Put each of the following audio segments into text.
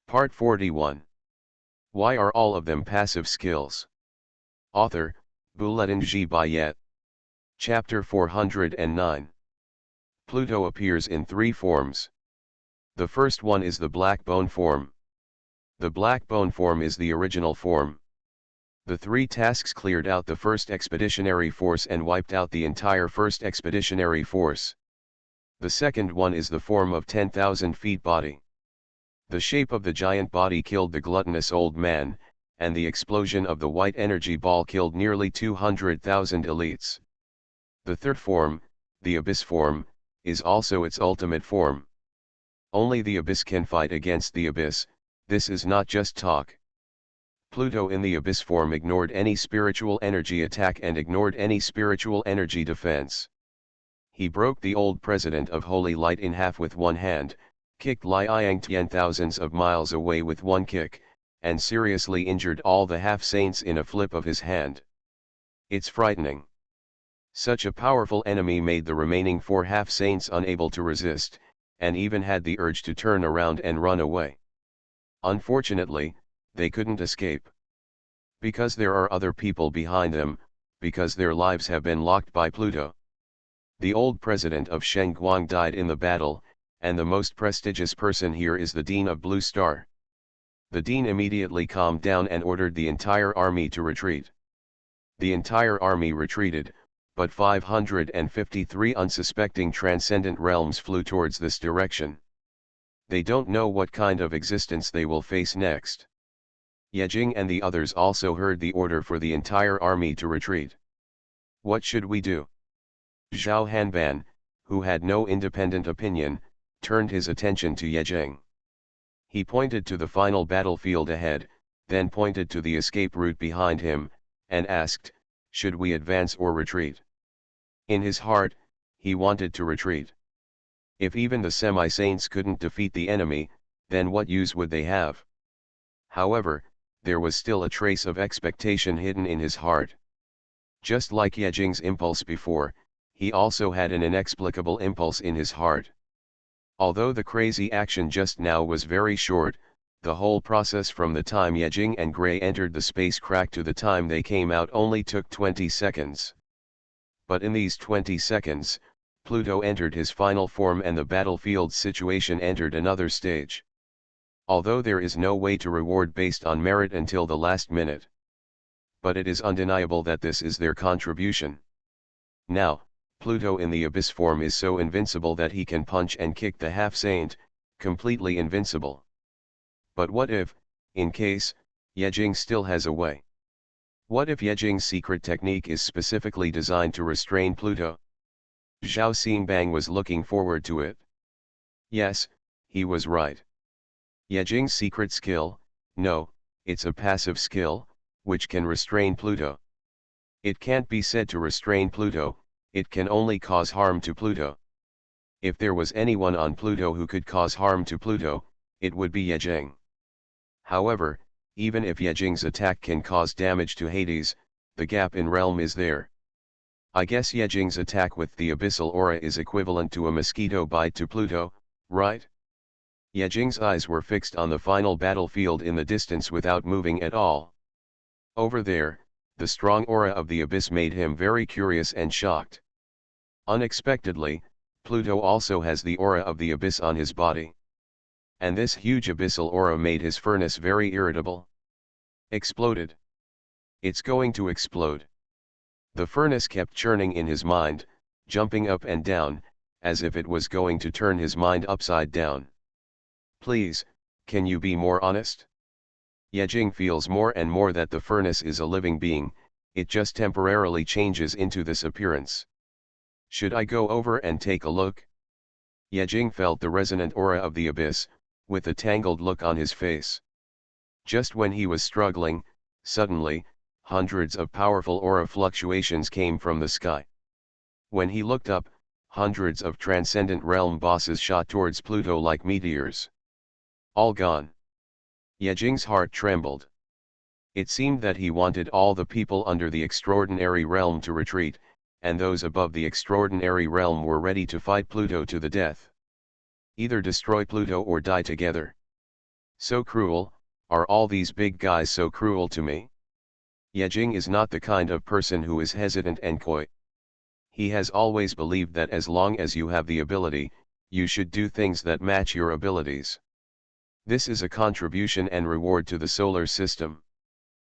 Part 41. Why are all of them passive skills? Author, Bulletin G. Bayet. Chapter 409. Pluto appears in three forms. The first one is the black bone form. The black bone form is the original form. The three tasks cleared out the first expeditionary force and wiped out the entire first expeditionary force. The second one is the form of 10,000 feet body. The shape of the giant body killed the gluttonous old man, and the explosion of the white energy ball killed nearly 200,000 elites. The third form, the abyss form, is also its ultimate form. Only the abyss can fight against the abyss. This is not just talk. Pluto in the abyss form ignored any spiritual energy attack and ignored any spiritual energy defense. He broke the old president of Holy Light in half with one hand, kicked Li Yangtian thousands of miles away with one kick, and seriously injured all the half-saints in a flip of his hand. It's frightening. Such a powerful enemy made the remaining four half-saints unable to resist, and even had the urge to turn around and run away. Unfortunately, they couldn't escape. Because there are other people behind them, because their lives have been locked by Pluto. The old president of Xuanhuan died in the battle, and the most prestigious person here is the Dean of Blue Star. The Dean immediately calmed down and ordered the entire army to retreat. The entire army retreated, but 553 unsuspecting transcendent realms flew towards this direction. They don't know what kind of existence they will face next. Yejing and the others also heard the order for the entire army to retreat. What should we do? Zhao Hanban, who had no independent opinion, turned his attention to Yejing. He pointed to the final battlefield ahead, then pointed to the escape route behind him, and asked, should we advance or retreat? In his heart, he wanted to retreat. If even the semi-saints couldn't defeat the enemy, then what use would they have? However, there was still a trace of expectation hidden in his heart. Just like Yejing's impulse before, he also had an inexplicable impulse in his heart. Although the crazy action just now was very short, the whole process from the time Yejing and Gray entered the space crack to the time they came out only took 20 seconds. But in these 20 seconds, Pluto entered his final form and the battlefield situation entered another stage. Although there is no way to reward based on merit until the last minute. But it is undeniable that this is their contribution. Now, Pluto in the abyss form is so invincible that he can punch and kick the half-saint, completely invincible. But what if, in case, Yejing still has a way? What if Yejing's secret technique is specifically designed to restrain Pluto? Zhao Xingbang was looking forward to it. Yes, he was right. Yejing's secret skill, no, it's a passive skill, which can restrain Pluto. It can't be said to restrain Pluto, it can only cause harm to Pluto. If there was anyone on Pluto who could cause harm to Pluto, it would be Yejing. However, even if Yejing's attack can cause damage to Hades, the gap in realm is there. I guess Yejing's attack with the abyssal aura is equivalent to a mosquito bite to Pluto, right? Yejing's eyes were fixed on the final battlefield in the distance without moving at all. Over there, the strong aura of the abyss made him very curious and shocked. Unexpectedly, Pluto also has the aura of the abyss on his body. And this huge abyssal aura made his furnace very irritable. Exploded. It's going to explode. The furnace kept churning in his mind, jumping up and down, as if it was going to turn his mind upside down. Please, can you be more honest? Yejing feels more and more that the furnace is a living being, it just temporarily changes into this appearance. Should I go over and take a look? Yejing felt the resonant aura of the abyss, with a tangled look on his face. Just when he was struggling, suddenly, hundreds of powerful aura fluctuations came from the sky. When he looked up, hundreds of transcendent realm bosses shot towards Pluto like meteors. All gone. Yejing's heart trembled. It seemed that he wanted all the people under the extraordinary realm to retreat, and those above the extraordinary realm were ready to fight Pluto to the death. Either destroy Pluto or die together. So cruel, are all these big guys so cruel to me? Yejing is not the kind of person who is hesitant and coy. He has always believed that as long as you have the ability, you should do things that match your abilities. This is a contribution and reward to the solar system.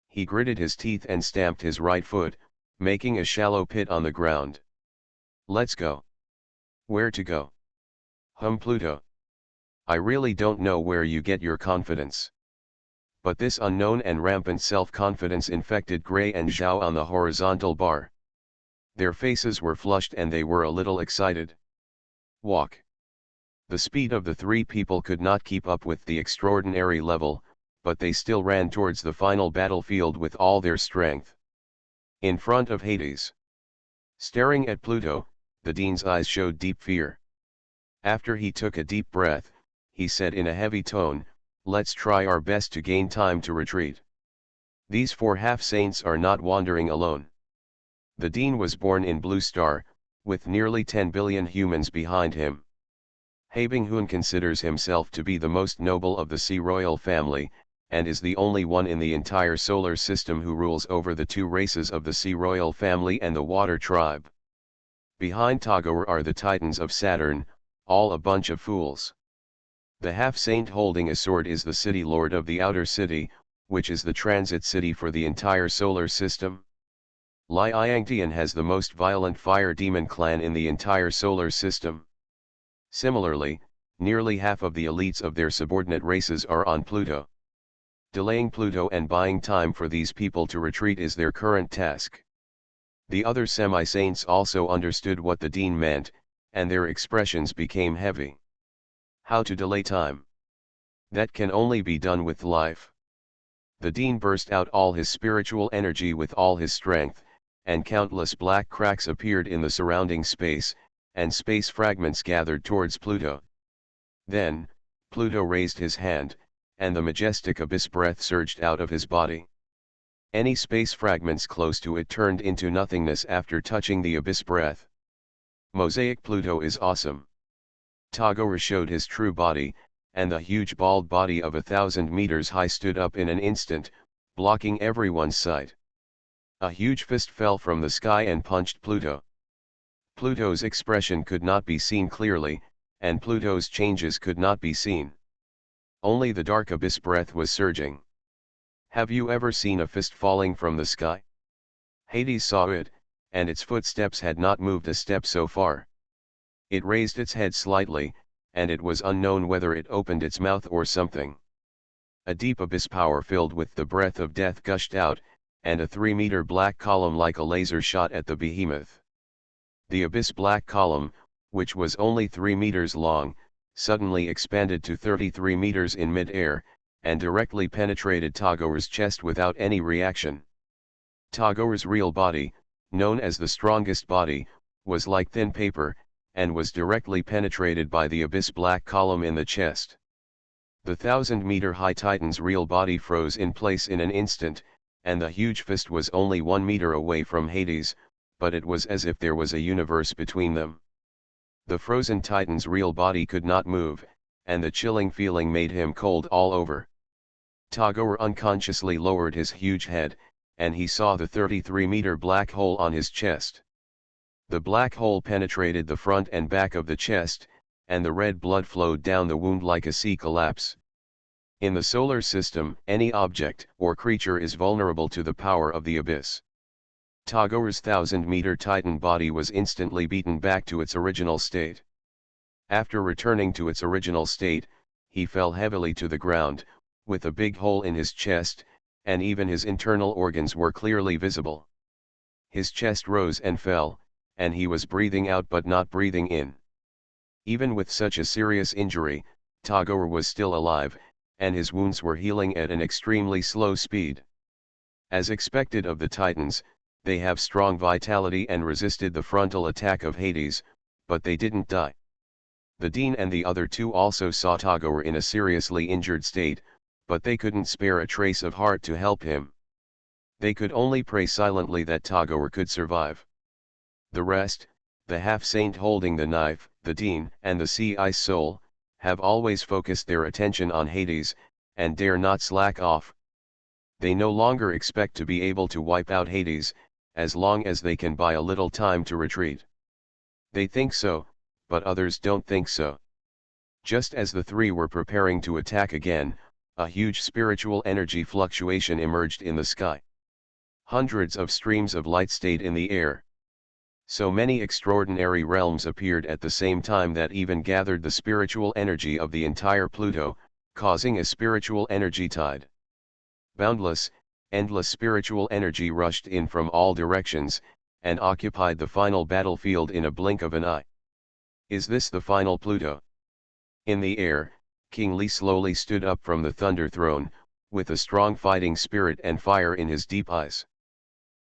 He gritted his teeth and stamped his right foot, making a shallow pit on the ground. Let's go. Where to go? Pluto. I really don't know where you get your confidence. But this unknown and rampant self-confidence infected Gray and Zhao on the horizontal bar. Their faces were flushed and they were a little excited. Walk. The speed of the three people could not keep up with the extraordinary level, but they still ran towards the final battlefield with all their strength. In front of Hades. Staring at Pluto, the Dean's eyes showed deep fear. After he took a deep breath, he said in a heavy tone, "Let's try our best to gain time to retreat. These four half-saints are not wandering alone." The Dean was born in Blue Star, with nearly 10 billion humans behind him. Xuanhuan considers himself to be the most noble of the Sea Royal family, and is the only one in the entire solar system who rules over the two races of the Sea Royal family and the Water Tribe. Behind Tagore are the Titans of Saturn, all a bunch of fools. The half-saint holding a sword is the city lord of the outer city, which is the transit city for the entire solar system. Liangtian has the most violent fire demon clan in the entire solar system. Similarly, nearly half of the elites of their subordinate races are on Pluto. Delaying Pluto and buying time for these people to retreat is their current task. The other semi-saints also understood what the Dean meant, and their expressions became heavy. How to delay time? That can only be done with life. The Dean burst out all his spiritual energy with all his strength, and countless black cracks appeared in the surrounding space, and space fragments gathered towards Pluto. Then, Pluto raised his hand, and the majestic abyss breath surged out of his body. Any space fragments close to it turned into nothingness after touching the abyss breath. Mosaic Pluto is awesome. Tagore showed his true body, and the huge bald body of 1,000 meters high stood up in an instant, blocking everyone's sight. A huge fist fell from the sky and punched Pluto. Pluto's expression could not be seen clearly, and Pluto's changes could not be seen. Only the dark abyss breath was surging. Have you ever seen a fist falling from the sky? Hades saw it, and its footsteps had not moved a step so far. It raised its head slightly, and it was unknown whether it opened its mouth or something. A deep abyss power filled with the breath of death gushed out, and a 3-meter black column like a laser shot at the behemoth. The abyss black column, which was only 3 meters long, suddenly expanded to 33 meters in mid-air, and directly penetrated Tagore's chest without any reaction. Tagore's real body, known as the strongest body, was like thin paper, and was directly penetrated by the abyss black column in the chest. The 1,000-meter high Titan's real body froze in place in an instant, and the huge fist was only 1 meter away from Hades, but it was as if there was a universe between them. The frozen Titan's real body could not move, and the chilling feeling made him cold all over. Tagore unconsciously lowered his huge head, and he saw the 33-meter black hole on his chest. The black hole penetrated the front and back of the chest, and the red blood flowed down the wound like a sea collapse. In the solar system, any object or creature is vulnerable to the power of the abyss. Tagore's 1,000-meter Titan body was instantly beaten back to its original state. After returning to its original state, he fell heavily to the ground, with a big hole in his chest, and even his internal organs were clearly visible. His chest rose and fell, and he was breathing out but not breathing in. Even with such a serious injury, Tagore was still alive, and his wounds were healing at an extremely slow speed. As expected of the Titans, they have strong vitality and resisted the frontal attack of Hades, but they didn't die. The Dean and the other two also saw Tagore in a seriously injured state, but they couldn't spare a trace of heart to help him. They could only pray silently that Tagore could survive. The rest, the half-saint holding the knife, the Dean, and the Sea Ice Soul, have always focused their attention on Hades, and dare not slack off. They no longer expect to be able to wipe out Hades, as long as they can buy a little time to retreat. They think so, but others don't think so. Just as the three were preparing to attack again, a huge spiritual energy fluctuation emerged in the sky. Hundreds of streams of light stayed in the air. So many extraordinary realms appeared at the same time that even gathered the spiritual energy of the entire Pluto, causing a spiritual energy tide. Boundless, endless spiritual energy rushed in from all directions, and occupied the final battlefield in a blink of an eye. Is this the final Pluto? In the air, King Li slowly stood up from the thunder throne, with a strong fighting spirit and fire in his deep eyes.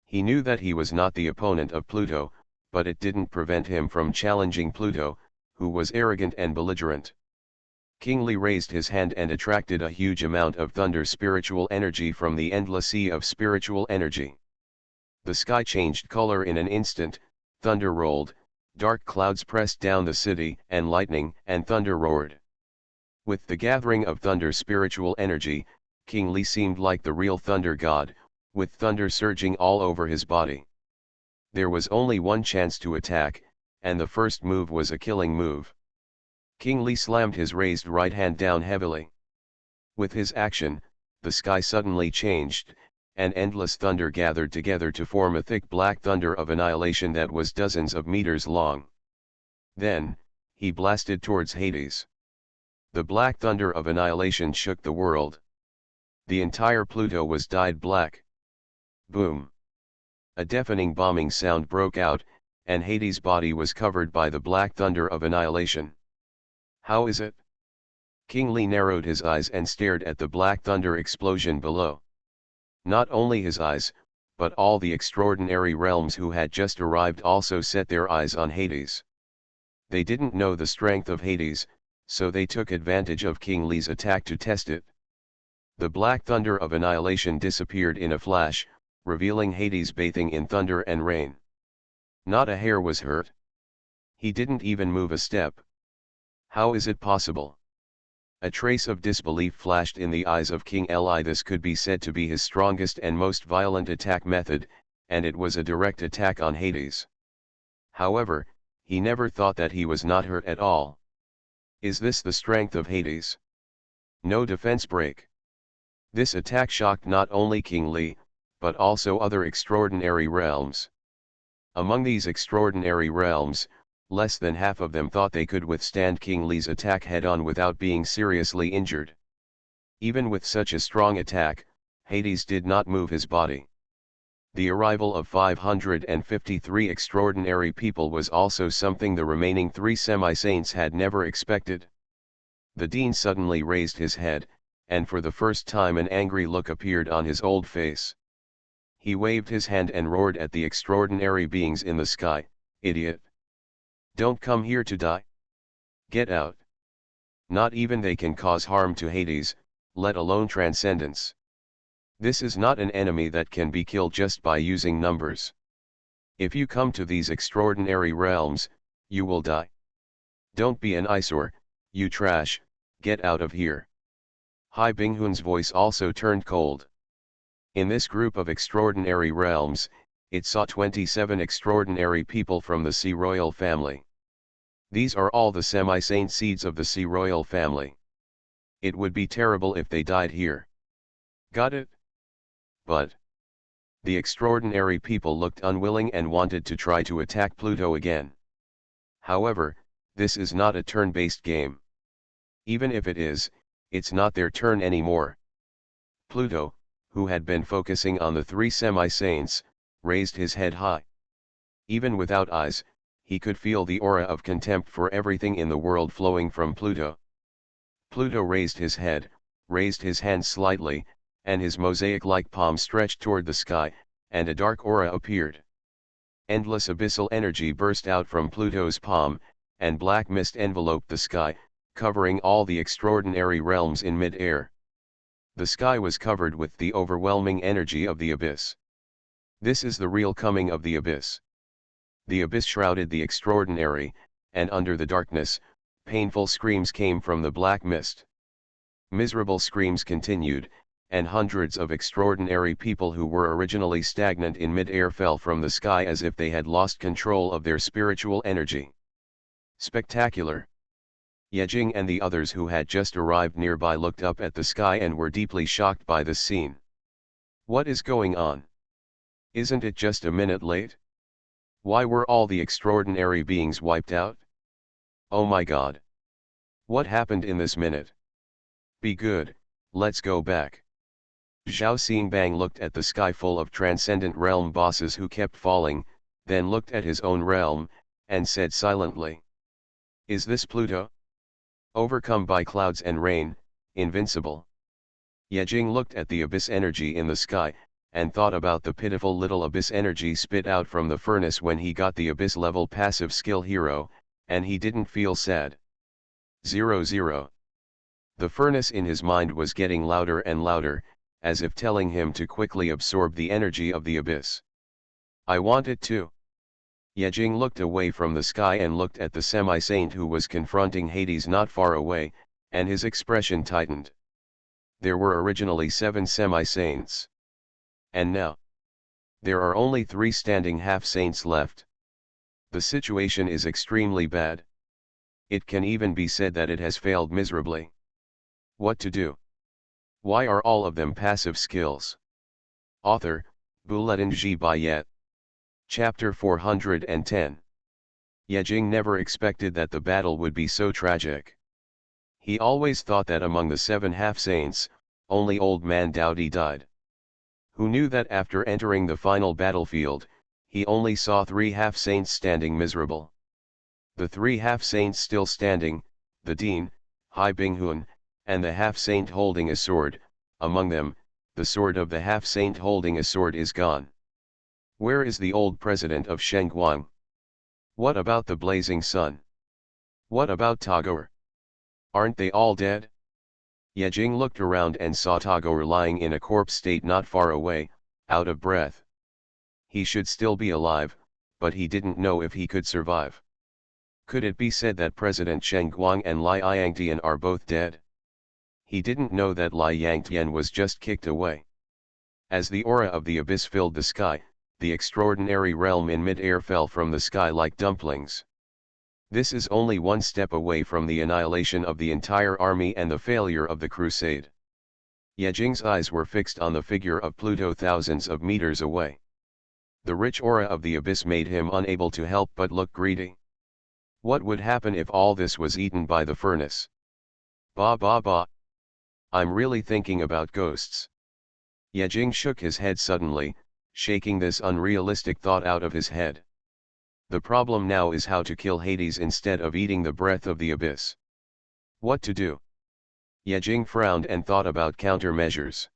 He knew that he was not the opponent of Pluto, but it didn't prevent him from challenging Pluto, who was arrogant and belligerent. King Li raised his hand and attracted a huge amount of thunder spiritual energy from the endless sea of spiritual energy. The sky changed color in an instant, thunder rolled, dark clouds pressed down the city, and lightning and thunder roared. With the gathering of thunder spiritual energy, King Li seemed like the real thunder god, with thunder surging all over his body. There was only one chance to attack, and the first move was a killing move. King Li slammed his raised right hand down heavily. With his action, the sky suddenly changed, and endless thunder gathered together to form a thick black thunder of annihilation that was dozens of meters long. Then, he blasted towards Hades. The black thunder of annihilation shook the world. The entire Pluto was dyed black. Boom! A deafening bombing sound broke out, and Hades' body was covered by the black thunder of annihilation. How is it? King Li narrowed his eyes and stared at the black thunder explosion below. Not only his eyes, but all the extraordinary realms who had just arrived also set their eyes on Hades. They didn't know the strength of Hades, so they took advantage of King Li's attack to test it. The black thunder of annihilation disappeared in a flash, revealing Hades bathing in thunder and rain. Not a hair was hurt. He didn't even move a step. How is it possible? A trace of disbelief flashed in the eyes of King Li. This could be said to be his strongest and most violent attack method, and it was a direct attack on Hades. However, he never thought that he was not hurt at all. Is this the strength of Hades? No defense break. This attack shocked not only King Li, but also other extraordinary realms. Among these extraordinary realms, less than half of them thought they could withstand King Li's attack head-on without being seriously injured. Even with such a strong attack, Hades did not move his body. The arrival of 553 extraordinary people was also something the remaining three semi-saints had never expected. The dean suddenly raised his head, and for the first time an angry look appeared on his old face. He waved his hand and roared at the extraordinary beings in the sky, "Idiot! Don't come here to die. Get out. Not even they can cause harm to Hades, let alone transcendence. This is not an enemy that can be killed just by using numbers. If you come to these extraordinary realms, you will die. Don't be an eyesore, you trash, get out of here." Hai Binghun's voice also turned cold. In this group of extraordinary realms, it saw 27 extraordinary people from the Sea Royal family. These are all the semi-saint seeds of the Sea Royal family. It would be terrible if they died here. Got it? But the extraordinary people looked unwilling and wanted to try to attack Pluto again. However, this is not a turn-based game. Even if it is, it's not their turn anymore. Pluto, who had been focusing on the three semi-saints, raised his head high. Even without eyes, he could feel the aura of contempt for everything in the world flowing from Pluto. Pluto raised his head, raised his hand slightly, and his mosaic-like palm stretched toward the sky, and a dark aura appeared. Endless abyssal energy burst out from Pluto's palm, and black mist enveloped the sky, covering all the extraordinary realms in mid-air. The sky was covered with the overwhelming energy of the abyss. This is the real coming of the abyss. The abyss shrouded the extraordinary, and under the darkness, painful screams came from the black mist. Miserable screams continued, and hundreds of extraordinary people who were originally stagnant in mid-air fell from the sky as if they had lost control of their spiritual energy. Spectacular! Yejing and the others who had just arrived nearby looked up at the sky and were deeply shocked by this scene. What is going on? Isn't it just a minute late? Why were all the extraordinary beings wiped out? Oh my God! What happened in this minute? Be good, let's go back. Zhao Xingbang looked at the sky full of transcendent realm bosses who kept falling, then looked at his own realm, and said silently. Is this Pluto? Overcome by clouds and rain, invincible. Yejing looked at the abyss energy in the sky, and thought about the pitiful little abyss energy spit out from the furnace when he got the abyss level passive skill hero, and he didn't feel sad. 0. The furnace in his mind was getting louder and louder, as if telling him to quickly absorb the energy of the abyss. I want it too. Yejing looked away from the sky and looked at the semi-saint who was confronting Hades not far away, and his expression tightened. There were originally 7 semi-saints. And now, there are only 3 standing half-saints left. The situation is extremely bad. It can even be said that it has failed miserably. What to do? Why are all of them passive skills? Author, Bulletin Ji Bayet. Chapter 410. Yejing never expected that the battle would be so tragic. He always thought that among the 7 half-saints, only old man Dowdy died. Who knew that after entering the final battlefield, he only saw 3 half-saints standing miserable. The 3 half-saints still standing, the Dean, Hai Binghun, and the half-saint holding a sword, among them, the sword of the half-saint holding a sword is gone. Where is the old president of Xuanhuan? What about the blazing sun? What about Tagore? Aren't they all dead? Yejing looked around and saw Tagore lying in a corpse state not far away, out of breath. He should still be alive, but he didn't know if he could survive. Could it be said that President Cheng Guang and Li Yangtian are both dead? He didn't know that Li Yangtian was just kicked away. As the aura of the abyss filled the sky, the extraordinary realm in mid-air fell from the sky like dumplings. This is only one step away from the annihilation of the entire army and the failure of the crusade. Yejing's eyes were fixed on the figure of Pluto thousands of meters away. The rich aura of the abyss made him unable to help but look greedy. What would happen if all this was eaten by the furnace? Bah. I'm really thinking about ghosts. Yejing shook his head suddenly, shaking this unrealistic thought out of his head. The problem now is how to kill Hades instead of eating the breath of the abyss. What to do? Yejing frowned and thought about countermeasures.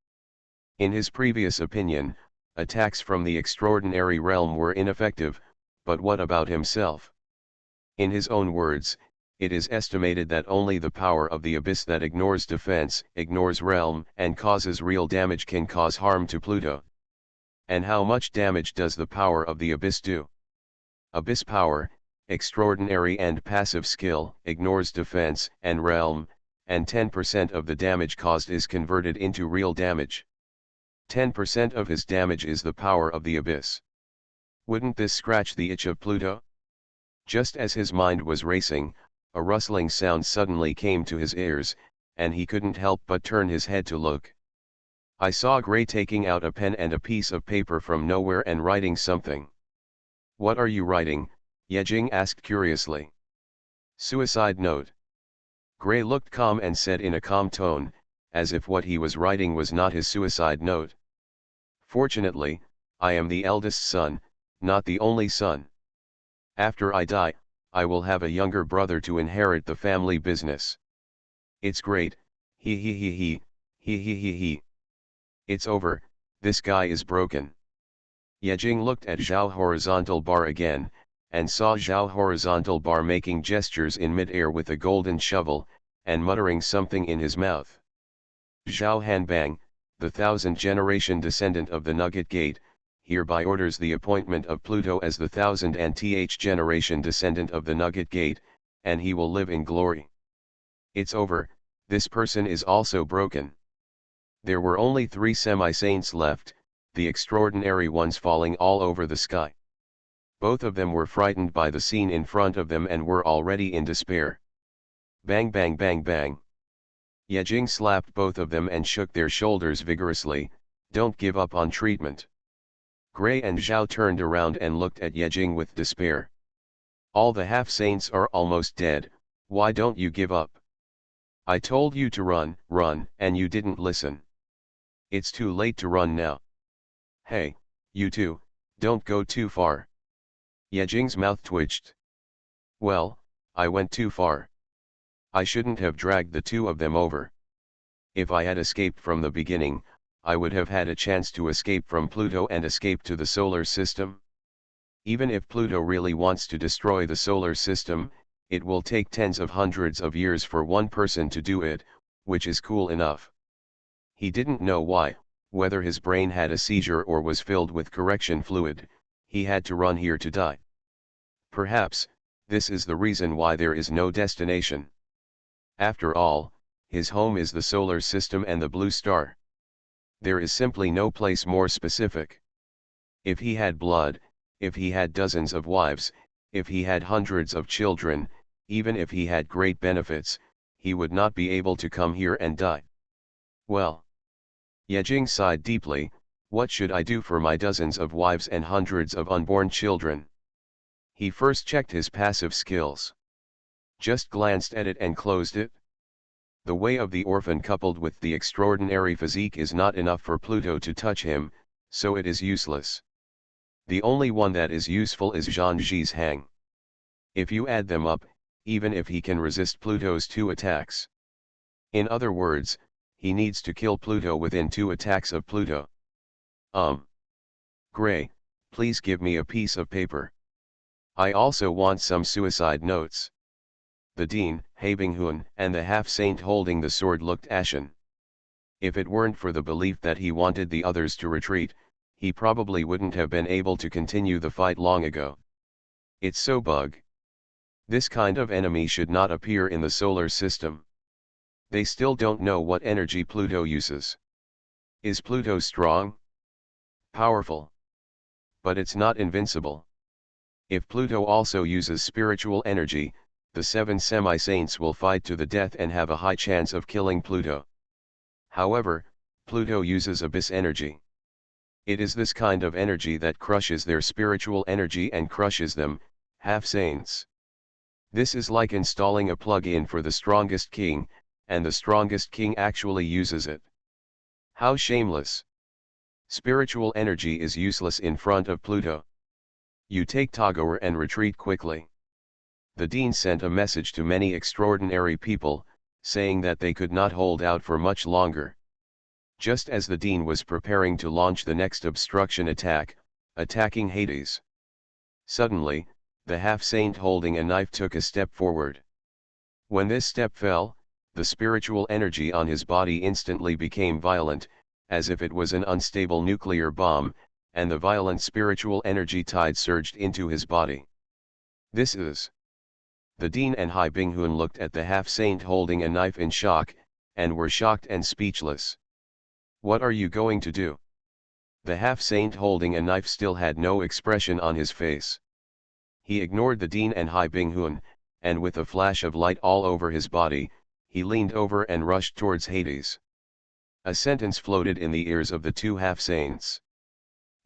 In his previous opinion, attacks from the extraordinary realm were ineffective, but what about himself? In his own words, it is estimated that only the power of the abyss that ignores defense, ignores realm, and causes real damage can cause harm to Pluto. And how much damage does the power of the abyss do? Abyss power, extraordinary and passive skill, ignores defense and realm, and 10% of the damage caused is converted into real damage. 10% of his damage is the power of the abyss. Wouldn't this scratch the itch of Pluto? Just as his mind was racing, a rustling sound suddenly came to his ears, and he couldn't help but turn his head to look. I saw Gray taking out a pen and a piece of paper from nowhere and writing something. What are you writing? Yejing asked curiously. Suicide note. Gray looked calm and said in a calm tone, as if what he was writing was not his suicide note. Fortunately, I am the eldest son, not the only son. After I die, I will have a younger brother to inherit the family business. It's great, he. It's over, this guy is broken. Yejing looked at Zhao Horizontal Bar again, and saw Zhao Horizontal Bar making gestures in mid-air with a golden shovel, and muttering something in his mouth. Zhao Hanbang, the 1000th-generation descendant of the Nugget Gate, hereby orders the appointment of Pluto as the 1000th-generation descendant of the Nugget Gate, and he will live in glory. It's over, This person is also broken. There were only 3 semi-saints left, the extraordinary ones falling all over the sky. Both of them were frightened by the scene in front of them and were already in despair. Bang bang bang bang. Yejing slapped both of them and shook their shoulders vigorously. Don't give up on treatment. Gray and Zhao turned around and looked at Yejing with despair. All the half-saints are almost dead, why don't you give up? I told you to run, and you didn't listen. It's too late to run now. Hey, you two, don't go too far. Yejing's mouth twitched. Well, I went too far. I shouldn't have dragged the 2 of them over. If I had escaped from the beginning, I would have had a chance to escape from Pluto and escape to the solar system. Even if Pluto really wants to destroy the solar system, it will take tens of hundreds of years for one person to do it, which is cool enough. He didn't know why, whether his brain had a seizure or was filled with correction fluid, he had to run here to die. Perhaps, this is the reason why there is no destination. After all, his home is the solar system and the blue star. There is simply no place more specific. If he had blood, if he had dozens of wives, if he had hundreds of children, even if he had great benefits, he would not be able to come here and die. Well. Yejing sighed deeply, what should I do for my dozens of wives and hundreds of unborn children? He first checked his passive skills. Just glanced at it and closed it. The way of the orphan coupled with the extraordinary physique is not enough for Pluto to touch him, so it is useless. The only one that is useful is Zhang Hang. If you add them up, even if he can resist Pluto's 2 attacks. In other words, he needs to kill Pluto within 2 attacks of Pluto. Gray, please give me a piece of paper. I also want some suicide notes. The Dean, Binghun, and the half-saint holding the sword looked ashen. If it weren't for the belief that he wanted the others to retreat, he probably wouldn't have been able to continue the fight long ago. It's so bug. This kind of enemy should not appear in the solar system. They still don't know what energy Pluto uses. Is Pluto strong? Powerful. But it's not invincible. If Pluto also uses spiritual energy, the 7 semi-saints will fight to the death and have a high chance of killing Pluto. However, Pluto uses abyss energy. It is this kind of energy that crushes their spiritual energy and crushes them, half-saints. This is like installing a plug-in for the strongest king, and the strongest king actually uses it. How shameless. Spiritual energy is useless in front of Pluto. You take Tagore and retreat quickly. The Dean sent a message to many extraordinary people, saying that they could not hold out for much longer. Just as the Dean was preparing to launch the next obstruction attack, attacking Hades. Suddenly, the half-saint holding a knife took a step forward. When this step fell, the spiritual energy on his body instantly became violent, as if it was an unstable nuclear bomb, and the violent spiritual energy tide surged into his body. This is. The Dean and Binghun looked at the half-saint holding a knife in shock, and were shocked and speechless. What are you going to do? The half-saint holding a knife still had no expression on his face. He ignored the Dean and Binghun, and with a flash of light all over his body, he leaned over and rushed towards Hades. A sentence floated in the ears of the 2 half-saints.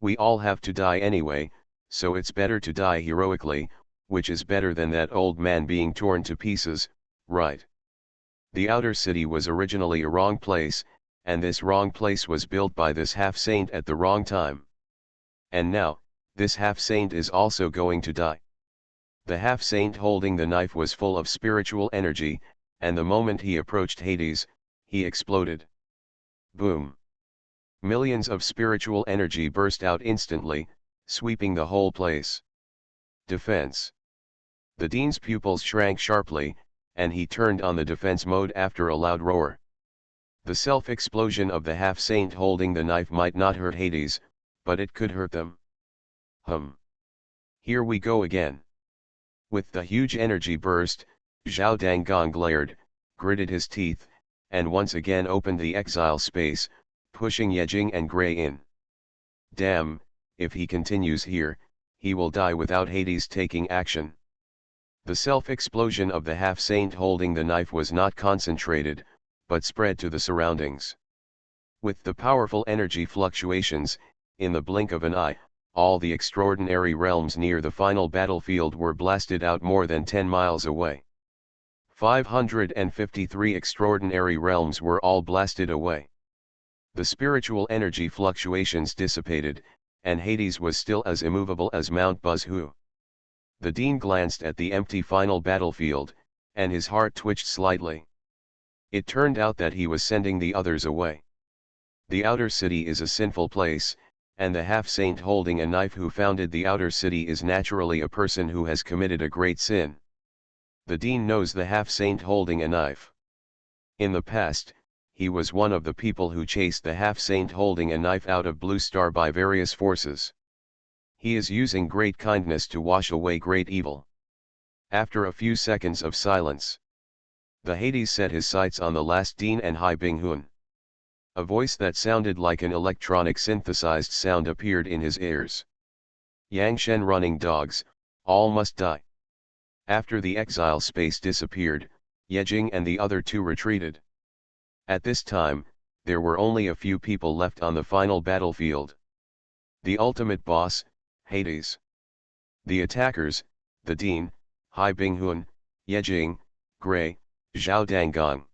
We all have to die anyway, so it's better to die heroically, which is better than that old man being torn to pieces, right? The outer city was originally a wrong place, and this wrong place was built by this half-saint at the wrong time. And now, this half-saint is also going to die. The half-saint holding the knife was full of spiritual energy, and the moment he approached Hades, he exploded. Boom! Millions of spiritual energy burst out instantly, sweeping the whole place. Defense. The Dean's pupils shrank sharply, and he turned on the defense mode after a loud roar. The self-explosion of the half-saint holding the knife might not hurt Hades, but it could hurt them. Here we go again. With the huge energy burst, Zhao Danggong glared, gritted his teeth, and once again opened the exile space, pushing Yejing and Gray in. Damn, if he continues here, he will die without Hades taking action. The self-explosion of the half-saint holding the knife was not concentrated, but spread to the surroundings. With the powerful energy fluctuations, in the blink of an eye, all the extraordinary realms near the final battlefield were blasted out more than 10 miles away. 553 extraordinary realms were all blasted away. The spiritual energy fluctuations dissipated, and Hades was still as immovable as Mount Buzhu. The Dean glanced at the empty final battlefield, and his heart twitched slightly. It turned out that he was sending the others away. The outer city is a sinful place, and the half-saint holding a knife who founded the outer city is naturally a person who has committed a great sin. The Dean knows the half-saint holding a knife. In the past, he was one of the people who chased the half-saint holding a knife out of Blue Star by various forces. He is using great kindness to wash away great evil. After a few seconds of silence, the Hades set his sights on the last Dean and Hai Binghun. A voice that sounded like an electronic synthesized sound appeared in his ears. Yangshen running dogs, all must die. After the exile space disappeared, Yejing and the other two retreated. At this time, there were only a few people left on the final battlefield. The ultimate boss, Hades. The attackers, the Dean, Hai Binghun, Yejing, Gray, Zhao Dangang.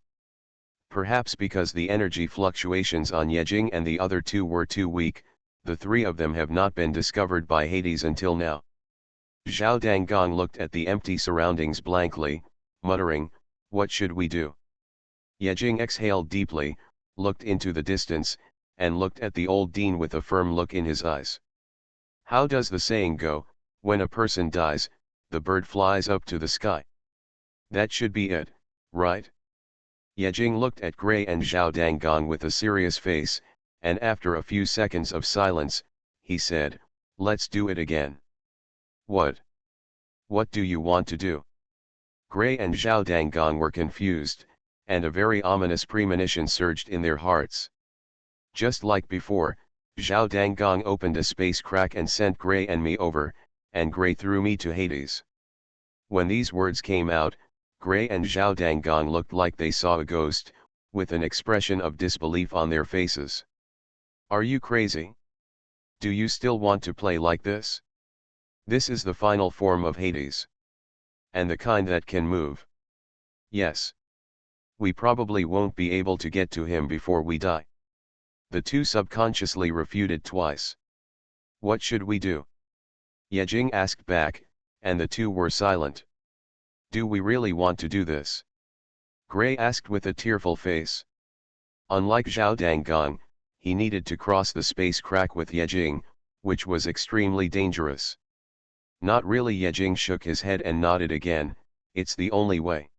Perhaps because the energy fluctuations on Yejing and the other two were too weak, the three of them have not been discovered by Hades until now. Zhao Dangang looked at the empty surroundings blankly, muttering, "What should we do?" Yejing exhaled deeply, looked into the distance, and looked at the old Dean with a firm look in his eyes. How does the saying go, when a person dies, the bird flies up to the sky? That should be it, right? Yejing looked at Gray and Zhao Dangang with a serious face, and after a few seconds of silence, he said, "Let's do it again." "What? What do you want to do?" Gray and Zhao Dangang were confused, and a very ominous premonition surged in their hearts. Just like before, Zhao Dangang opened a space crack and sent Gray and me over, and Gray threw me to Hades. When these words came out, Gray and Zhao Dangang looked like they saw a ghost, with an expression of disbelief on their faces. "Are you crazy? Do you still want to play like this? This is the final form of Hades. And the kind that can move. Yes. We probably won't be able to get to him before we die." The two subconsciously refuted twice. "What should we do?" Yejing asked back, and the two were silent. "Do we really want to do this?" Gray asked with a tearful face. Unlike Zhao Dangang, he needed to cross the space crack with Yejing, which was extremely dangerous. "Not really." Yejing shook his head and nodded again, "It's the only way.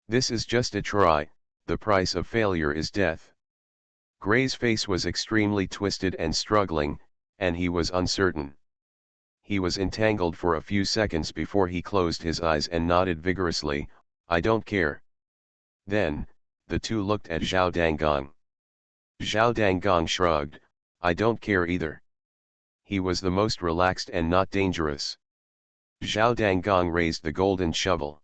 This is just a try, the price of failure is death." Gray's face was extremely twisted and struggling, and he was uncertain. He was entangled for a few seconds before he closed his eyes and nodded vigorously, "I don't care." Then, the two looked at Zhao Dangang. Zhao Dangang shrugged, "I don't care either." He was the most relaxed and not dangerous. Zhao Dangang raised the golden shovel.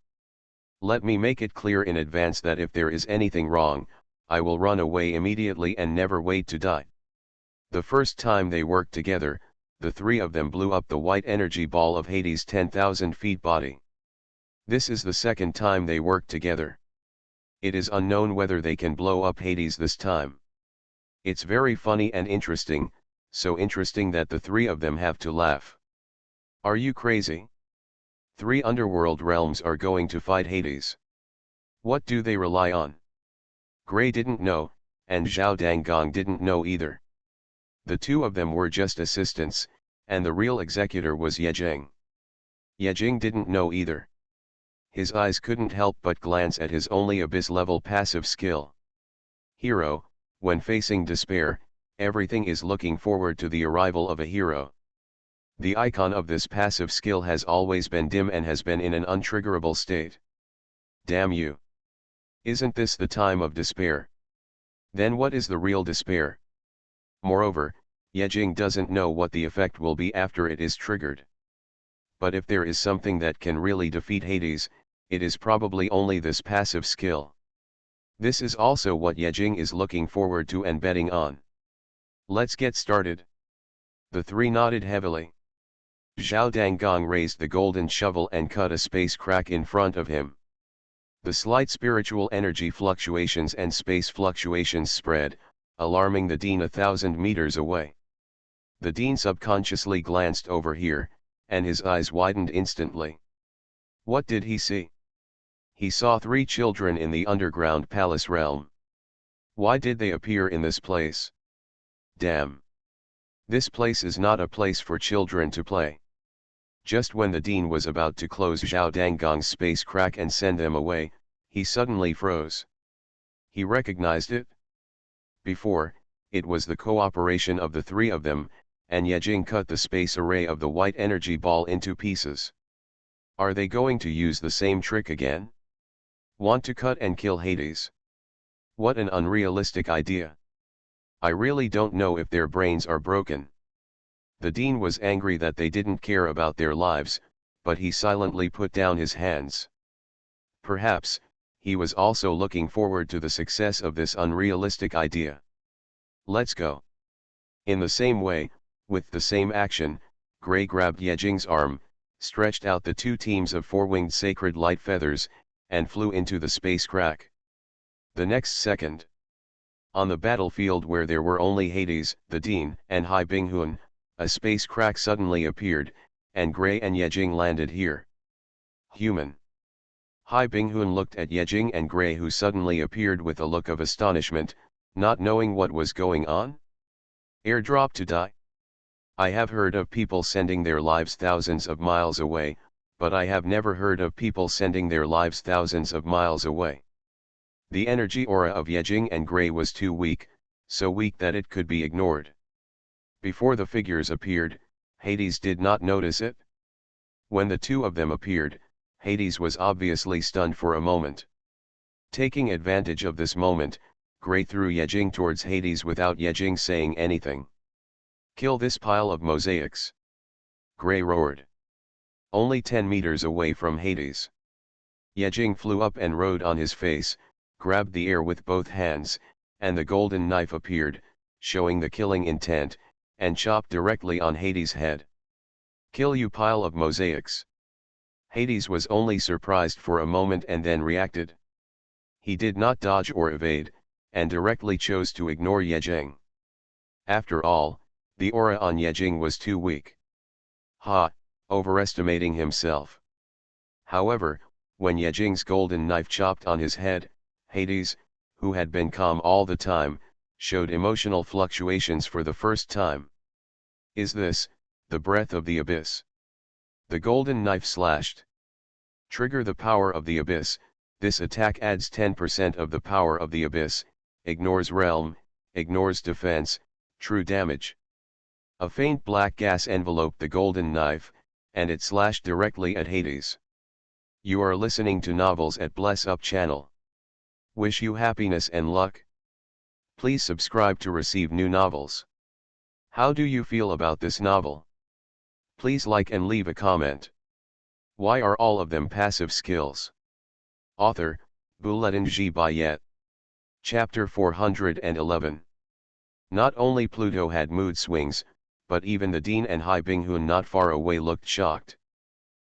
"Let me make it clear in advance that if there is anything wrong, I will run away immediately and never wait to die." The first time they worked together, the three of them blew up the white energy ball of Hades' 10,000 feet body. This is the second time they worked together. It is unknown whether they can blow up Hades this time. It's very funny and interesting, so interesting that the three of them have to laugh. "Are you crazy? 3 underworld realms are going to fight Hades. What do they rely on?" Gray didn't know, and Zhao Dangang didn't know either. The two of them were just assistants, and the real executor was Yejing. Yejing didn't know either. His eyes couldn't help but glance at his only abyss-level passive skill. Hero, when facing despair, everything is looking forward to the arrival of a hero. The icon of this passive skill has always been dim and has been in an untriggerable state. Damn you. Isn't this the time of despair? Then what is the real despair? Moreover, Yejing doesn't know what the effect will be after it is triggered. But if there is something that can really defeat Hades, it is probably only this passive skill. This is also what Yejing is looking forward to and betting on. Let's get started. The three nodded heavily. Zhao Danggong raised the golden shovel and cut a space crack in front of him. The slight spiritual energy fluctuations and space fluctuations spread, alarming the Dean 1,000 meters away. The Dean subconsciously glanced over here, and his eyes widened instantly. What did he see? He saw three children in the underground palace realm. Why did they appear in this place? Damn! This place is not a place for children to play. Just when the Dean was about to close Zhao Danggong's space crack and send them away, he suddenly froze. He recognized it. Before, it was the cooperation of the three of them, and Yejing cut the space array of the white energy ball into pieces. Are they going to use the same trick again? Want to cut and kill Hades? What an unrealistic idea. I really don't know if their brains are broken. The Dean was angry that they didn't care about their lives, but he silently put down his hands. Perhaps, he was also looking forward to the success of this unrealistic idea. Let's go. In the same way, with the same action, Gray grabbed Yejing's arm, stretched out the two teams of four-winged sacred light feathers, and flew into the space crack. The next second, on the battlefield where there were only Hades, the Dean, and Hai Binghun, a space crack suddenly appeared, and Gray and Yejing landed here. Human. Hai Binghun looked at Yejing and Gray, who suddenly appeared with a look of astonishment, not knowing what was going on. Airdrop to die? I have heard of people sending their lives thousands of miles away, but I have never heard of people sending their lives thousands of miles away. The energy aura of Yejing and Gray was too weak, so weak that it could be ignored. Before the figures appeared, Hades did not notice it. When the two of them appeared, Hades was obviously stunned for a moment. Taking advantage of this moment, Gray threw Yejing towards Hades without Yejing saying anything. Kill this pile of mosaics! Gray roared. Only 10 meters away from Hades. Yejing flew up and rode on his face, grabbed the air with both hands, and the golden knife appeared, showing the killing intent, and chopped directly on Hades' head. Kill, you pile of mosaics! Hades was only surprised for a moment and then reacted. He did not dodge or evade, and directly chose to ignore Yejing. After all, the aura on Yejing was too weak. Ha, overestimating himself. However, when Yejing's golden knife chopped on his head, Hades, who had been calm all the time, showed emotional fluctuations for the first time. Is this the breath of the abyss? The golden knife slashed. Trigger the power of the abyss. This attack adds 10% of the power of the abyss, ignores realm, ignores defense, true damage. A faint black gas enveloped the golden knife, and it slashed directly at Hades. You are listening to Novels at Bless Up channel. Wish you happiness and luck. Please subscribe to receive new novels. How do you feel about this novel? Please like and leave a comment. Why are all of them passive skills? Author, Bulletin G. Bayet. Chapter 411. Not only Pluto had mood swings, but even the Dean and Hai Binghun not far away looked shocked.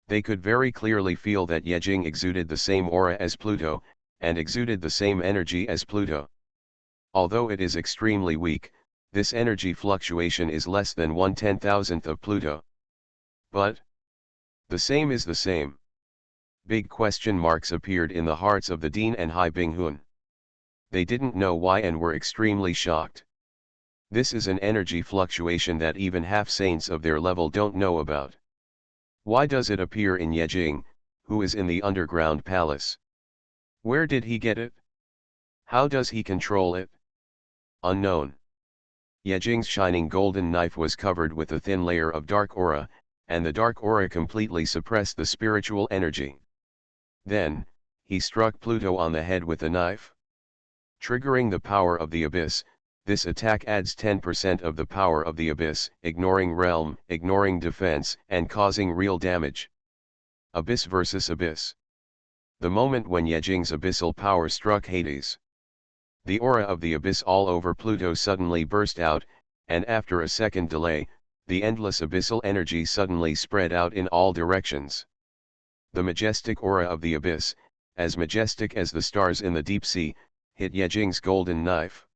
They could very clearly feel that Yejing exuded the same aura as Pluto, and exuded the same energy as Pluto. Although it is extremely weak, this energy fluctuation is less than 1/10,000th of Pluto. But the same is the same. Big question marks appeared in the hearts of the Dean and Hai Binghun. They didn't know why and were extremely shocked. This is an energy fluctuation that even half-saints of their level don't know about. Why does it appear in Yejing, who is in the underground palace? Where did he get it? How does he control it? Unknown. Yejing's shining golden knife was covered with a thin layer of dark aura, and the dark aura completely suppressed the spiritual energy. Then, he struck Pluto on the head with the knife. Triggering the power of the abyss, this attack adds 10% of the power of the abyss, ignoring realm, ignoring defense, and causing real damage. Abyss versus Abyss. The moment when Yejing's abyssal power struck Hades, the aura of the abyss all over Pluto suddenly burst out, and after a second delay, the endless abyssal energy suddenly spread out in all directions. The majestic aura of the abyss, as majestic as the stars in the deep sea, hit Yejing's golden knife.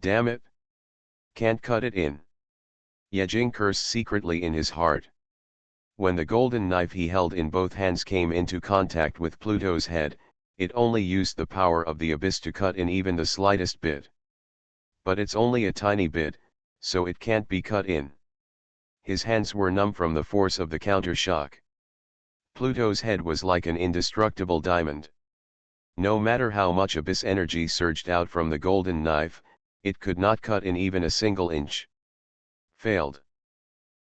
Damn it! Can't cut it in. Yejing cursed secretly in his heart. When the golden knife he held in both hands came into contact with Pluto's head, it only used the power of the abyss to cut in even the slightest bit. But it's only a tiny bit, so it can't be cut in. His hands were numb from the force of the counter-shock. Pluto's head was like an indestructible diamond. No matter how much abyss energy surged out from the golden knife, it could not cut in even a single inch. Failed.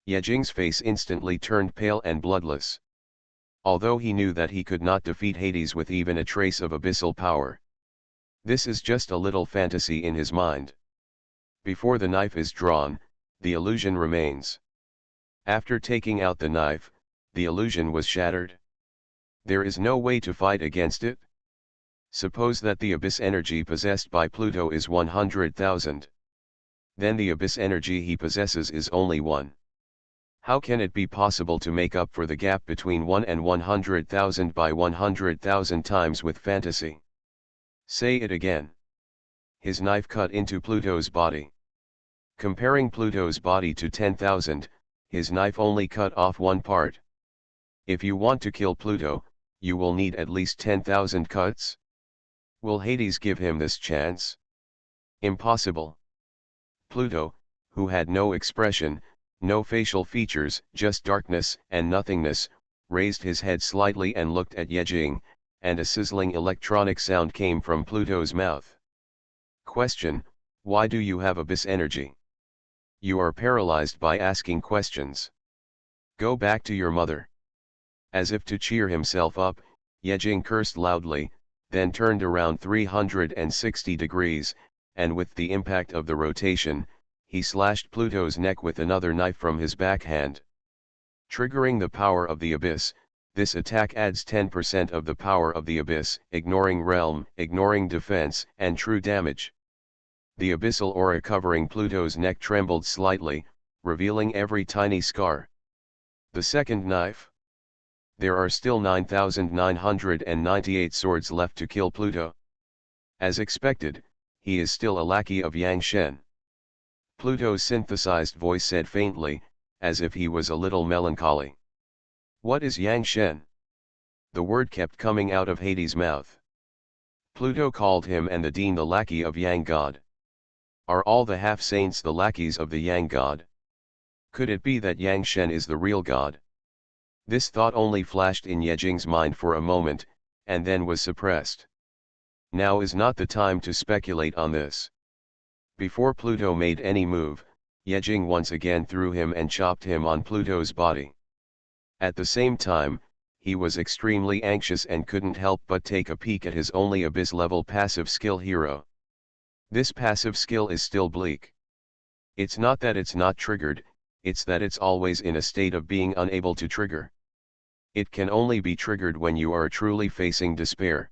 Yejing's face instantly turned pale and bloodless. Although he knew that he could not defeat Hades with even a trace of abyssal power. This is just a little fantasy in his mind. Before the knife is drawn, the illusion remains. After taking out the knife, the illusion was shattered. There is no way to fight against it. Suppose that the abyss energy possessed by Pluto is 100,000. Then the abyss energy he possesses is only 1. How can it be possible to make up for the gap between 1 and 100,000 by 100,000 times with fantasy? Say it again. His knife cut into Pluto's body. Comparing Pluto's body to 10,000, his knife only cut off one part. If you want to kill Pluto, you will need at least 10,000 cuts. Will Hades give him this chance? Impossible. Pluto, who had no expression, no facial features, just darkness and nothingness, raised his head slightly and looked at Yejing, and a sizzling electronic sound came from Pluto's mouth. Question: why do you have abyss energy? You are paralyzed by asking questions. Go back to your mother. As if to cheer himself up, Yejing cursed loudly, then turned around 360 degrees, and with the impact of the rotation, he slashed Pluto's neck with another knife from his backhand. Triggering the power of the abyss, this attack adds 10% of the power of the abyss, ignoring realm, ignoring defense, and true damage. The abyssal aura covering Pluto's neck trembled slightly, revealing every tiny scar. The second knife. There are still 9,998 swords left to kill Pluto. As expected, he is still a lackey of Yang Shen. Pluto's synthesized voice said faintly, as if he was a little melancholy. What is Yang Shen? The word kept coming out of Hades' mouth. Pluto called him and the Dean the lackey of Yang God. Are all the half-saints the lackeys of the Yang God? Could it be that Yang Shen is the real God? This thought only flashed in Yejing's mind for a moment, and then was suppressed. Now is not the time to speculate on this. Before Pluto made any move, Yejing once again threw him and chopped him on Pluto's body. At the same time, he was extremely anxious and couldn't help but take a peek at his only abyss-level passive skill hero. This passive skill is still bleak. It's not that it's not triggered, it's that it's always in a state of being unable to trigger. It can only be triggered when you are truly facing despair.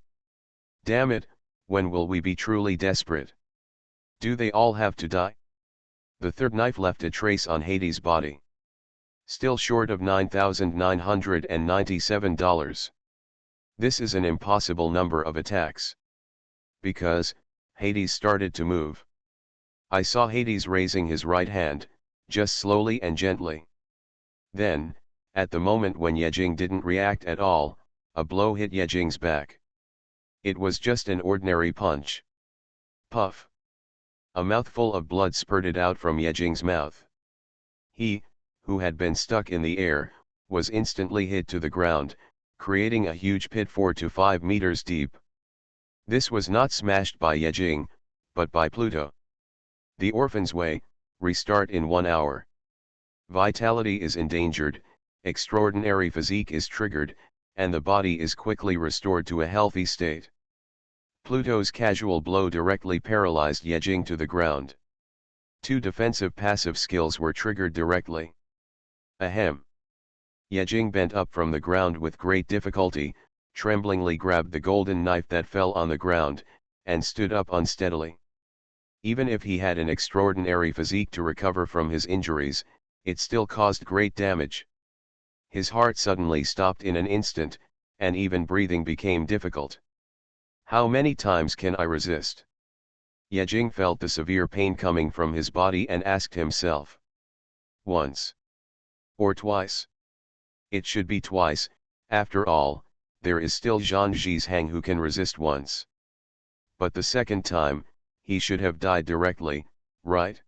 Damn it, when will we be truly desperate? Do they all have to die? The third knife left a trace on Hades' body. Still short of $9,997. This is an impossible number of attacks. Because, Hades started to move. I saw Hades raising his right hand, just slowly and gently. Then, at the moment when Yejing didn't react at all, a blow hit Yejing's back. It was just an ordinary punch. Puff. A mouthful of blood spurted out from Yejing's mouth. He, who had been stuck in the air, was instantly hit to the ground, creating a huge pit 4 to 5 meters deep. This was not smashed by Yejing, but by Pluto. The Orphan's Way, restart in 1 hour. Vitality is endangered, extraordinary physique is triggered, and the body is quickly restored to a healthy state. Pluto's casual blow directly paralyzed Yejing to the ground. 2 defensive passive skills were triggered directly. Ahem. Yejing bent up from the ground with great difficulty, tremblingly grabbed the golden knife that fell on the ground, and stood up unsteadily. Even if he had an extraordinary physique to recover from his injuries, it still caused great damage. His heart suddenly stopped in an instant, and even breathing became difficult. How many times can I resist? Yejing felt the severe pain coming from his body and asked himself. Once. Or twice? It should be twice. After all, there is still Zhang Zhizhang who can resist once. But the second time, he should have died directly, right?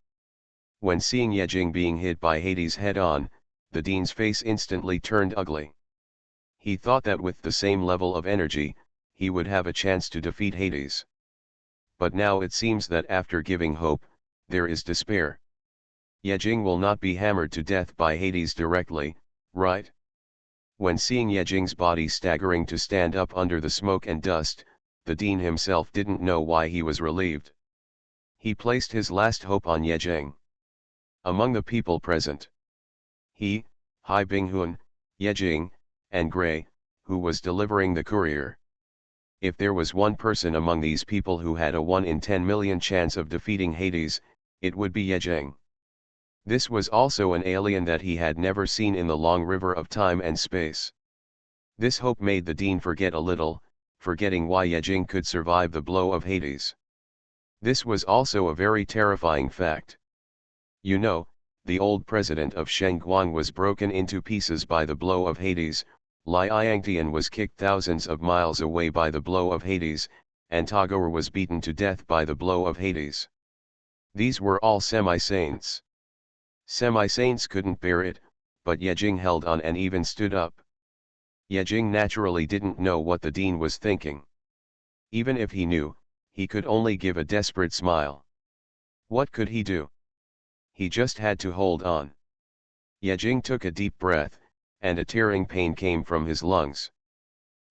When seeing Yejing being hit by Hades head-on, the Dean's face instantly turned ugly. He thought that with the same level of energy, he would have a chance to defeat Hades. But now it seems that after giving hope, there is despair. Yejing will not be hammered to death by Hades directly, right? When seeing Yejing's body staggering to stand up under the smoke and dust, the Dean himself didn't know why he was relieved. He placed his last hope on Yejing. Among the people present, he, Hai Binghun, Yejing, and Gray, who was delivering the courier. If there was one person among these people who had a 1 in 10 million chance of defeating Hades, it would be Yejing. This was also an alien that he had never seen in the long river of time and space. This hope made the Dean forget a little, forgetting why Yejing could survive the blow of Hades. This was also a very terrifying fact. You know, the old president of Xuanhuan was broken into pieces by the blow of Hades, Li Yangtian was kicked thousands of miles away by the blow of Hades, and Tagore was beaten to death by the blow of Hades. These were all semi-saints. Semi-saints couldn't bear it, but Yejing held on and even stood up. Yejing naturally didn't know what the Dean was thinking. Even if he knew, he could only give a desperate smile. What could he do? He just had to hold on. Yejing took a deep breath, and a tearing pain came from his lungs.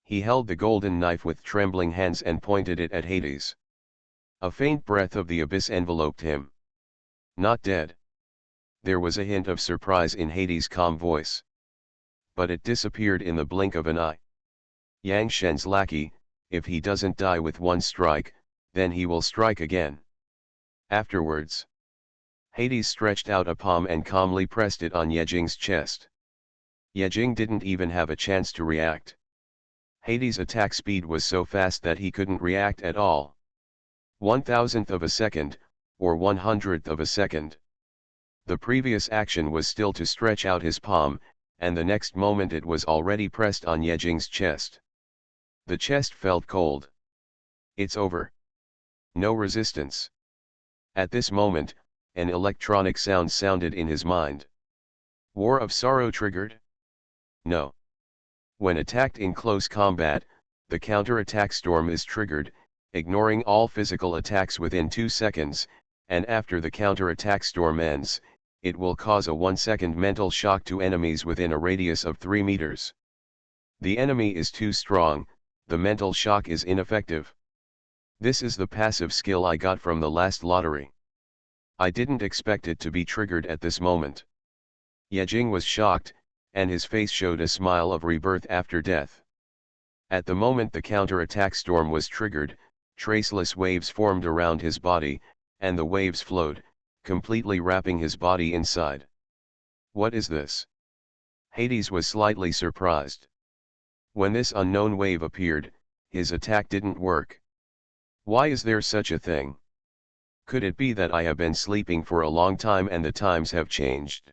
He held the golden knife with trembling hands and pointed it at Hades. A faint breath of the abyss enveloped him. Not dead. There was a hint of surprise in Hades' calm voice. But it disappeared in the blink of an eye. Yang Shen's lackey, if he doesn't die with one strike, then he will strike again. Afterwards, Hades stretched out a palm and calmly pressed it on Yejing's chest. Yejing didn't even have a chance to react. Hades' attack speed was so fast that he couldn't react at all. 1,000th of a second, or 100th of a second. The previous action was still to stretch out his palm, and the next moment it was already pressed on Yejing's chest. The chest felt cold. It's over. No resistance. At this moment, an electronic sound sounded in his mind. War of Sorrow triggered? No. When attacked in close combat, the counter-attack storm is triggered, ignoring all physical attacks within 2 seconds, and after the counter-attack storm ends, it will cause a 1-second mental shock to enemies within a radius of 3 meters. The enemy is too strong, the mental shock is ineffective. This is the passive skill I got from the last lottery. I didn't expect it to be triggered at this moment. Yejing was shocked, and his face showed a smile of rebirth after death. At the moment the counter-attack storm was triggered, traceless waves formed around his body, and the waves flowed, completely wrapping his body inside. What is this? Hades was slightly surprised. When this unknown wave appeared, his attack didn't work. Why is there such a thing? Could it be that I have been sleeping for a long time and the times have changed?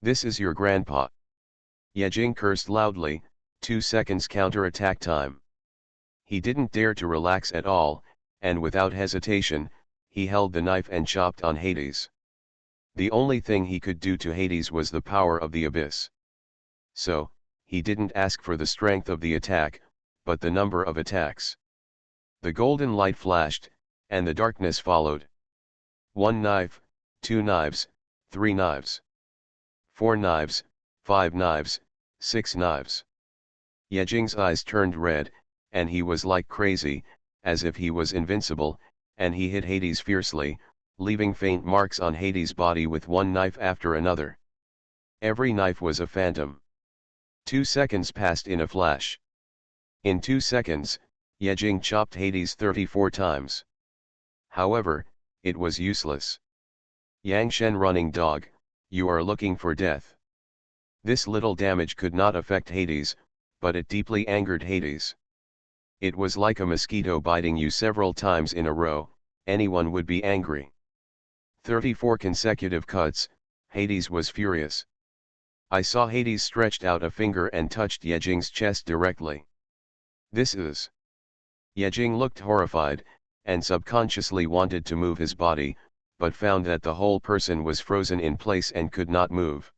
This is your grandpa. Yejing cursed loudly, 2 seconds counter-attack time. He didn't dare to relax at all, and without hesitation, he held the knife and chopped on Hades. The only thing he could do to Hades was the power of the abyss. So, he didn't ask for the strength of the attack, but the number of attacks. The golden light flashed, and the darkness followed. 1 knife, 2 knives, 3 knives. 4 knives, 5 knives, 6 knives. Yejing's eyes turned red, and he was like crazy, as if he was invincible, and he hit Hades fiercely, leaving faint marks on Hades' body with one knife after another. Every knife was a phantom. 2 seconds passed in a flash. In 2 seconds, Yejing chopped Hades 34 times. However, it was useless. Yangshen running dog, you are looking for death. This little damage could not affect Hades, but it deeply angered Hades. It was like a mosquito biting you several times in a row, anyone would be angry. 34 consecutive cuts, Hades was furious. I saw Hades stretched out a finger and touched Yejing's chest directly. This is. Yejing looked horrified, and subconsciously wanted to move his body, but found that the whole person was frozen in place and could not move.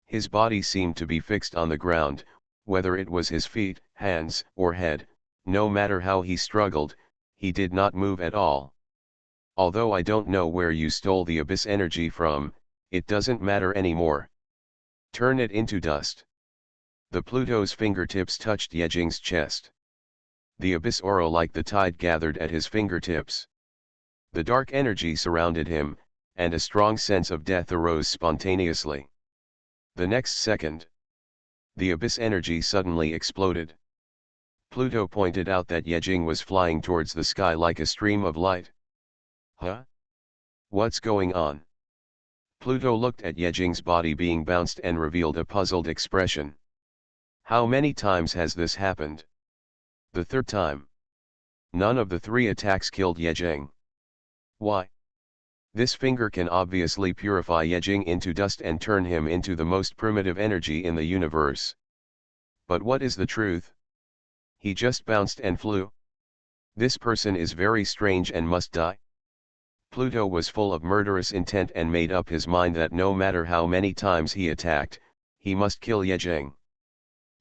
His body seemed to be fixed on the ground, whether it was his feet, hands, or head, no matter how he struggled, he did not move at all. Although I don't know where you stole the abyss energy from, it doesn't matter anymore. Turn it into dust. The Pluto's fingertips touched Yejing's chest. The abyss aura like the tide gathered at his fingertips. The dark energy surrounded him, and a strong sense of death arose spontaneously. The next second, the abyss energy suddenly exploded. Pluto pointed out that Yejing was flying towards the sky like a stream of light. Huh? What's going on? Pluto looked at Yejing's body being bounced and revealed a puzzled expression. How many times has this happened? The third time. None of the 3 attacks killed Yejing. Why? This finger can obviously purify Yejing into dust and turn him into the most primitive energy in the universe. But what is the truth? He just bounced and flew. This person is very strange and must die. Pluto was full of murderous intent and made up his mind that no matter how many times he attacked, he must kill Yejing.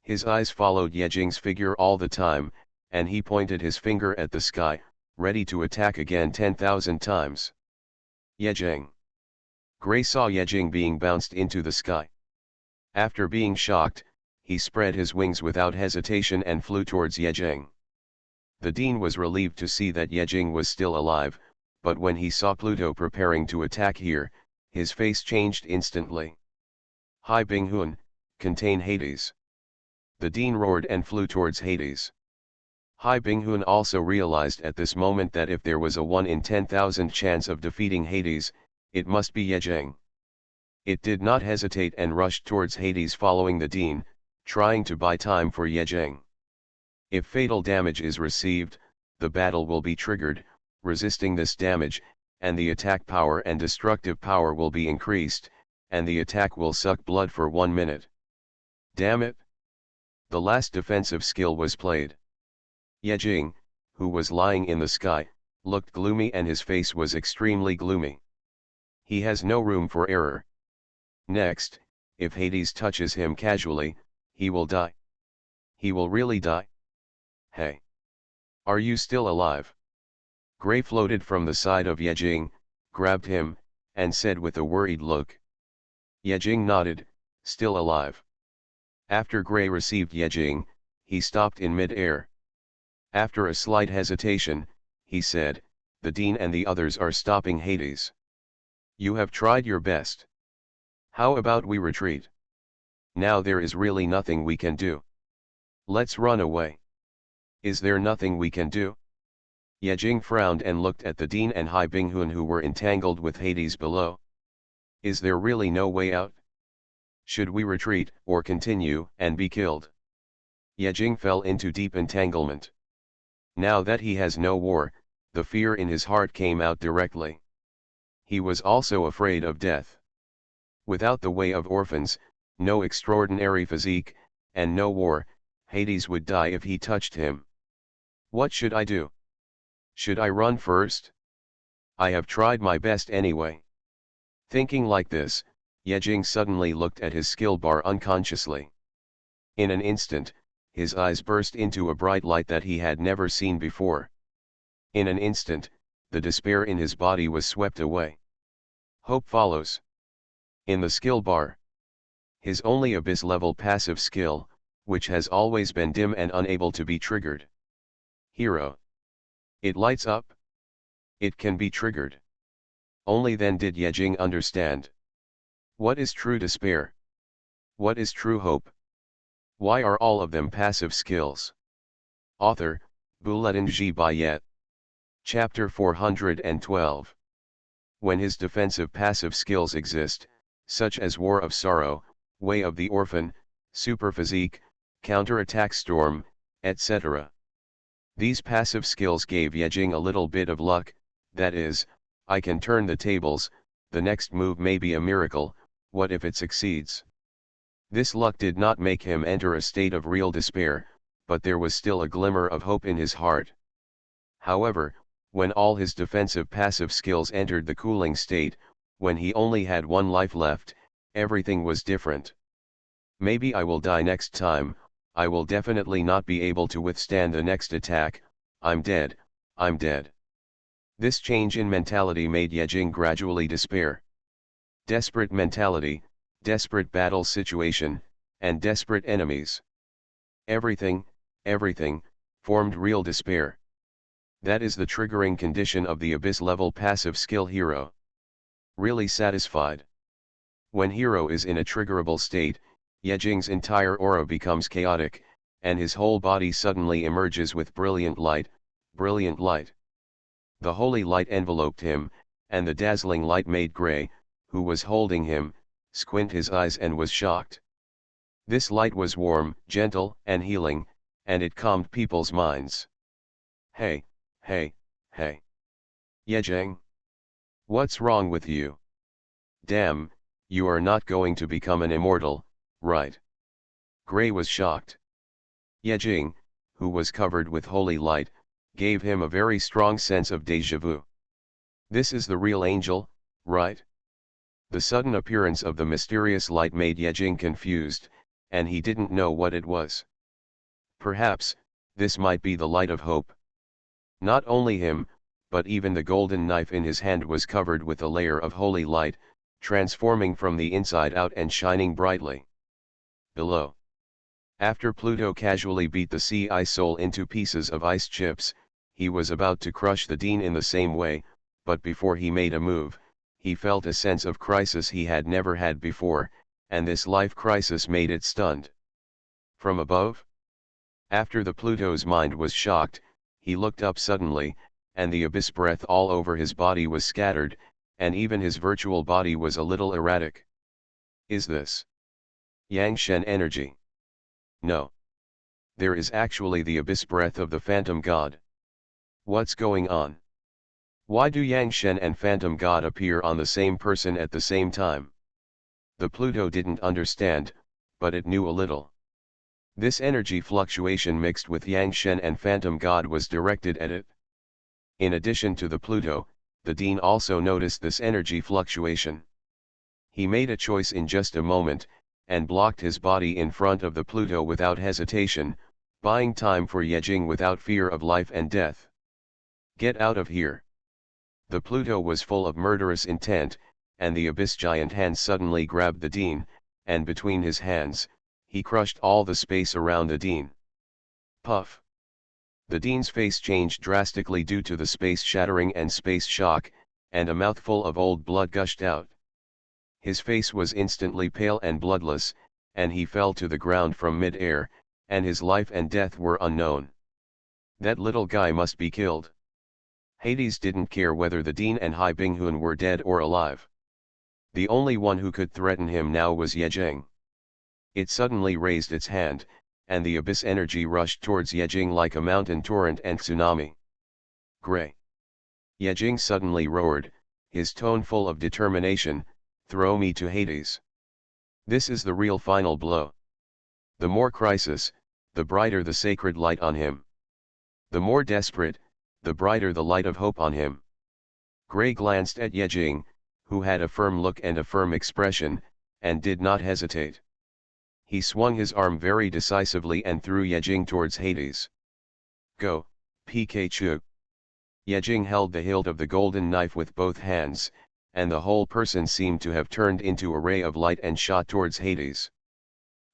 His eyes followed Yejing's figure all the time, and he pointed his finger at the sky, ready to attack again 10,000 times. Yejing. Gray saw Yejing being bounced into the sky. After being shocked, he spread his wings without hesitation and flew towards Yejing. The Dean was relieved to see that Yejing was still alive, but when he saw Pluto preparing to attack here, his face changed instantly. Hai Binghun, contain Hades. The Dean roared and flew towards Hades. Hai Binghun also realized at this moment that if there was a 1 in 10,000 chance of defeating Hades, it must be Yejing. It did not hesitate and rushed towards Hades following the Dean, trying to buy time for Yejing. If fatal damage is received, the battle will be triggered, resisting this damage, and the attack power and destructive power will be increased, and the attack will suck blood for 1 minute. Damn it! The last defensive skill was played. Yejing, who was lying in the sky, looked gloomy and his face was extremely gloomy. He has no room for error. Next, if Hades touches him casually, he will die. He will really die. Hey! Are you still alive? Gray floated from the side of Yejing, grabbed him, and said with a worried look. Yejing nodded, still alive. After Gray received Yejing, he stopped in mid-air. After a slight hesitation, he said, the Dean and the others are stopping Hades. You have tried your best. How about we retreat? Now there is really nothing we can do. Let's run away. Is there nothing we can do? Yejing frowned and looked at the Dean and Hai Binghun who were entangled with Hades below. Is there really no way out? Should we retreat or continue and be killed? Yejing fell into deep entanglement. Now that he has no war, the fear in his heart came out directly. He was also afraid of death. Without the way of orphans, no extraordinary physique, and no war, Hades would die if he touched him. What should I do? Should I run first? I have tried my best anyway. Thinking like this, Yejing suddenly looked at his skill bar unconsciously. In an instant, his eyes burst into a bright light that he had never seen before. In an instant, the despair in his body was swept away. Hope follows. In the skill bar, his only abyss level passive skill, which has always been dim and unable to be triggered. Hero. It lights up. It can be triggered. Only then did Yejing understand. What is true despair? What is true hope? Why are all of them passive skills? Author, Bulletin G. Bayet. Chapter 412. When his defensive passive skills exist, such as War of Sorrow, Way of the Orphan, Superphysique, Counterattack Storm, etc. These passive skills gave Yejing a little bit of luck, that is, I can turn the tables, the next move may be a miracle, what if it succeeds? This luck did not make him enter a state of real despair, but there was still a glimmer of hope in his heart. However, when all his defensive passive skills entered the cooling state, when he only had one life left, everything was different. Maybe I will die next time, I will definitely not be able to withstand the next attack, I'm dead, I'm dead. This change in mentality made Yejing gradually despair. Desperate mentality, desperate battle situation, and desperate enemies. Everything, formed real despair. That is the triggering condition of the abyss-level passive skill hero. Really satisfied. When hero is in a triggerable state, Yejing's entire aura becomes chaotic, and his whole body suddenly emerges with brilliant light, brilliant light. The holy light enveloped him, and the dazzling light made Gray, who was holding him, squint his eyes and was shocked. This light was warm, gentle, and healing, and it calmed people's minds. Hey, hey, hey. Yejing? What's wrong with you? Damn, you are not going to become an immortal, right? Gray was shocked. Yejing, who was covered with holy light, gave him a very strong sense of déjà vu. This is the real angel, right? The sudden appearance of the mysterious light made Yejing confused, and he didn't know what it was. Perhaps, this might be the light of hope. Not only him, but even the golden knife in his hand was covered with a layer of holy light, transforming from the inside out and shining brightly. Below. After Pluto casually beat the sea ice soul into pieces of ice chips, he was about to crush the Dean in the same way, but before he made a move, he felt a sense of crisis he had never had before, and this life crisis made it stunned. From above? After the Pluto's mind was shocked, he looked up suddenly, and the abyss breath all over his body was scattered, and even his virtual body was a little erratic. Is this Yang Shen energy? No. There is actually the abyss breath of the Phantom God. What's going on? Why do Yang Shen and Phantom God appear on the same person at the same time? The Pluto didn't understand, but it knew a little. This energy fluctuation mixed with Yang Shen and Phantom God was directed at it. In addition to the Pluto, the Dean also noticed this energy fluctuation. He made a choice in just a moment, and blocked his body in front of the Pluto without hesitation, buying time for Yejing without fear of life and death. Get out of here. The Pluto was full of murderous intent, and the abyss giant hand suddenly grabbed the Dean, and between his hands, he crushed all the space around the Dean. Puff. The Dean's face changed drastically due to the space shattering and space shock, and a mouthful of old blood gushed out. His face was instantly pale and bloodless, and he fell to the ground from mid-air, and his life and death were unknown. That little guy must be killed. Hades didn't care whether the Dean and Hai Binghun were dead or alive. The only one who could threaten him now was Yejing. It suddenly raised its hand, and the abyss energy rushed towards Yejing like a mountain torrent and tsunami. Gray. Yejing suddenly roared, his tone full of determination, throw me to Hades. This is the real final blow. The more crisis, the brighter the sacred light on him. The more desperate, the brighter the light of hope on him. Gray glanced at Yejing, who had a firm look and a firm expression, and did not hesitate. He swung his arm very decisively and threw Yejing towards Hades. Go, Pikachu. Yejing held the hilt of the golden knife with both hands, and the whole person seemed to have turned into a ray of light and shot towards Hades.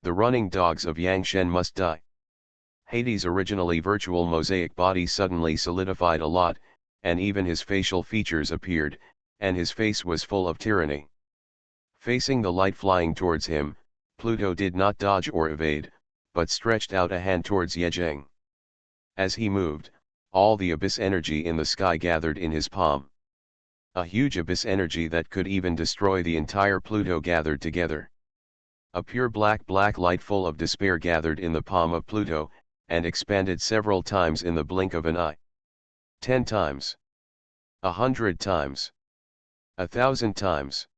The running dogs of Yangshen must die. Hades' originally virtual mosaic body suddenly solidified a lot, and even his facial features appeared, and his face was full of tyranny. Facing the light flying towards him, Pluto did not dodge or evade, but stretched out a hand towards Yejing. As he moved, all the abyss energy in the sky gathered in his palm. A huge abyss energy that could even destroy the entire Pluto gathered together. A pure black light full of despair gathered in the palm of Pluto, and expanded several times in the blink of an eye. 10 times. 100 times. 1,000 times.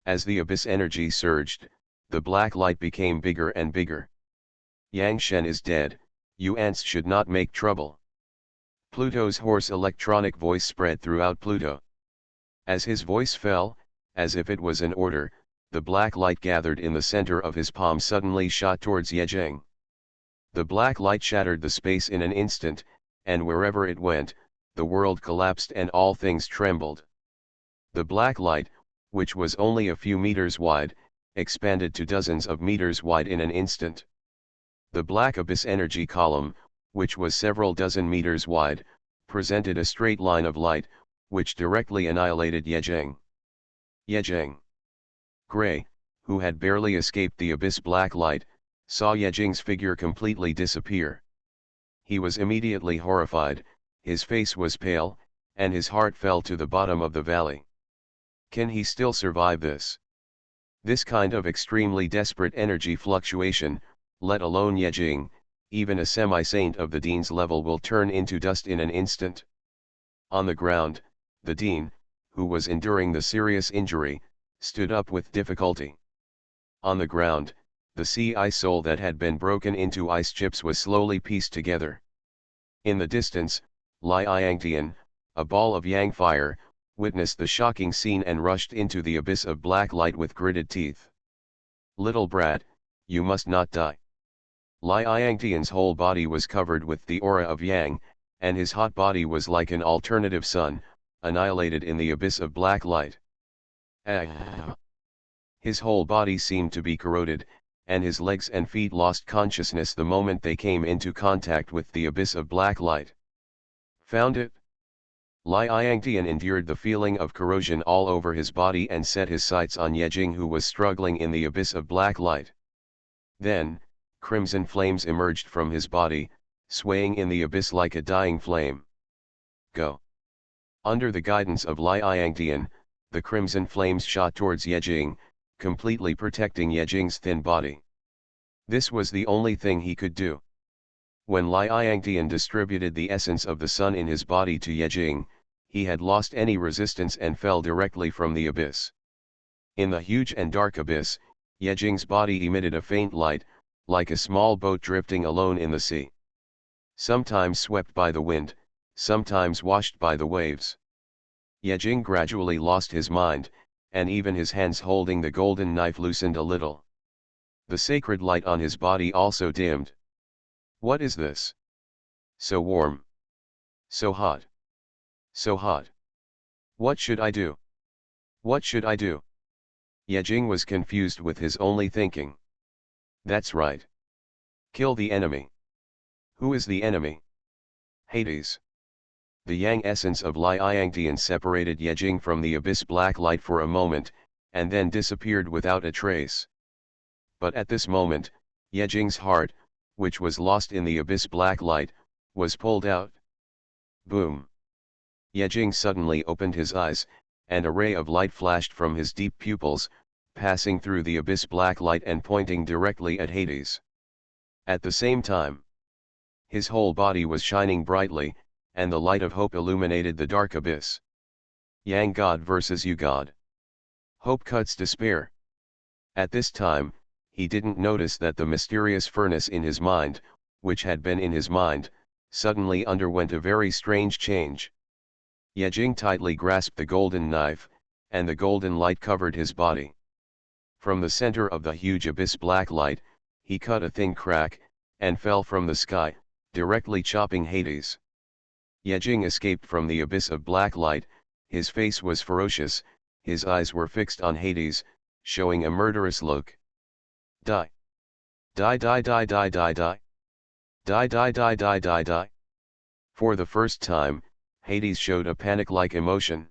As the abyss energy surged, the black light became bigger and bigger. Yangshen is dead, you ants should not make trouble. Pluto's hoarse electronic voice spread throughout Pluto. As his voice fell, as if it was an order, the black light gathered in the center of his palm suddenly shot towards Yejing. The black light shattered the space in an instant, and wherever it went, the world collapsed and all things trembled. The black light, which was only a few meters wide, expanded to dozens of meters wide in an instant. The black abyss energy column, which was several dozen meters wide, presented a straight line of light, which directly annihilated Yejing. Yejing Gray, who had barely escaped the abyss black light, saw Yejing's figure completely disappear. He was immediately horrified, his face was pale, and his heart fell to the bottom of the valley. Can he still survive this? This kind of extremely desperate energy fluctuation, let alone Yejing, even a semi-saint of the Dean's level will turn into dust in an instant. On the ground, the Dean, who was enduring the serious injury, stood up with difficulty. On the ground, the sea ice soul that had been broken into ice chips was slowly pieced together. In the distance, Li Yangtian, a ball of yang fire, witnessed the shocking scene and rushed into the abyss of black light with gritted teeth. Little brat, you must not die. Li Yangtian's whole body was covered with the aura of yang, and his hot body was like an alternative sun, annihilated in the abyss of black light. His whole body seemed to be corroded, and his legs and feet lost consciousness the moment they came into contact with the abyss of black light. Found it? Li Yangtian endured the feeling of corrosion all over his body and set his sights on Yejing, who was struggling in the abyss of black light. Then, crimson flames emerged from his body, swaying in the abyss like a dying flame. Go. Under the guidance of Li Yangtian, the crimson flames shot towards Yejing, completely protecting Yejing's thin body. This was the only thing he could do. When Li Yangtian distributed the essence of the sun in his body to Yejing, he had lost any resistance and fell directly from the abyss. In the huge and dark abyss, Yejing's body emitted a faint light, like a small boat drifting alone in the sea. Sometimes swept by the wind, sometimes washed by the waves. Yejing gradually lost his mind, and even his hands holding the golden knife loosened a little. The sacred light on his body also dimmed. What is this? So warm. So hot. So hot. What should I do? What should I do? Yejing was confused with his only thinking. That's right. Kill the enemy. Who is the enemy? Hades. The yang essence of Li Yangtian separated Yejing from the abyss black light for a moment, and then disappeared without a trace. But at this moment, Yejing's heart, which was lost in the abyss black light, was pulled out. Boom! Yejing suddenly opened his eyes, and a ray of light flashed from his deep pupils, passing through the abyss black light and pointing directly at Hades. At the same time, his whole body was shining brightly, and the light of hope illuminated the dark abyss. Yang God versus you God. Hope cuts despair. At this time, he didn't notice that the mysterious furnace in his mind, which had been in his mind, suddenly underwent a very strange change. Yejing tightly grasped the golden knife, and the golden light covered his body. From the center of the huge abyss black light, he cut a thin crack, and fell from the sky, directly chopping Hades. Yejing escaped from the abyss of black light, his face was ferocious, his eyes were fixed on Hades, showing a murderous look. Die! Die die die die die die. Die die die die die die. For the first time, Hades showed a panic-like emotion.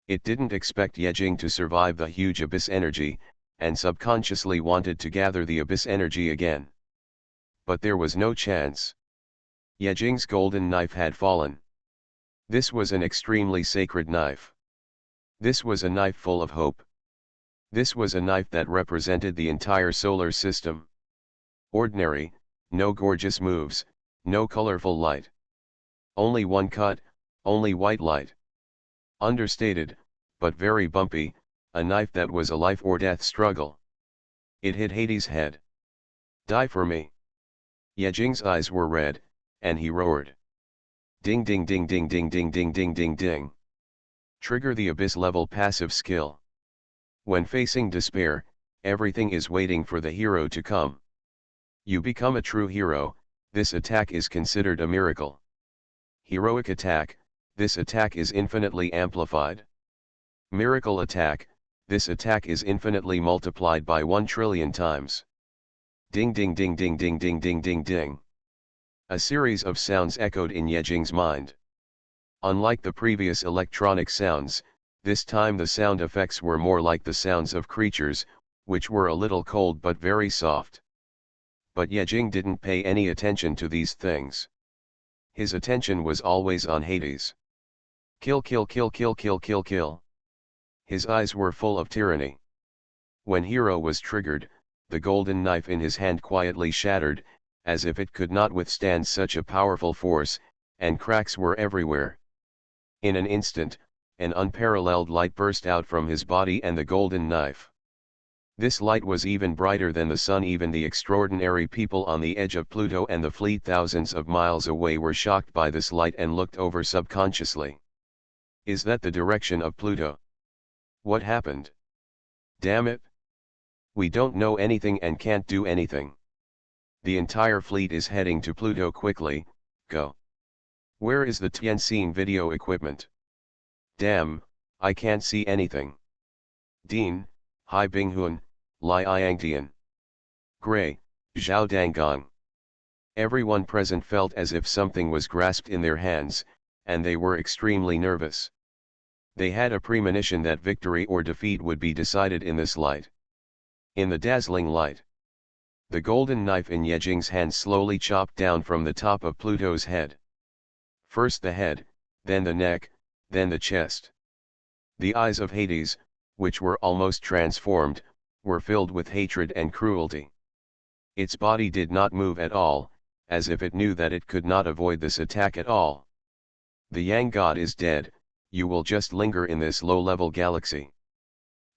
It didn't expect Yejing to survive the huge abyss energy, and subconsciously wanted to gather the abyss energy again. But there was no chance. Yejing's golden knife had fallen. This was an extremely sacred knife. This was a knife full of hope. This was a knife that represented the entire solar system. Ordinary, no gorgeous moves, no colorful light. Only one cut, only white light. Understated, but very bumpy, a knife that was a life or death struggle. It hit Hades' head. Die for me. Yejing's eyes were red, and he roared. Ding ding ding ding ding ding ding ding ding ding. Trigger the abyss level passive skill. When facing despair, everything is waiting for the hero to come. You become a true hero, this attack is considered a miracle. Heroic attack, this attack is infinitely amplified. Miracle attack, this attack is infinitely multiplied by 1 trillion times. Ding ding ding ding ding ding ding ding ding. A series of sounds echoed in Yejing's mind. Unlike the previous electronic sounds, this time the sound effects were more like the sounds of creatures, which were a little cold but very soft. But Yejing didn't pay any attention to these things. His attention was always on Hades. Kill kill kill kill kill kill kill. His eyes were full of tyranny. When Hero was triggered, the golden knife in his hand quietly shattered, as if it could not withstand such a powerful force, and cracks were everywhere. In an instant, an unparalleled light burst out from his body and the golden knife. This light was even brighter than the sun. Even the extraordinary people on the edge of Pluto and the fleet thousands of miles away were shocked by this light and looked over subconsciously. Is that the direction of Pluto? What happened? Damn it! We don't know anything and can't do anything. The entire fleet is heading to Pluto quickly, go. Where is the Tianxin video equipment? Damn, I can't see anything. Dean, Hai Binghuan, Lai Yangtian. Gray, Zhao Dangang. Everyone present felt as if something was grasped in their hands, and they were extremely nervous. They had a premonition that victory or defeat would be decided in this light. In the dazzling light. The golden knife in Yejing's hand slowly chopped down from the top of Pluto's head. First the head, then the neck, then the chest. The eyes of Hades, which were almost transformed, were filled with hatred and cruelty. Its body did not move at all, as if it knew that it could not avoid this attack at all. The Yang God is dead, you will just linger in this low-level galaxy.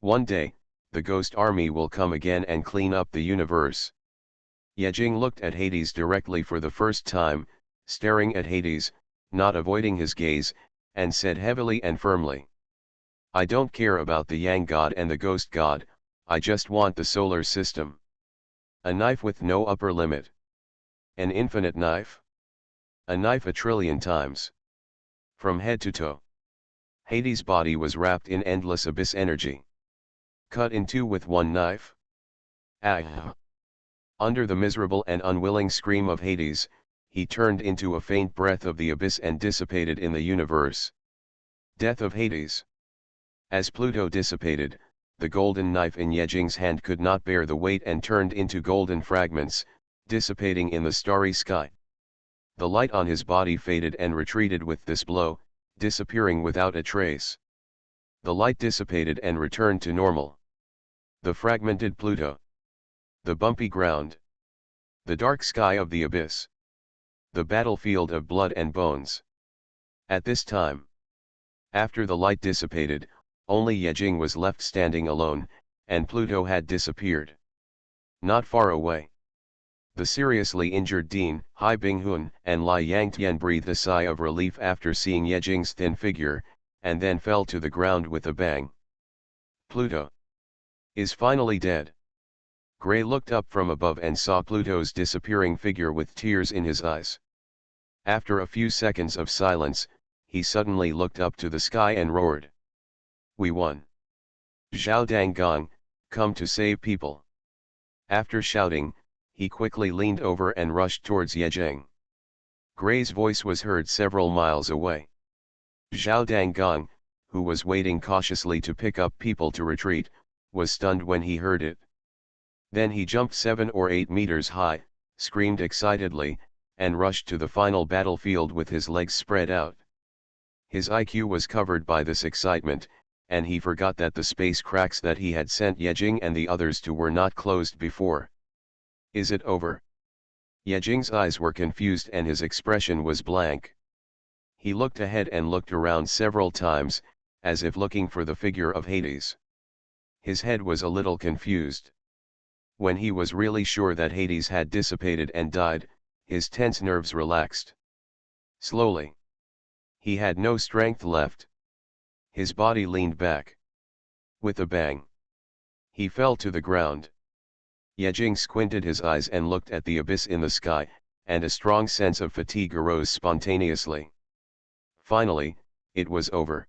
One day, the Ghost Army will come again and clean up the universe. Yejing looked at Hades directly for the first time, staring at Hades, not avoiding his gaze, and said heavily and firmly. I don't care about the Yang God and the Ghost God, I just want the solar system. A knife with no upper limit. An infinite knife? A knife 1 trillion times. From head to toe. Hades' body was wrapped in endless abyss energy. Cut in two with one knife? Ah! Under the miserable and unwilling scream of Hades, he turned into a faint breath of the abyss and dissipated in the universe. Death of Hades. As Pluto dissipated, the golden knife in Yejing's hand could not bear the weight and turned into golden fragments, dissipating in the starry sky. The light on his body faded and retreated with this blow, disappearing without a trace. The light dissipated and returned to normal. The fragmented Pluto. The bumpy ground. The dark sky of the abyss. The battlefield of blood and bones. At this time, after the light dissipated, only Yejing was left standing alone, and Pluto had disappeared. Not far away. The seriously injured Dean, Hai Binghuan, and Lai Yangtian breathed a sigh of relief after seeing Yejing's thin figure, and then fell to the ground with a bang. Pluto is finally dead. Gray looked up from above and saw Pluto's disappearing figure with tears in his eyes. After a few seconds of silence, he suddenly looked up to the sky and roared. We won. Zhao Dangang, come to save people. After shouting, he quickly leaned over and rushed towards Yejing. Gray's voice was heard several miles away. Zhao Danggong, who was waiting cautiously to pick up people to retreat, was stunned when he heard it. Then he jumped 7 or 8 meters high, screamed excitedly, and rushed to the final battlefield with his legs spread out. His IQ was covered by this excitement, and he forgot that the space cracks that he had sent Yejing and the others to were not closed before. Is it over? Yejing's eyes were confused and his expression was blank. He looked ahead and looked around several times, as if looking for the figure of Hades. His head was a little confused. When he was really sure that Hades had dissipated and died, his tense nerves relaxed. Slowly. He had no strength left. His body leaned back. With a bang. He fell to the ground. Yejing squinted his eyes and looked at the abyss in the sky, and a strong sense of fatigue arose spontaneously. Finally, it was over.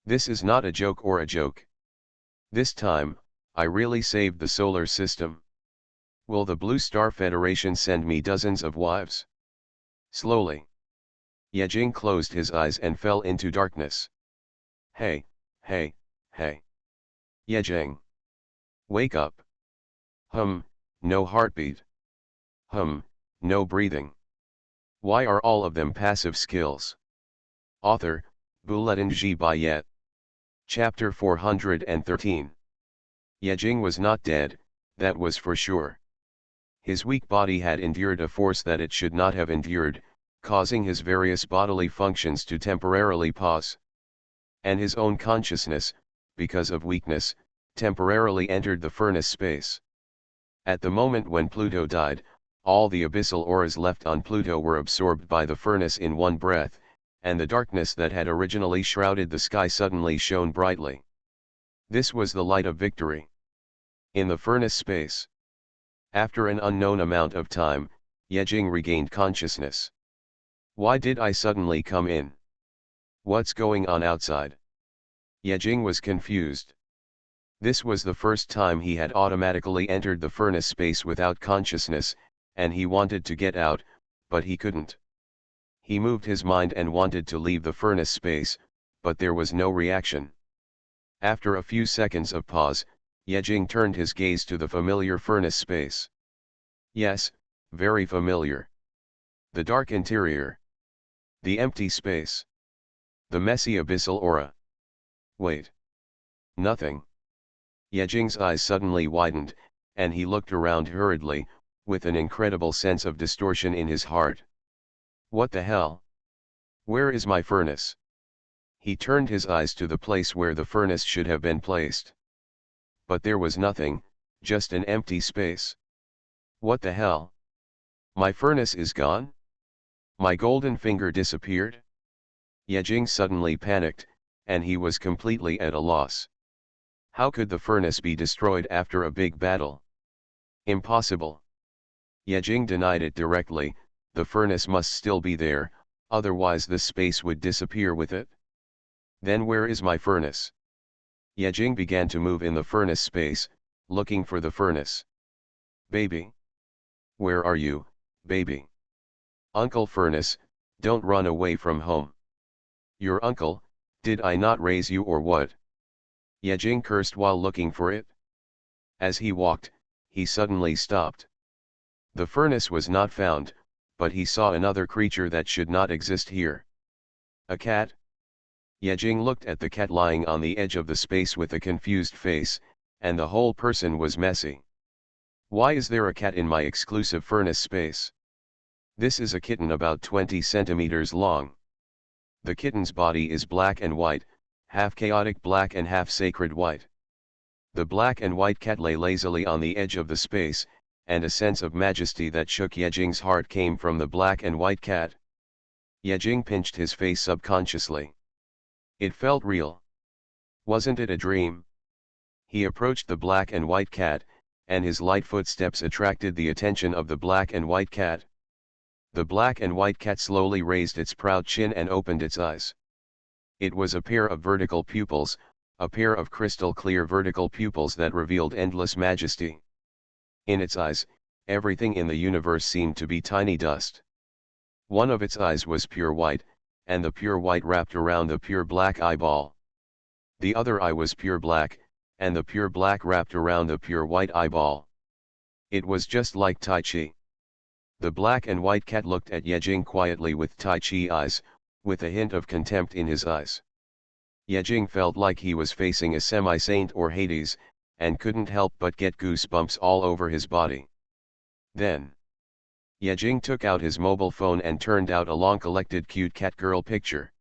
This is not a joke or a joke. This time, I really saved the solar system. Will the Blue Star Federation send me dozens of wives? Slowly. Yejing closed his eyes and fell into darkness. Hey, hey, hey. Yejing. Wake up. No heartbeat. No breathing. Why are all of them passive skills? Author, Bulletin G. Bayet. Chapter 413. Yejing was not dead, that was for sure. His weak body had endured a force that it should not have endured, causing his various bodily functions to temporarily pause. And his own consciousness, because of weakness, temporarily entered the furnace space. At the moment when Pluto died, all the abyssal auras left on Pluto were absorbed by the furnace in one breath, and the darkness that had originally shrouded the sky suddenly shone brightly. This was the light of victory. In the furnace space. After an unknown amount of time, Yejing regained consciousness. Why did I suddenly come in? What's going on outside? Yejing was confused. This was the first time he had automatically entered the furnace space without consciousness, and he wanted to get out, but he couldn't. He moved his mind and wanted to leave the furnace space, but there was no reaction. After a few seconds of pause, Yejing turned his gaze to the familiar furnace space. Yes, very familiar. The dark interior. The empty space. The messy abyssal aura. Wait. Nothing. Yejing's eyes suddenly widened, and he looked around hurriedly, with an incredible sense of distortion in his heart. What the hell? Where is my furnace? He turned his eyes to the place where the furnace should have been placed. But there was nothing, just an empty space. What the hell? My furnace is gone? My golden finger disappeared? Yejing suddenly panicked, and he was completely at a loss. How could the furnace be destroyed after a big battle? Impossible. Yejing denied it directly, the furnace must still be there, otherwise the space would disappear with it. Then where is my furnace? Yejing began to move in the furnace space, looking for the furnace. Baby. Where are you, baby? Uncle Furnace, don't run away from home. Your uncle, did I not raise you or what? Yejing cursed while looking for it. As he walked, he suddenly stopped. The furnace was not found, but he saw another creature that should not exist here. A cat? Yejing looked at the cat lying on the edge of the space with a confused face, and the whole person was messy. Why is there a cat in my exclusive furnace space? This is a kitten about 20 centimeters long. The kitten's body is black and white, half chaotic black and half sacred white. The black and white cat lay lazily on the edge of the space, and a sense of majesty that shook Yejing's heart came from the black and white cat. Yejing pinched his face subconsciously. It felt real. Wasn't it a dream? He approached the black and white cat, and his light footsteps attracted the attention of the black and white cat. The black and white cat slowly raised its proud chin and opened its eyes. It was a pair of vertical pupils, a pair of crystal clear vertical pupils that revealed endless majesty. In its eyes, Everything in the universe seemed to be tiny dust. One of its eyes was pure white, and the pure white wrapped around the pure black eyeball. The other eye was pure black, and the pure black wrapped around the pure white eyeball. It was just like Tai Chi. The black and white cat looked at Yejing quietly with Tai Chi eyes, with a hint of contempt in his eyes. Yejing felt like he was facing a semi-saint or Hades, and couldn't help but get goosebumps all over his body. Then Yejing took out his mobile phone and turned out a long-collected cute cat girl picture.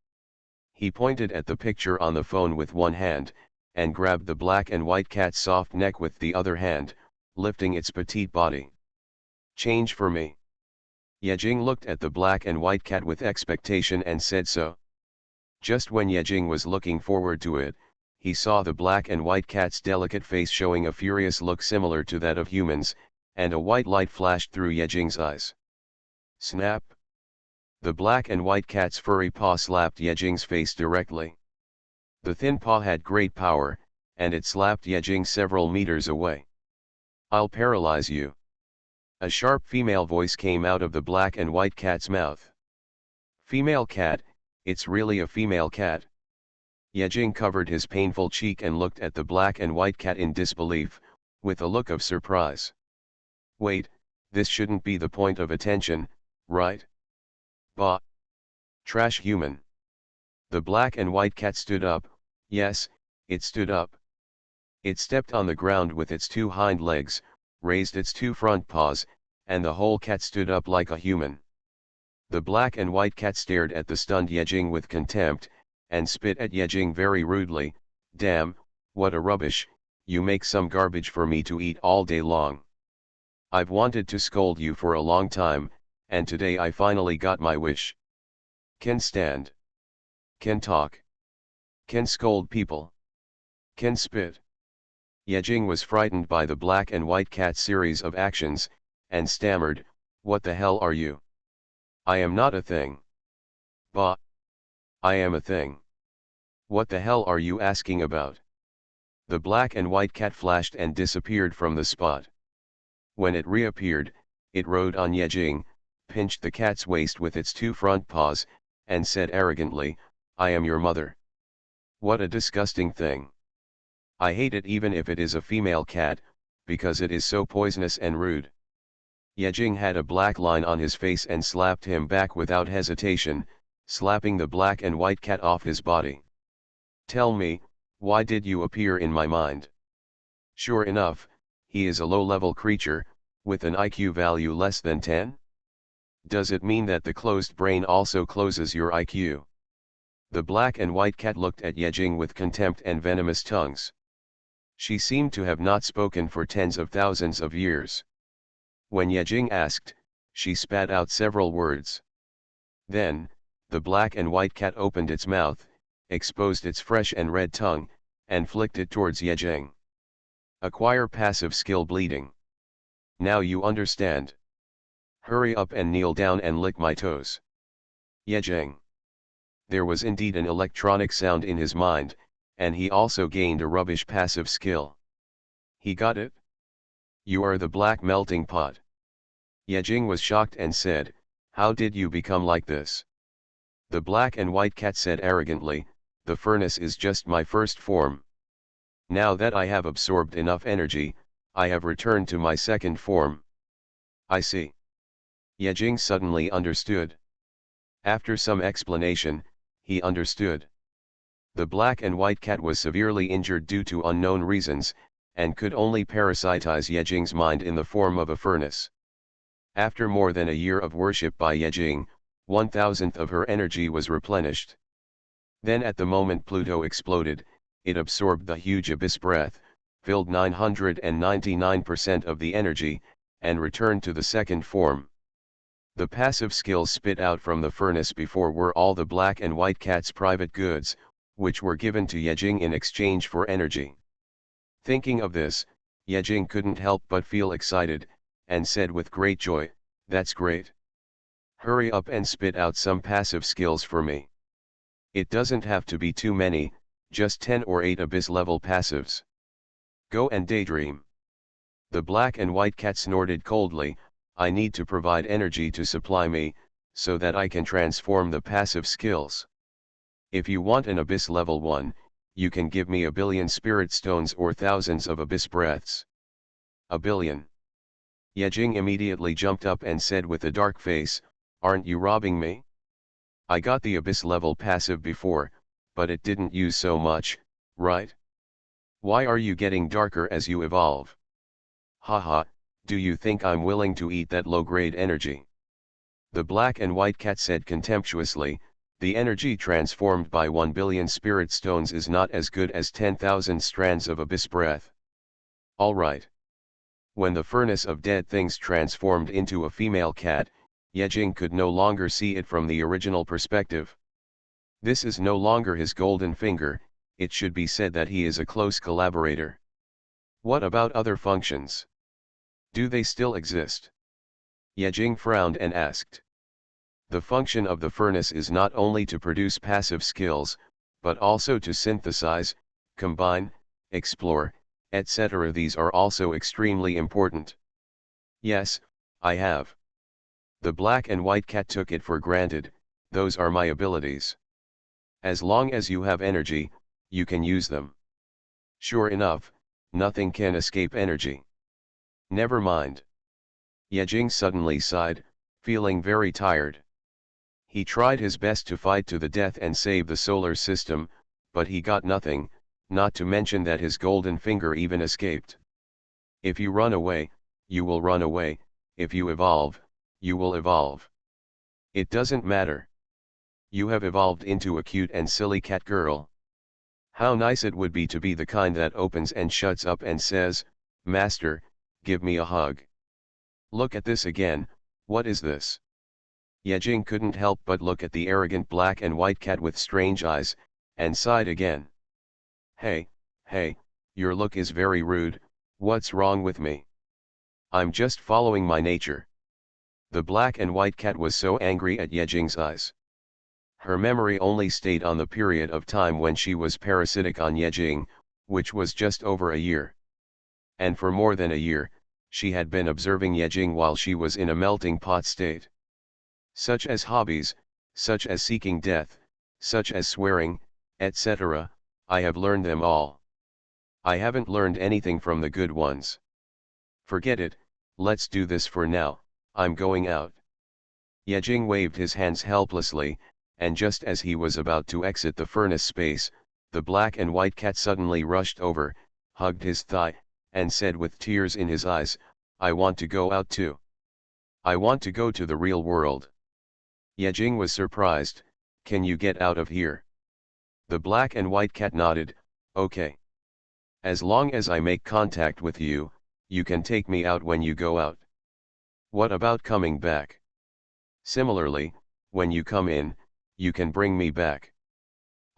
He pointed at the picture on the phone with one hand, and grabbed the black and white cat's soft neck with the other hand, lifting its petite body. "Change for me." Yejing looked at the black and white cat with expectation and said so. Just when Yejing was looking forward to it, he saw the black and white cat's delicate face showing a furious look similar to that of humans, and a white light flashed through Yejing's eyes. Snap! The black and white cat's furry paw slapped Yejing's face directly. The thin paw had great power, and it slapped Yejing several meters away. "I'll paralyze you." A sharp female voice came out of the black and white cat's mouth. "Female cat, it's really a female cat." Yejing covered his painful cheek and looked at the black and white cat in disbelief, with a look of surprise. "Wait, this shouldn't be the point of attention, right? Bah! Trash human." The black and white cat stood up. Yes, it stood up. It stepped on the ground with its two hind legs, raised its two front paws, and the whole cat stood up like a human. The black and white cat stared at the stunned Yejing with contempt, and spit at Yejing very rudely. "Damn, what a rubbish, you make some garbage for me to eat all day long. I've wanted to scold you for a long time, and today I finally got my wish. Can stand. Can talk. Can scold people. Can spit." Yejing was frightened by the black and white cat's series of actions, and stammered, "What the hell are you? I am not a thing." "Bah! I am a thing. What the hell are you asking about?" The black and white cat flashed and disappeared from the spot. When it reappeared, it rode on Yejing, pinched the cat's waist with its two front paws, and said arrogantly, "I am your mother." What a disgusting thing. I hate it even if it is a female cat, because it is so poisonous and rude. Yejing had a black line on his face and slapped him back without hesitation, slapping the black and white cat off his body. "Tell me, why did you appear in my mind?" Sure enough, he is a low-level creature, with an IQ value less than 10? Does it mean that the closed brain also closes your IQ? The black and white cat looked at Yejing with contempt and venomous tongues. She seemed to have not spoken for tens of thousands of years. When Yejing asked, she spat out several words. Then, the black and white cat opened its mouth, exposed its fresh and red tongue, and flicked it towards Yejing. "Acquire passive skill bleeding. Now you understand. Hurry up and kneel down and lick my toes." Yejing. There was indeed an electronic sound in his mind, and he also gained a rubbish passive skill. He got it? "You are the black melting pot." Yejing was shocked and said, "How did you become like this?" The black and white cat said arrogantly, "The furnace is just my first form. Now that I have absorbed enough energy, I have returned to my second form." "I see." Yejing suddenly understood. After some explanation, he understood. The black and white cat was severely injured due to unknown reasons, and could only parasitize Yejing's mind in the form of a furnace. After more than a year of worship by Yejing, 1/1000th of her energy was replenished. Then at the moment Pluto exploded, it absorbed the huge abyss breath, filled 999% of the energy, and returned to the second form. The passive skills spit out from the furnace before were all the black and white cat's private goods, which were given to Yejing in exchange for energy. Thinking of this, Yejing couldn't help but feel excited, and said with great joy, "That's great. Hurry up and spit out some passive skills for me. It doesn't have to be too many, just 10 or 8 abyss level passives. Go and daydream." The black and white cat snorted coldly, I need to provide energy to supply me, so that I can transform the passive skills. If you want an Abyss level 1, you can give me 1,000,000,000 spirit stones or thousands of Abyss breaths. 1,000,000,000. Yejing immediately jumped up and said with a dark face, aren't you robbing me? I got the Abyss level passive before, but it didn't use so much, right? Why are you getting darker as you evolve? Haha, do you think I'm willing to eat that low-grade energy? The black and white cat said contemptuously, the energy transformed by 1,000,000,000 spirit stones is not as good as 10,000 strands of Abyss breath. Alright. When the furnace of dead things transformed into a female cat, Yejing could no longer see it from the original perspective. This is no longer his golden finger, it should be said that he is a close collaborator. What about other functions? Do they still exist? Yejing frowned and asked. The function of the furnace is not only to produce passive skills, but also to synthesize, combine, explore, etc. These are also extremely important. Yes, I have. The black and white cat took it for granted, those are my abilities. As long as you have energy, you can use them. Sure enough, nothing can escape energy. Never mind. Yejing suddenly sighed, feeling very tired. He tried his best to fight to the death and save the solar system, but he got nothing, not to mention that his golden finger even escaped. If you run away, you will run away, if you evolve, you will evolve. It doesn't matter. You have evolved into a cute and silly cat girl. How nice it would be to be the kind that opens and shuts up and says, Master, give me a hug. Look at this again, what is this? Yejing couldn't help but look at the arrogant black and white cat with strange eyes, and sighed again. Hey, your look is very rude, what's wrong with me? I'm just following my nature. The black and white cat was so angry at Yejing's eyes. Her memory only stayed on the period of time when she was parasitic on Yejing, which was just over a year. And for more than a year, she had been observing Yejing while she was in a melting pot state. Such as hobbies, such as seeking death, such as swearing, etc., I have learned them all. I haven't learned anything from the good ones. Forget it, let's do this for now, I'm going out. Yejing waved his hands helplessly, and just as he was about to exit the furnace space, the black and white cat suddenly rushed over, hugged his thigh, and said with tears in his eyes, I want to go out too. I want to go to the real world. Yejing was surprised, can you get out of here? The black and white cat nodded, okay. As long as I make contact with you, you can take me out when you go out. What about coming back? Similarly, when you come in, you can bring me back.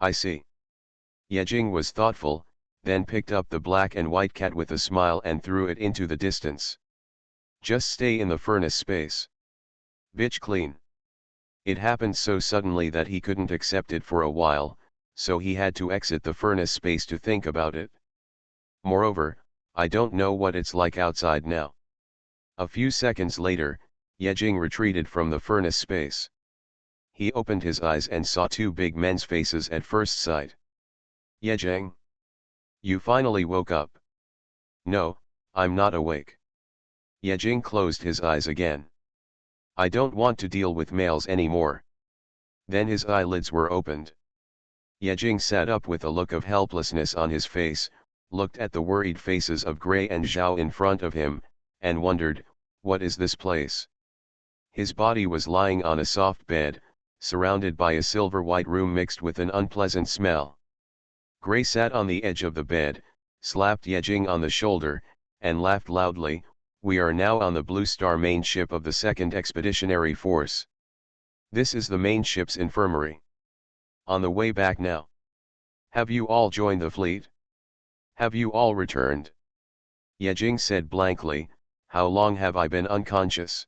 I see. Yejing was thoughtful, then picked up the black and white cat with a smile and threw it into the distance. Just stay in the furnace space. Bitch clean. It happened so suddenly that he couldn't accept it for a while, so he had to exit the furnace space to think about it. Moreover, I don't know what it's like outside now. A few seconds later, Yejing retreated from the furnace space. He opened his eyes and saw two big men's faces at first sight. Yejing? You finally woke up. No, I'm not awake. Yejing closed his eyes again. I don't want to deal with males anymore. Then his eyelids were opened. Yejing sat up with a look of helplessness on his face, looked at the worried faces of Gray and Zhao in front of him, and wondered, what is this place? His body was lying on a soft bed, surrounded by a silver-white room mixed with an unpleasant smell. Gray sat on the edge of the bed, slapped Yejing on the shoulder, and laughed loudly, we are now on the Blue Star main ship of the 2nd Expeditionary Force. This is the main ship's infirmary. On the way back now. Have you all joined the fleet? Have you all returned? Yejing said blankly, how long have I been unconscious?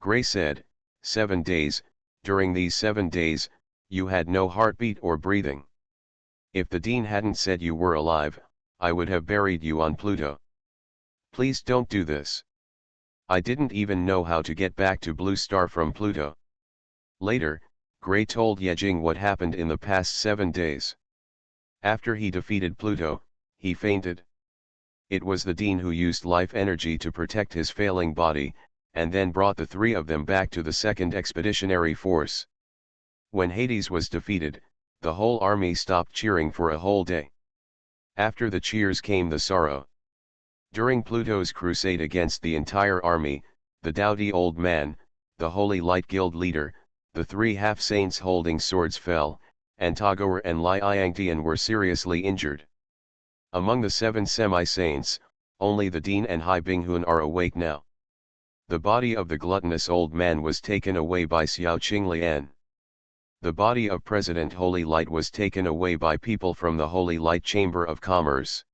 Gray said, 7 days, during these 7 days, you had no heartbeat or breathing. If the Dean hadn't said you were alive, I would have buried you on Pluto. Please don't do this. I didn't even know how to get back to Blue Star from Pluto. Later, Gray told Yejing what happened in the past 7 days. After he defeated Pluto, he fainted. It was the Dean who used life energy to protect his failing body, and then brought the three of them back to the Second Expeditionary Force. When Hades was defeated, the whole army stopped cheering for a whole day. After the cheers came the sorrow. During Pluto's crusade against the entire army, the doughty old man, the Holy Light Guild leader, the three half-saints holding swords fell, and Tagore and Li Yangtian were seriously injured. Among the 7 semi-saints, only the Dean and Hai Binghun are awake now. The body of the gluttonous old man was taken away by Xiao Qinglian. The body of President Holy Light was taken away by people from the Holy Light Chamber of Commerce.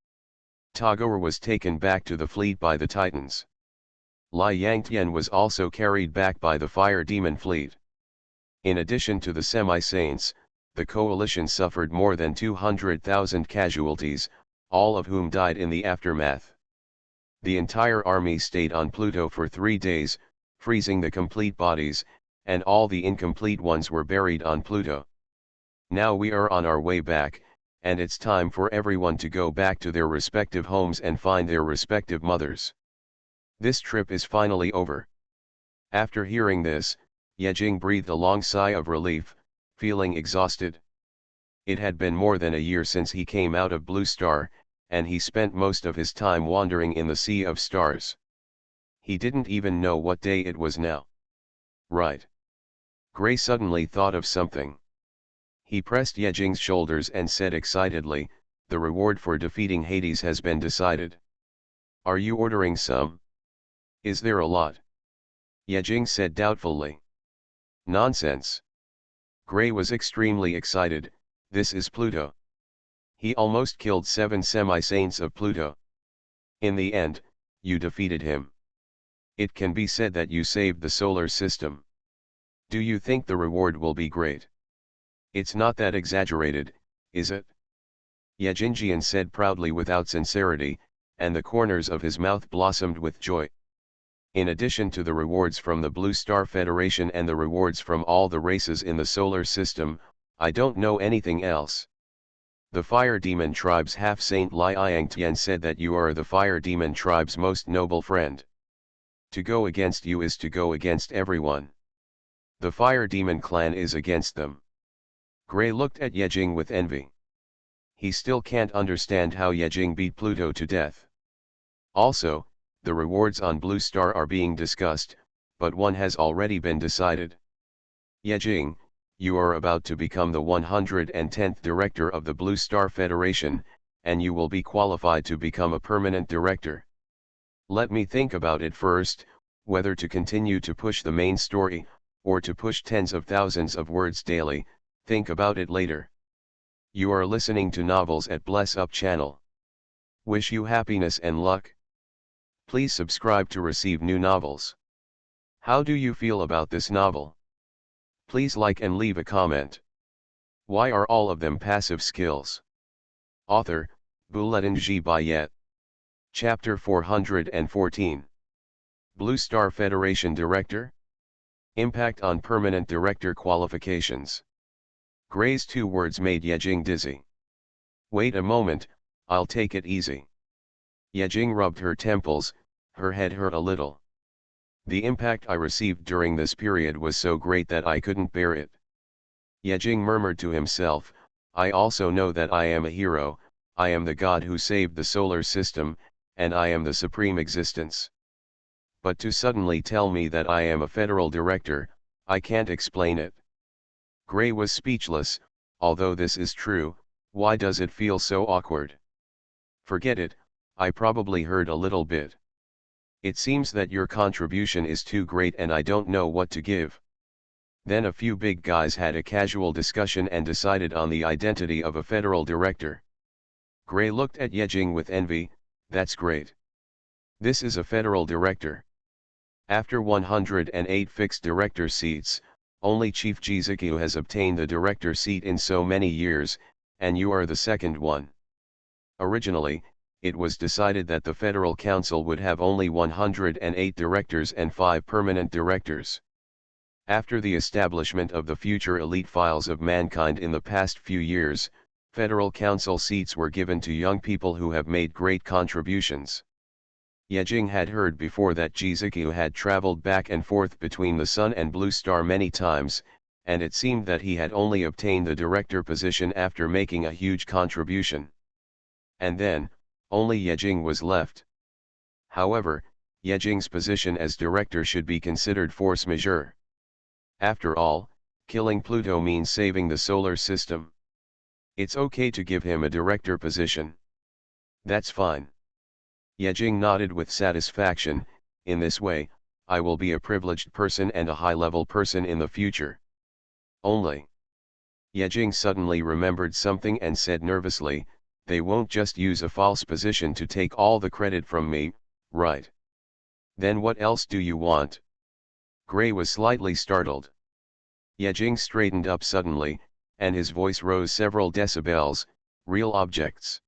Tagore was taken back to the fleet by the Titans. Li Yangtian was also carried back by the Fire Demon fleet. In addition to the semi-saints, the coalition suffered more than 200,000 casualties, all of whom died in the aftermath. The entire army stayed on Pluto for 3 days, freezing the complete bodies, and all the incomplete ones were buried on Pluto. Now we are on our way back, and it's time for everyone to go back to their respective homes and find their respective mothers. This trip is finally over. After hearing this, Yejing breathed a long sigh of relief, feeling exhausted. It had been more than a year since he came out of Blue Star, and he spent most of his time wandering in the sea of stars. He didn't even know what day it was now. Right. Gray suddenly thought of something. He pressed Yejing's shoulders and said excitedly, "The reward for defeating Hades has been decided. Are you ordering some? Is there a lot?" Yejing said doubtfully. "Nonsense." Gray was extremely excited. "This is Pluto. He almost killed 7 semi-saints of Pluto. In the end, you defeated him. It can be said that you saved the solar system. Do you think the reward will be great? It's not that exaggerated, is it?" Yejinjian said proudly without sincerity, and the corners of his mouth blossomed with joy. "In addition to the rewards from the Blue Star Federation and the rewards from all the races in the solar system, I don't know anything else. The Fire Demon Tribe's half-saint Li Yangtian said that you are the Fire Demon Tribe's most noble friend. To go against you is to go against everyone. The Fire Demon clan is against them." Gray looked at Yejing with envy. He still can't understand how Yejing beat Pluto to death. Also, the rewards on Blue Star are being discussed, but one has already been decided. "Yejing, you are about to become the 110th director of the Blue Star Federation, and you will be qualified to become a permanent director. Let me think about it first, whether to continue to push the main story, or to push tens of thousands of words daily. Think about it later." You are listening to Novels at Bless Up channel. Wish you happiness and luck. Please subscribe to receive new novels. How do you feel about this novel? Please like and leave a comment. Why are all of them passive skills? Author, Bulletin G. Bayet. Chapter 414. Blue Star Federation Director? Impact on Permanent Director Qualifications. Gray's 2 words made Yejing dizzy. "Wait a moment, I'll take it easy." Yejing rubbed her temples, her head hurt a little. "The impact I received during this period was so great that I couldn't bear it." Yejing murmured to himself, "I also know that I am a hero, I am the god who saved the solar system, and I am the supreme existence. But to suddenly tell me that I am a federal director, I can't explain it." Gray was speechless. "Although this is true, why does it feel so awkward?" "Forget it, I probably heard a little bit. It seems that your contribution is too great and I don't know what to give." Then a few big guys had a casual discussion and decided on the identity of a federal director. Gray looked at Yejing with envy. "That's great. This is a federal director. After 108 fixed director seats, only Chief Jizikyu has obtained the director seat in so many years, and you are the second one. Originally, it was decided that the Federal Council would have only 108 directors and 5 permanent directors. After the establishment of the future elite files of mankind in the past few years, Federal Council seats were given to young people who have made great contributions. Yejing had heard before that Jizuku had traveled back and forth between the Sun and Blue Star many times, and it seemed that he had only obtained the director position after making a huge contribution. And then, only Yejing was left. However, Yejing's position as director should be considered force majeure. After all, killing Pluto means saving the solar system. It's okay to give him a director position. That's fine. Yejing nodded with satisfaction. In this way, I will be a privileged person and a high-level person in the future. Only. Yejing suddenly remembered something and said nervously, they won't just use a false position to take all the credit from me, right? Then what else do you want? Gray was slightly startled. Yejing straightened up suddenly, and his voice rose several decibels. Real objects.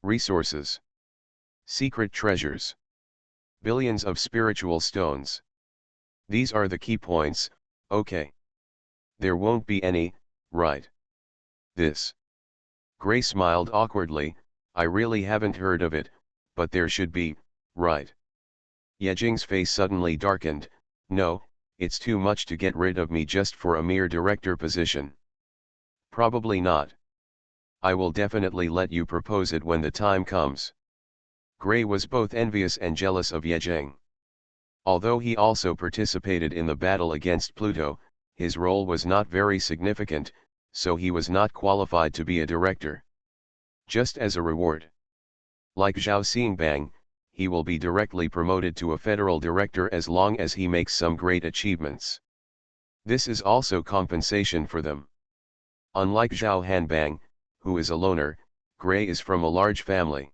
Resources. Secret treasures. Billions of spiritual stones. These are the key points, okay. There won't be any, right? This. Gray smiled awkwardly, I really haven't heard of it, but there should be, right? Yejing's face suddenly darkened, no, it's too much to get rid of me just for a mere director position. Probably not. I will definitely let you propose it when the time comes. Gray was both envious and jealous of Yejing. Although he also participated in the battle against Pluto, his role was not very significant, so he was not qualified to be a director. Just as a reward. Like Zhao Xingbang, he will be directly promoted to a federal director as long as he makes some great achievements. This is also compensation for them. Unlike Zhao Hanbang, who is a loner, Gray is from a large family.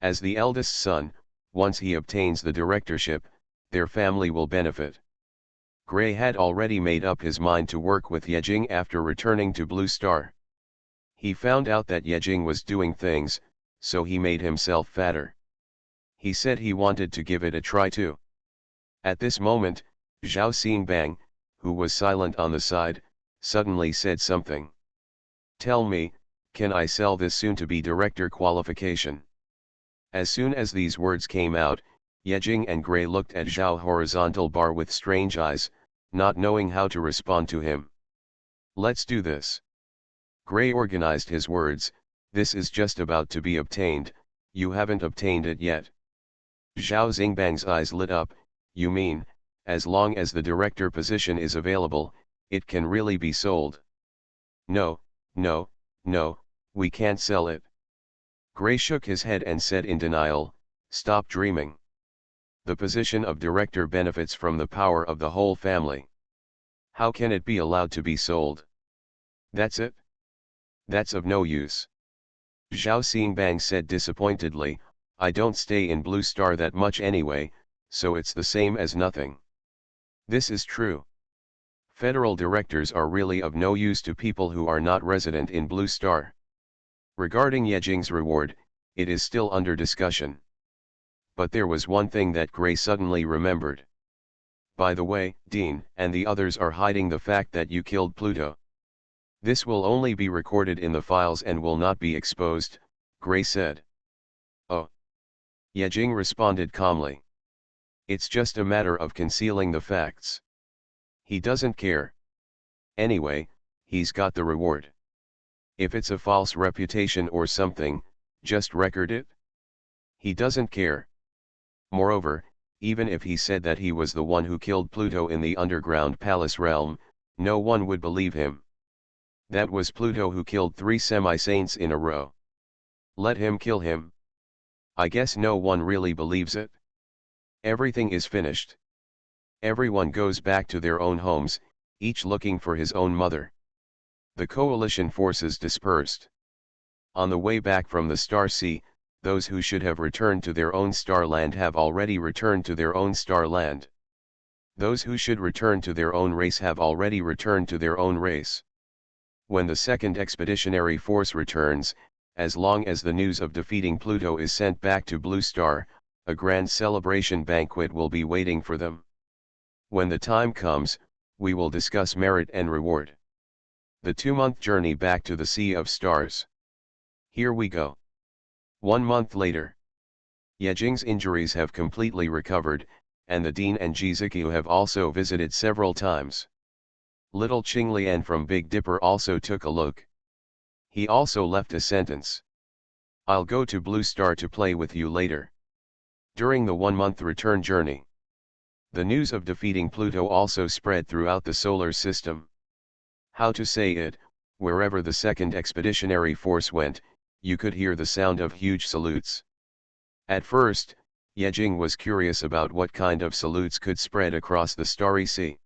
As the eldest son, once he obtains the directorship, their family will benefit. Gray had already made up his mind to work with Yejing after returning to Blue Star. He found out that Yejing was doing things, so he made himself fatter. He said he wanted to give it a try too. At this moment, Zhao Xingbang, who was silent on the side, suddenly said something. Tell me, can I sell this soon-to-be director qualification? As soon as these words came out, Yejing and Gray looked at Zhao horizontal bar with strange eyes, not knowing how to respond to him. Let's do this. Gray organized his words, this is just about to be obtained, you haven't obtained it yet. Zhao Xingbang's eyes lit up, you mean, as long as the director position is available, it can really be sold. No, no, no, we can't sell it. Gray shook his head and said in denial, stop dreaming. The position of director benefits from the power of the whole family. How can it be allowed to be sold? That's it? That's of no use. Zhao Xingbang said disappointedly, I don't stay in Blue Star that much anyway, so it's the same as nothing. This is true. Federal directors are really of no use to people who are not resident in Blue Star. Regarding Yejing's reward, it is still under discussion. But there was one thing that Gray suddenly remembered. By the way, Dean and the others are hiding the fact that you killed Pluto. This will only be recorded in the files and will not be exposed, Gray said. Oh. Yejing responded calmly. It's just a matter of concealing the facts. He doesn't care. Anyway, he's got the reward. If it's a false reputation or something, just record it. He doesn't care. Moreover, even if he said that he was the one who killed Pluto in the underground palace realm, no one would believe him. That was Pluto who killed 3 semi-saints in a row. Let him kill him. I guess no one really believes it. Everything is finished. Everyone goes back to their own homes, each looking for his own mother. The coalition forces dispersed. On the way back from the Star Sea, those who should have returned to their own starland have already returned to their own starland. Those who should return to their own race have already returned to their own race. When the second expeditionary force returns, as long as the news of defeating Pluto is sent back to Blue Star, a grand celebration banquet will be waiting for them. When the time comes, we will discuss merit and reward. The 2-month journey back to the Sea of Stars. Here we go. 1 month later. Yejing's injuries have completely recovered, and the Dean and Jizuki have also visited several times. Little Qinglian from Big Dipper also took a look. He also left a sentence. I'll go to Blue Star to play with you later. During the 1-month return journey, the news of defeating Pluto also spread throughout the solar system. How to say it, wherever the second expeditionary force went, you could hear the sound of huge salutes. At first, Yejing was curious about what kind of salutes could spread across the starry sea.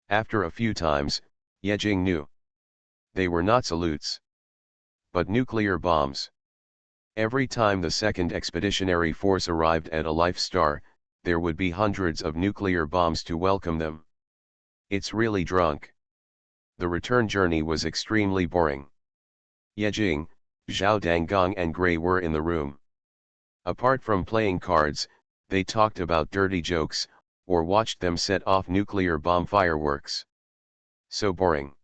After a few times, Yejing knew. They were not salutes, but nuclear bombs. Every time the second expeditionary force arrived at a life star, there would be hundreds of nuclear bombs to welcome them. It's really drunk. The return journey was extremely boring. Yejing, Zhao Danggong and Gray were in the room. Apart from playing cards, they talked about dirty jokes, or watched them set off nuclear bomb fireworks. So boring.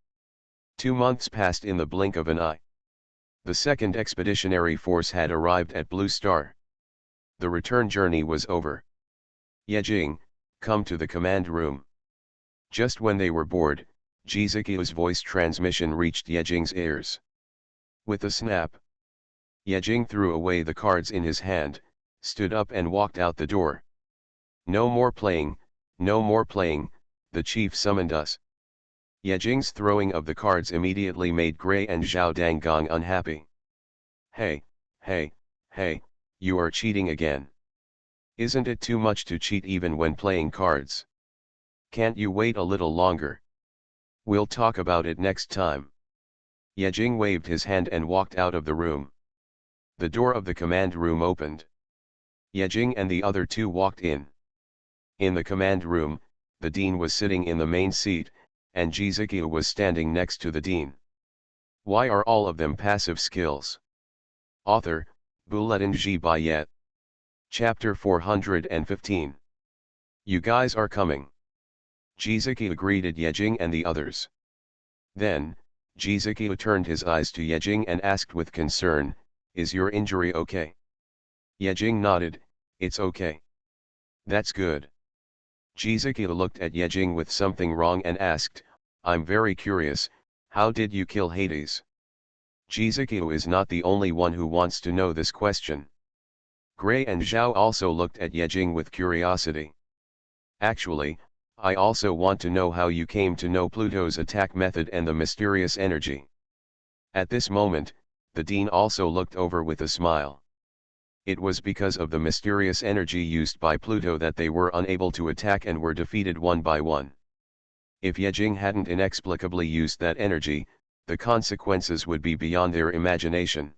2 months passed in the blink of an eye. The second expeditionary force had arrived at Blue Star. The return journey was over. Yejing, come to the command room. Just when they were bored, Jizuki's voice transmission reached Yejing's ears. With a snap, Yejing threw away the cards in his hand, stood up and walked out the door. No more playing, no more playing, the chief summoned us. Yejing's throwing of the cards immediately made Gray and Zhao Danggong unhappy. Hey, you are cheating again. Isn't it too much to cheat even when playing cards? Can't you wait a little longer? We'll talk about it next time. Yejing waved his hand and walked out of the room. The door of the command room opened. Yejing and the other two walked in. In the command room, the Dean was sitting in the main seat, and Jizuki was standing next to the Dean. Why are all of them passive skills? Author, Bulletin G. Bayet. Chapter 415. You guys are coming. Jizuki greeted Yejing and the others. Then, Jizuki turned his eyes to Yejing and asked with concern, is your injury okay? Yejing nodded, it's okay. That's good. Jizuki looked at Yejing with something wrong and asked, I'm very curious, how did you kill Hades? Jizuki is not the only one who wants to know this question. Gray and Zhao also looked at Yejing with curiosity. Actually, I also want to know how you came to know Pluto's attack method and the mysterious energy. At this moment, the Dean also looked over with a smile. It was because of the mysterious energy used by Pluto that they were unable to attack and were defeated one by one. If Yejing hadn't inexplicably used that energy, the consequences would be beyond their imagination.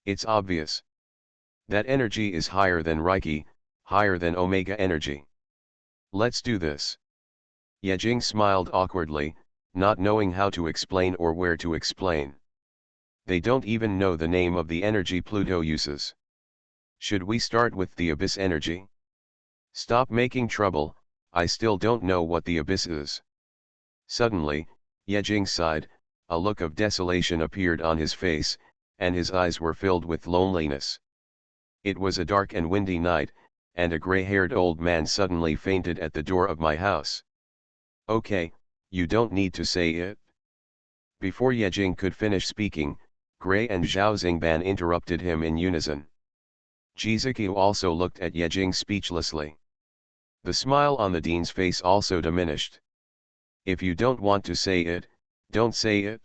It's obvious. That energy is higher than Reiki, higher than Omega energy. Let's do this. Yejing smiled awkwardly, not knowing how to explain or where to explain. They don't even know the name of the energy Pluto uses. Should we start with the abyss energy? Stop making trouble, I still don't know what the abyss is. Suddenly, Yejing sighed, a look of desolation appeared on his face, and his eyes were filled with loneliness. It was a dark and windy night, and a gray-haired old man suddenly fainted at the door of my house. Okay, you don't need to say it. Before Yejing could finish speaking, Gray and Zhao Xingban interrupted him in unison. Jizuki also looked at Yejing speechlessly. The smile on the Dean's face also diminished. If you don't want to say it, don't say it.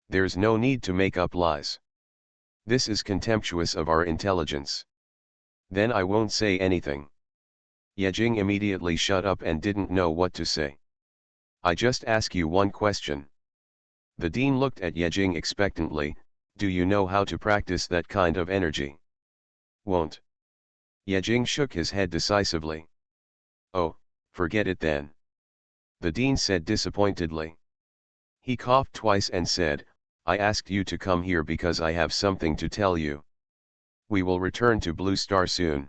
There's no need to make up lies. This is contemptuous of our intelligence. Then I won't say anything. Yejing immediately shut up and didn't know what to say. I just ask you one question. The Dean looked at Yejing expectantly, do you know how to practice that kind of energy? Won't. Yejing shook his head decisively. Oh, forget it then. The Dean said disappointedly. He coughed twice and said, I asked you to come here because I have something to tell you. We will return to Blue Star soon.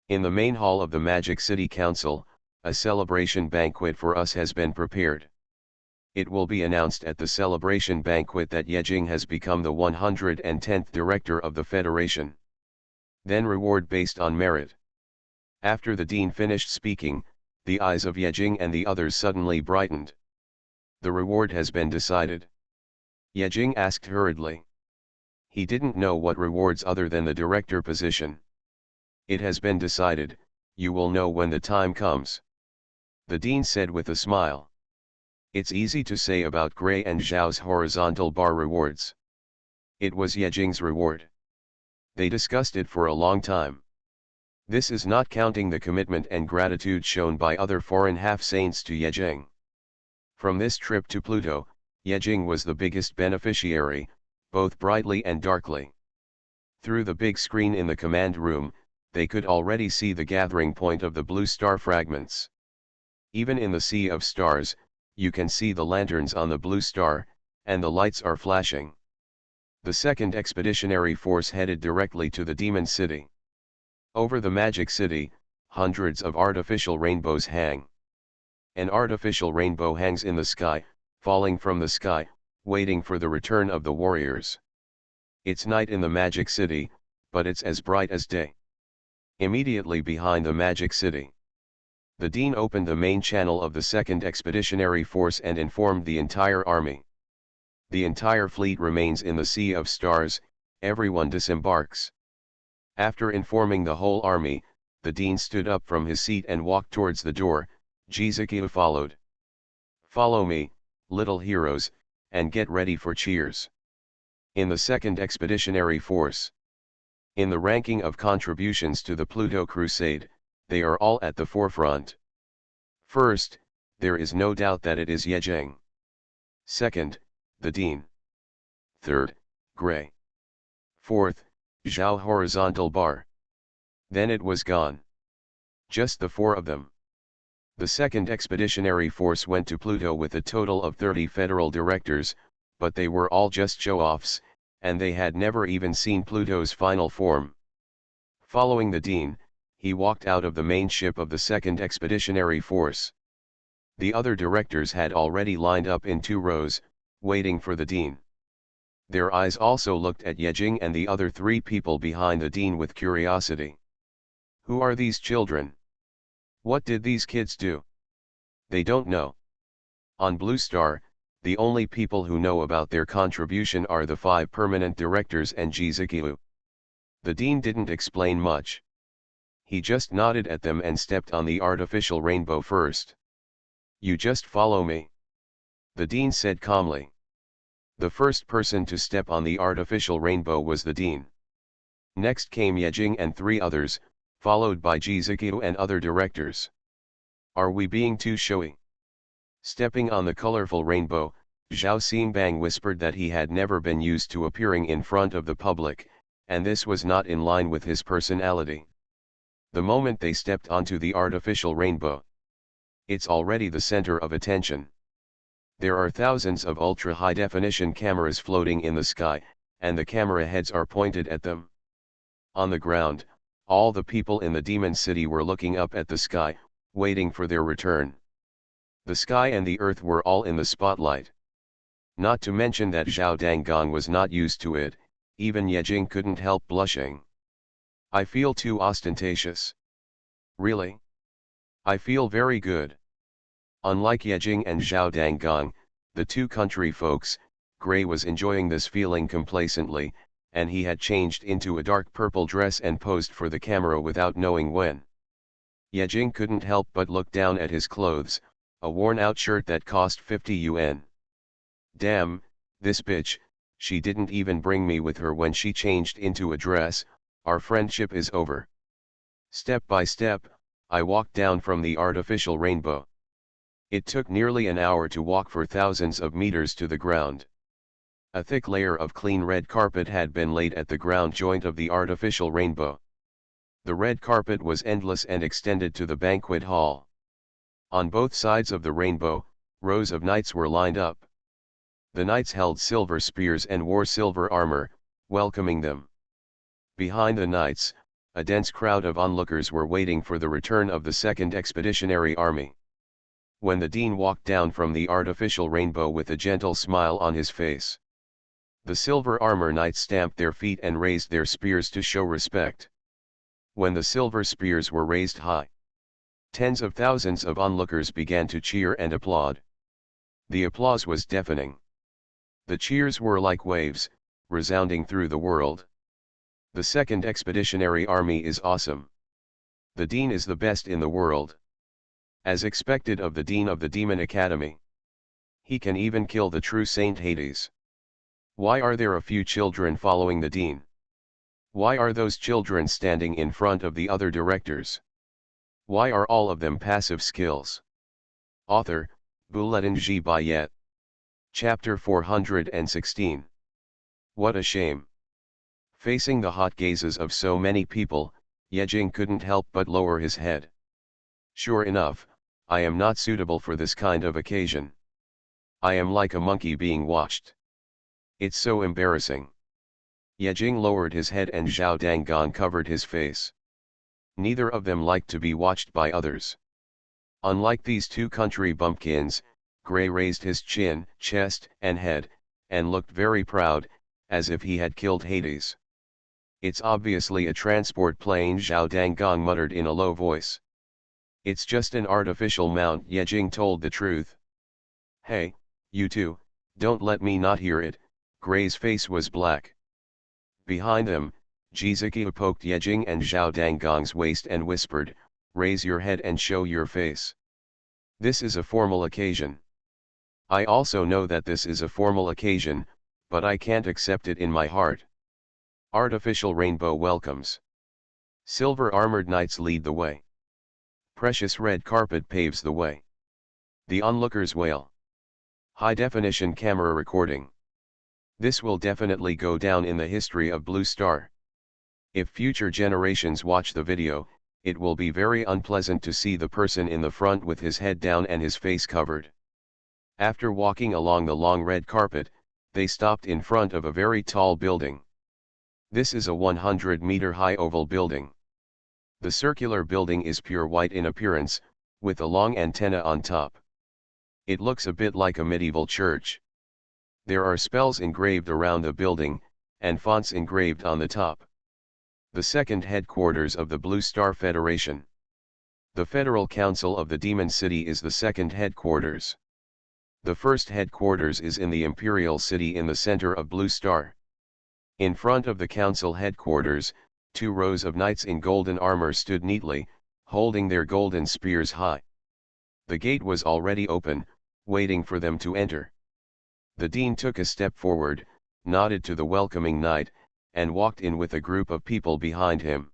In the main hall of the Magic City Council, a celebration banquet for us has been prepared. It will be announced at the celebration banquet that Yejing has become the 110th director of the Federation. Then reward based on merit. After the dean finished speaking, the eyes of Yejing and the others suddenly brightened. The reward has been decided. Yejing asked hurriedly. He didn't know what rewards other than the director position. It has been decided, you will know when the time comes. The dean said with a smile. It's easy to say about Gray and Zhao's horizontal bar rewards. It was Yejing's reward. They discussed it for a long time. This is not counting the commitment and gratitude shown by other foreign half-saints to Yejing. From this trip to Pluto, Yejing was the biggest beneficiary, both brightly and darkly. Through the big screen in the command room, they could already see the gathering point of the blue star fragments. Even in the sea of stars, you can see the lanterns on the blue star, and the lights are flashing. The second expeditionary force headed directly to the Demon City. Over the Magic City, hundreds of artificial rainbows hang. An artificial rainbow hangs in the sky, falling from the sky, waiting for the return of the warriors. It's night in the Magic City, but it's as bright as day. Immediately behind the Magic City, the dean opened the main channel of the second expeditionary force and informed the entire army. The entire fleet remains in the Sea of Stars, everyone disembarks. After informing the whole army, the dean stood up from his seat and walked towards the door. Jizukiu followed. Follow me, little heroes, and get ready for cheers. In the second expeditionary force. In the ranking of contributions to the Pluto Crusade, they are all at the forefront. First, there is no doubt that it is Yejing. Second, the Dean. Third, Gray. Fourth, Zhao horizontal bar. Then it was gone. Just the four of them. The second expeditionary force went to Pluto with a total of 30 federal directors, but they were all just show-offs, and they had never even seen Pluto's final form. Following the Dean, he walked out of the main ship of the second expeditionary force. The other directors had already lined up in 2 rows, waiting for the Dean. Their eyes also looked at Yejing and the other 3 people behind the Dean with curiosity. Who are these children? What did these kids do? They don't know. On Blue Star, the only people who know about their contribution are the 5 permanent directors and Jizukiu. The Dean didn't explain much. He just nodded at them and stepped on the artificial rainbow first. You just follow me. The Dean said calmly. The first person to step on the artificial rainbow was the Dean. Next came Yejing and 3 others, followed by Jizukiu and other directors. Are we being too showy? Stepping on the colorful rainbow, Zhao Xingbang whispered that he had never been used to appearing in front of the public, and this was not in line with his personality. The moment they stepped onto the artificial rainbow, it's already the center of attention. There are thousands of ultra-high-definition cameras floating in the sky, and the camera heads are pointed at them. On the ground, all the people in the Demon City were looking up at the sky, waiting for their return. The sky and the earth were all in the spotlight. Not to mention that Zhao Danggong was not used to it, even Yejing couldn't help blushing. I feel too ostentatious. Really? I feel very good. Unlike Yejing and Zhao Danggong, the 2 country folks, Gray was enjoying this feeling complacently, and he had changed into a dark purple dress and posed for the camera without knowing when. Yejing couldn't help but look down at his clothes, a worn-out shirt that cost 50 yuan. Damn, this bitch, she didn't even bring me with her when she changed into a dress. Our friendship is over. Step by step, I walked down from the artificial rainbow. It took nearly an hour to walk for thousands of meters to the ground. A thick layer of clean red carpet had been laid at the ground joint of the artificial rainbow. The red carpet was endless and extended to the banquet hall. On both sides of the rainbow, rows of knights were lined up. The knights held silver spears and wore silver armor, welcoming them. Behind the knights, a dense crowd of onlookers were waiting for the return of the Second Expeditionary Army. When the dean walked down from the artificial rainbow with a gentle smile on his face, the silver armor knights stamped their feet and raised their spears to show respect. When the silver spears were raised high, tens of thousands of onlookers began to cheer and applaud. The applause was deafening. The cheers were like waves, resounding through the world. The Second Expeditionary Army is awesome. The Dean is the best in the world. As expected of the Dean of the Demon Academy. He can even kill the true Saint Hades. Why are there a few children following the Dean? Why are those children standing in front of the other directors? Why are all of them passive skills? Author, Bulletin G. Bayet. Chapter 416. What a shame. Facing the hot gazes of so many people, Yejing couldn't help but lower his head. Sure enough, I am not suitable for this kind of occasion. I am like a monkey being watched. It's so embarrassing. Yejing lowered his head and Zhao Danggong covered his face. Neither of them liked to be watched by others. Unlike these two country bumpkins, Gray raised his chin, chest, and head, and looked very proud, as if he had killed Hades. It's obviously a transport plane, Zhao Danggong muttered in a low voice. It's just an artificial mount, Yejing told the truth. Hey, you two, don't let me not hear it. Gray's face was black. Behind them, Jizuki poked Yejing and Zhao Danggong's waist and whispered, raise your head and show your face. This is a formal occasion. I also know that this is a formal occasion, but I can't accept it in my heart. Artificial rainbow welcomes. Silver armored knights lead the way. Precious red carpet paves the way. The onlookers wail. High definition camera recording. This will definitely go down in the history of Blue Star. If future generations watch the video, it will be very unpleasant to see the person in the front with his head down and his face covered. After walking along the long red carpet, they stopped in front of a very tall building. This is a 100-meter-high oval building. The circular building is pure white in appearance, with a long antenna on top. It looks a bit like a medieval church. There are spells engraved around the building, and fonts engraved on the top. The second headquarters of the Blue Star Federation. The Federal Council of the Demon City is the second headquarters. The first headquarters is in the Imperial City in the center of Blue Star. In front of the council headquarters, 2 rows of knights in golden armor stood neatly, holding their golden spears high. The gate was already open, waiting for them to enter. The dean took a step forward, nodded to the welcoming knight, and walked in with a group of people behind him.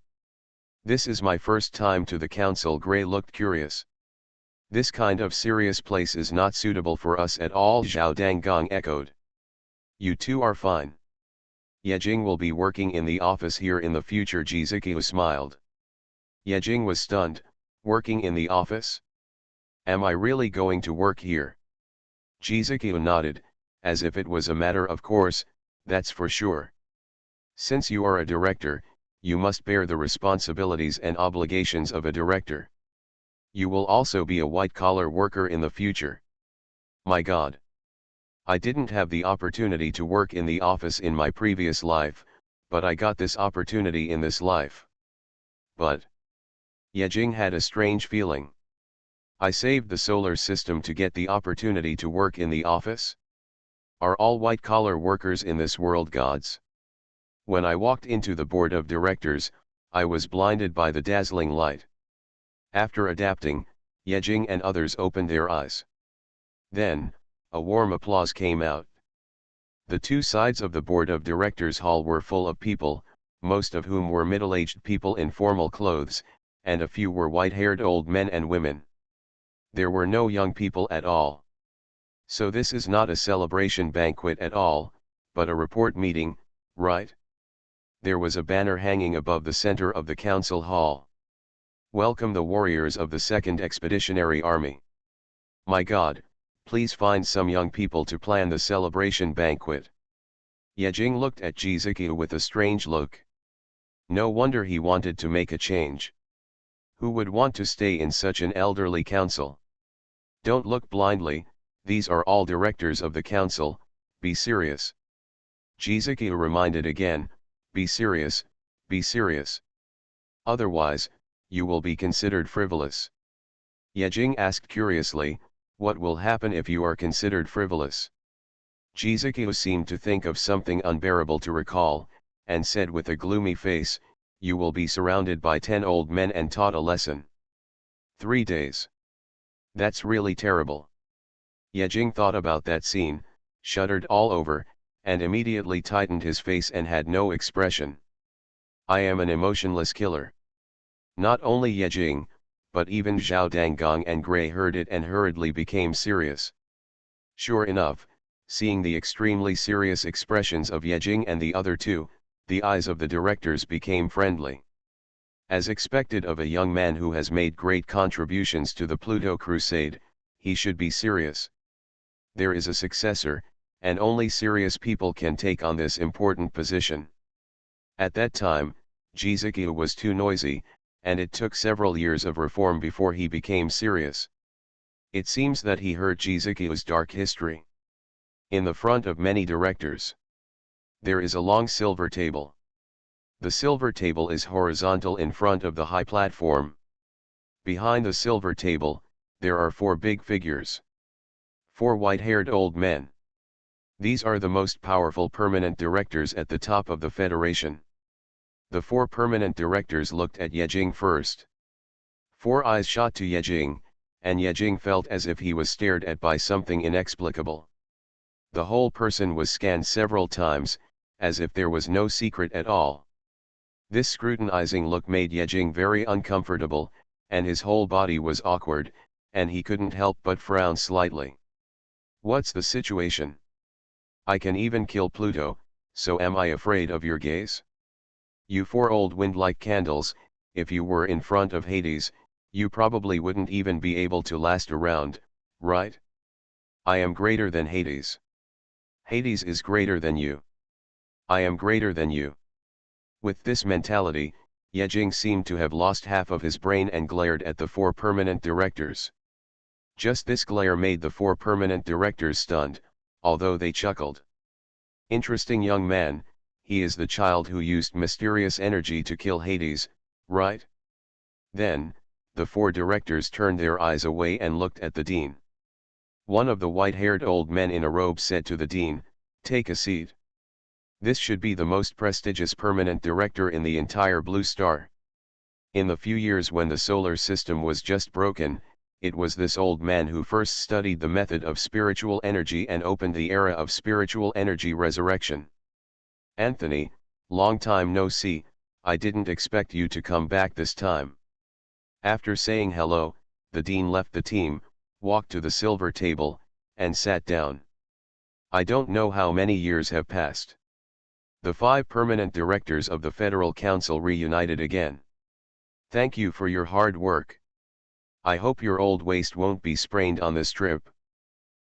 This is my first time to the council. Gray looked curious. This kind of serious place is not suitable for us at all, Zhao Danggong echoed. You two are fine. Yejing will be working in the office here in the future, Jizuki smiled. Yejing was stunned. Working in the office? Am I really going to work here? Jizuki nodded, as if it was a matter of course, that's for sure. Since you are a director, you must bear the responsibilities and obligations of a director. You will also be a white-collar worker in the future. My God. I didn't have the opportunity to work in the office in my previous life, but I got this opportunity in this life. But Yejing had a strange feeling. I saved the solar system to get the opportunity to work in the office? Are all white-collar workers in this world gods? When I walked into the board of directors, I was blinded by the dazzling light. After adapting, Yejing and others opened their eyes. Then, a warm applause came out. The 2 sides of the board of directors hall were full of people, most of whom were middle-aged people in formal clothes, and a few were white-haired old men and women. There were no young people at all. So this is not a celebration banquet at all, but a report meeting, right? There was a banner hanging above the center of the council hall. Welcome the warriors of the Second Expeditionary Army. My God, Please find some young people to plan the celebration banquet. Yejing looked at Jizuki with a strange look. No wonder he wanted to make a change. Who would want to stay in such an elderly council? Don't look blindly, these are all directors of the council, be serious. Jizuki reminded again, be serious, be serious. Otherwise, you will be considered frivolous. Yejing asked curiously, what will happen if you are considered frivolous? Jizuki seemed to think of something unbearable to recall, and said with a gloomy face, you will be surrounded by 10 old men and taught a lesson. 3 days. That's really terrible. Yejing thought about that scene, shuddered all over, and immediately tightened his face and had no expression. I am an emotionless killer. Not only Yejing, but even Zhao Danggong and Gray heard it and hurriedly became serious. Sure enough, seeing the extremely serious expressions of Yejing and the other two, the eyes of the directors became friendly. As expected of a young man who has made great contributions to the Pluto Crusade, he should be serious. There is a successor, and only serious people can take on this important position. At that time, Jizuki was too noisy, and it took several years of reform before he became serious. It seems that he heard Jizuki's dark history. In the front of many directors, there is a long silver table. The silver table is horizontal in front of the high platform. Behind the silver table, there are 4 big figures. 4 white-haired old men. These are the most powerful permanent directors at the top of the Federation. The 4 permanent directors looked at Yejing first. 4 eyes shot to Yejing, and Yejing felt as if he was stared at by something inexplicable. The whole person was scanned several times, as if there was no secret at all. This scrutinizing look made Yejing very uncomfortable, and his whole body was awkward, and he couldn't help but frown slightly. What's the situation? I can even kill Pluto, so am I afraid of your gaze? You 4 old wind-like candles, if you were in front of Hades, you probably wouldn't even be able to last around, right? I am greater than Hades. Hades is greater than you. I am greater than you. With this mentality, Yejing seemed to have lost half of his brain and glared at the 4 permanent directors. Just this glare made the 4 permanent directors stunned, although they chuckled. Interesting young man, he is the child who used mysterious energy to kill Hades, right? Then, the 4 directors turned their eyes away and looked at the dean. One of the white-haired old men in a robe said to the dean, take a seat. This should be the most prestigious permanent director in the entire Blue Star. In the few years when the solar system was just broken, it was this old man who first studied the method of spiritual energy and opened the era of spiritual energy resurrection. Anthony, long time no see, I didn't expect you to come back this time. After saying hello, the dean left the team, walked to the silver table, and sat down. I don't know how many years have passed. The 5 permanent directors of the Federal Council reunited again. Thank you for your hard work. I hope your old waist won't be sprained on this trip.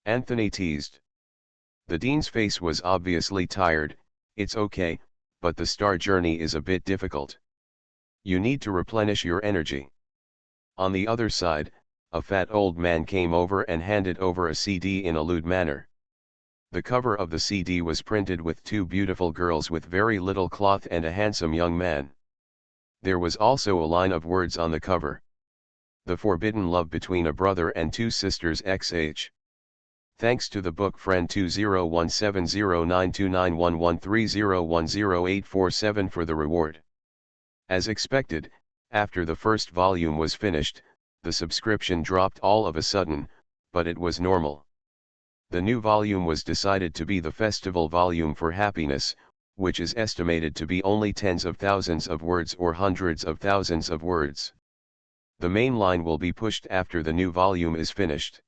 Anthony teased. The dean's face was obviously tired. It's okay, but the star journey is a bit difficult. You need to replenish your energy. On the other side, a fat old man came over and handed over a CD in a lewd manner. The cover of the CD was printed with 2 beautiful girls with very little cloth and a handsome young man. There was also a line of words on the cover. The Forbidden Love Between a Brother and 2 Sisters XH. Thanks to the book friend 201709291130100847 for the reward. As expected, after the first volume was finished, the subscription dropped all of a sudden, but it was normal. The new volume was decided to be the festival volume for happiness, which is estimated to be only tens of thousands of words or hundreds of thousands of words. The main line will be pushed after the new volume is finished.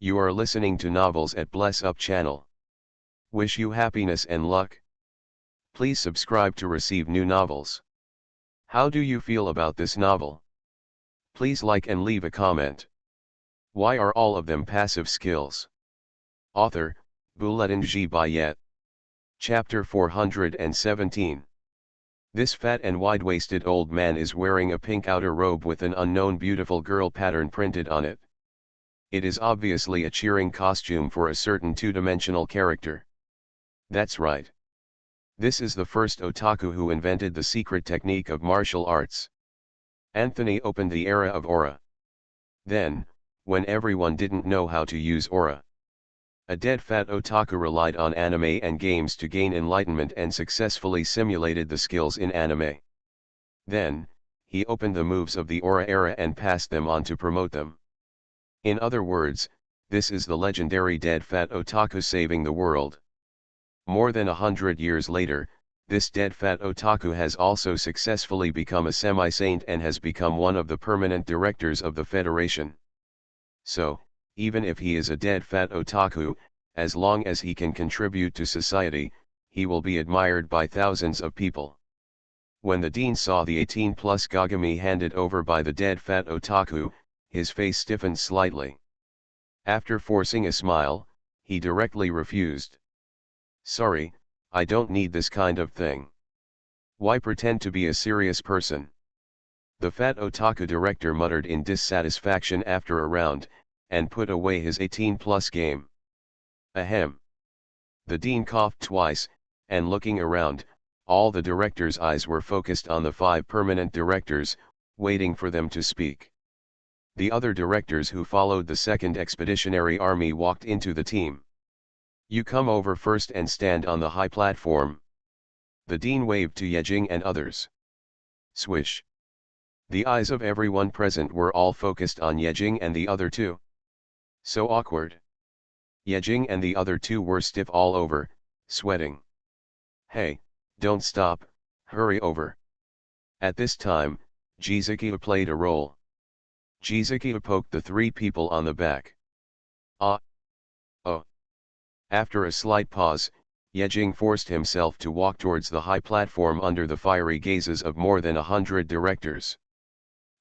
You are listening to Novels at Bless Up channel. Wish you happiness and luck. Please subscribe to receive new novels. How do you feel about this novel? Please like and leave a comment. Why are all of them passive skills? Author, Bulletin G. Bayet. Chapter 417. This fat and wide-waisted old man is wearing a pink outer robe with an unknown beautiful girl pattern printed on it. It is obviously a cheering costume for a certain two-dimensional character. That's right. This is the first otaku who invented the secret technique of martial arts. Anthony opened the era of aura. Then, when everyone didn't know how to use aura, a dead fat otaku relied on anime and games to gain enlightenment and successfully simulated the skills in anime. Then, he opened the moves of the aura era and passed them on to promote them. In other words, this is the legendary dead fat otaku saving the world. More than 100 years later, this dead fat otaku has also successfully become a semi-saint and has become one of the permanent directors of the Federation. So, even if he is a dead fat otaku, as long as he can contribute to society, he will be admired by thousands of people. When the dean saw the 18-plus Gagami handed over by the dead fat otaku, his face stiffened slightly. After forcing a smile, he directly refused. "Sorry, I don't need this kind of thing. Why pretend to be a serious person?" The fat otaku director muttered in dissatisfaction after a round, and put away his 18-plus game. Ahem. The dean coughed twice, and looking around, all the directors' eyes were focused on the 5 permanent directors, waiting for them to speak. The other directors who followed the 2nd Expeditionary Army walked into the team. "You come over first and stand on the high platform." The dean waved to Yejing and others. Swish. The eyes of everyone present were all focused on Yejing and the other 2. So awkward. Yejing and the other 2 were stiff all over, sweating. "Hey, don't stop, hurry over." At this time, Jizuki played a role. Jizuki poked the 3 people on the back. "Ah. Oh." After a slight pause, Yejing forced himself to walk towards the high platform under the fiery gazes of more than 100 directors.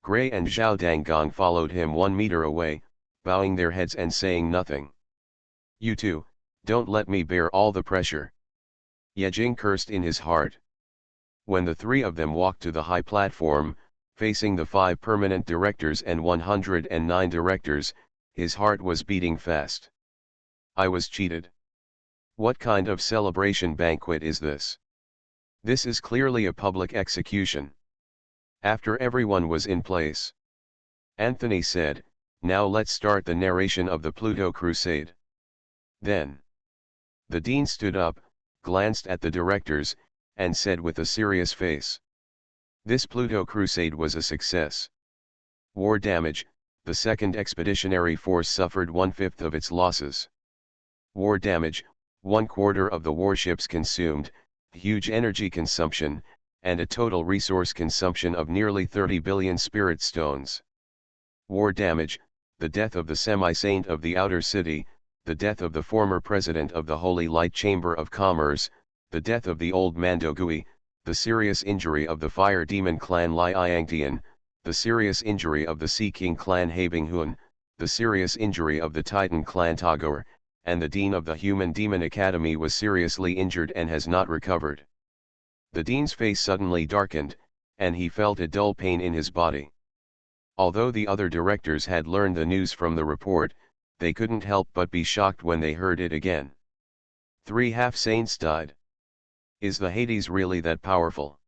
Gray and Zhao Danggong followed him 1 meter away, bowing their heads and saying nothing. "You two, don't let me bear all the pressure." Yejing cursed in his heart. When the 3 of them walked to the high platform, facing the 5 permanent directors and 109 directors, his heart was beating fast. I was cheated. What kind of celebration banquet is this? This is clearly a public execution. After everyone was in place, Anthony said, "Now let's start the narration of the Pluto Crusade." Then, the dean stood up, glanced at the directors, and said with a serious face, "This Pluto Crusade was a success. War damage: the 2nd Expeditionary Force suffered 1/5 of its losses. War damage: 1/4 of the warships consumed, huge energy consumption, and a total resource consumption of nearly 30 billion spirit stones. War damage: the death of the semi-saint of the outer city, the death of the former president of the Holy Light Chamber of Commerce, the death of the old Mandogui, the serious injury of the fire demon clan Lai Yangtian, the serious injury of the Sea King clan Habinghun, the serious injury of the Titan clan Tagore, and the dean of the Human Demon Academy was seriously injured and has not recovered." The dean's face suddenly darkened, and he felt a dull pain in his body. Although the other directors had learned the news from the report, they couldn't help but be shocked when they heard it again. 3 half-saints died. Is the Hades really that powerful?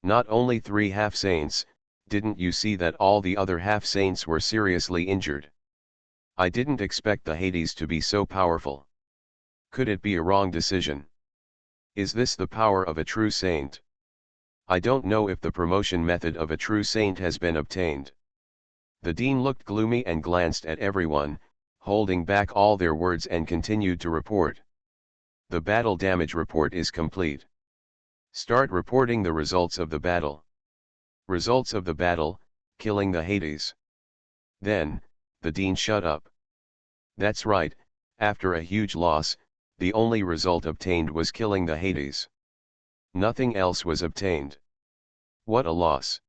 Not only 3 half-saints, didn't you see that all the other half-saints were seriously injured? I didn't expect the Hades to be so powerful. Could it be a wrong decision? Is this the power of a true saint? I don't know if the promotion method of a true saint has been obtained. The dean looked gloomy and glanced at everyone, holding back all their words, and continued to report. The battle damage report is complete. Start reporting the results of the battle. Results of the battle: killing the Hades. Then, the dean shut up. That's right, after a huge loss, the only result obtained was killing the Hades. Nothing else was obtained. What a loss.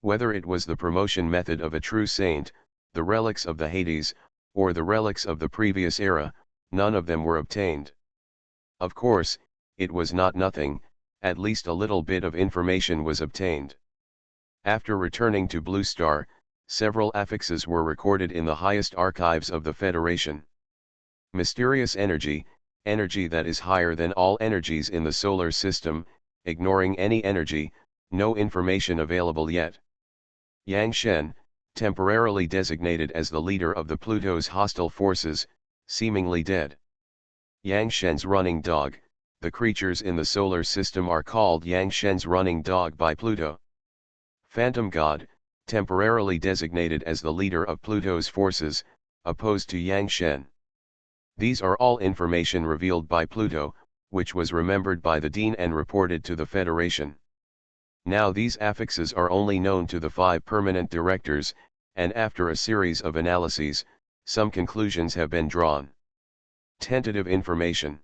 Whether it was the promotion method of a true saint, The relics of the Hades, or the relics of the previous era, none of them were obtained. Of course, it was not nothing, at least a little bit of information was obtained. After returning to Blue Star, several affixes were recorded in the highest archives of the Federation. Mysterious energy, energy that is higher than all energies in the solar system, ignoring any energy, no information available yet. Yang Shen, temporarily designated as the leader of the Pluto's hostile forces, seemingly dead. Yang Shen's running dog, the creatures in the solar system are called Yang Shen's running dog by Pluto. Phantom God, temporarily designated as the leader of Pluto's forces, opposed to Yang Shen. These are all information revealed by Pluto, which was remembered by the Dean and reported to the Federation. Now these affixes are only known to the 5 permanent directors, and after a series of analyses, some conclusions have been drawn. Tentative information.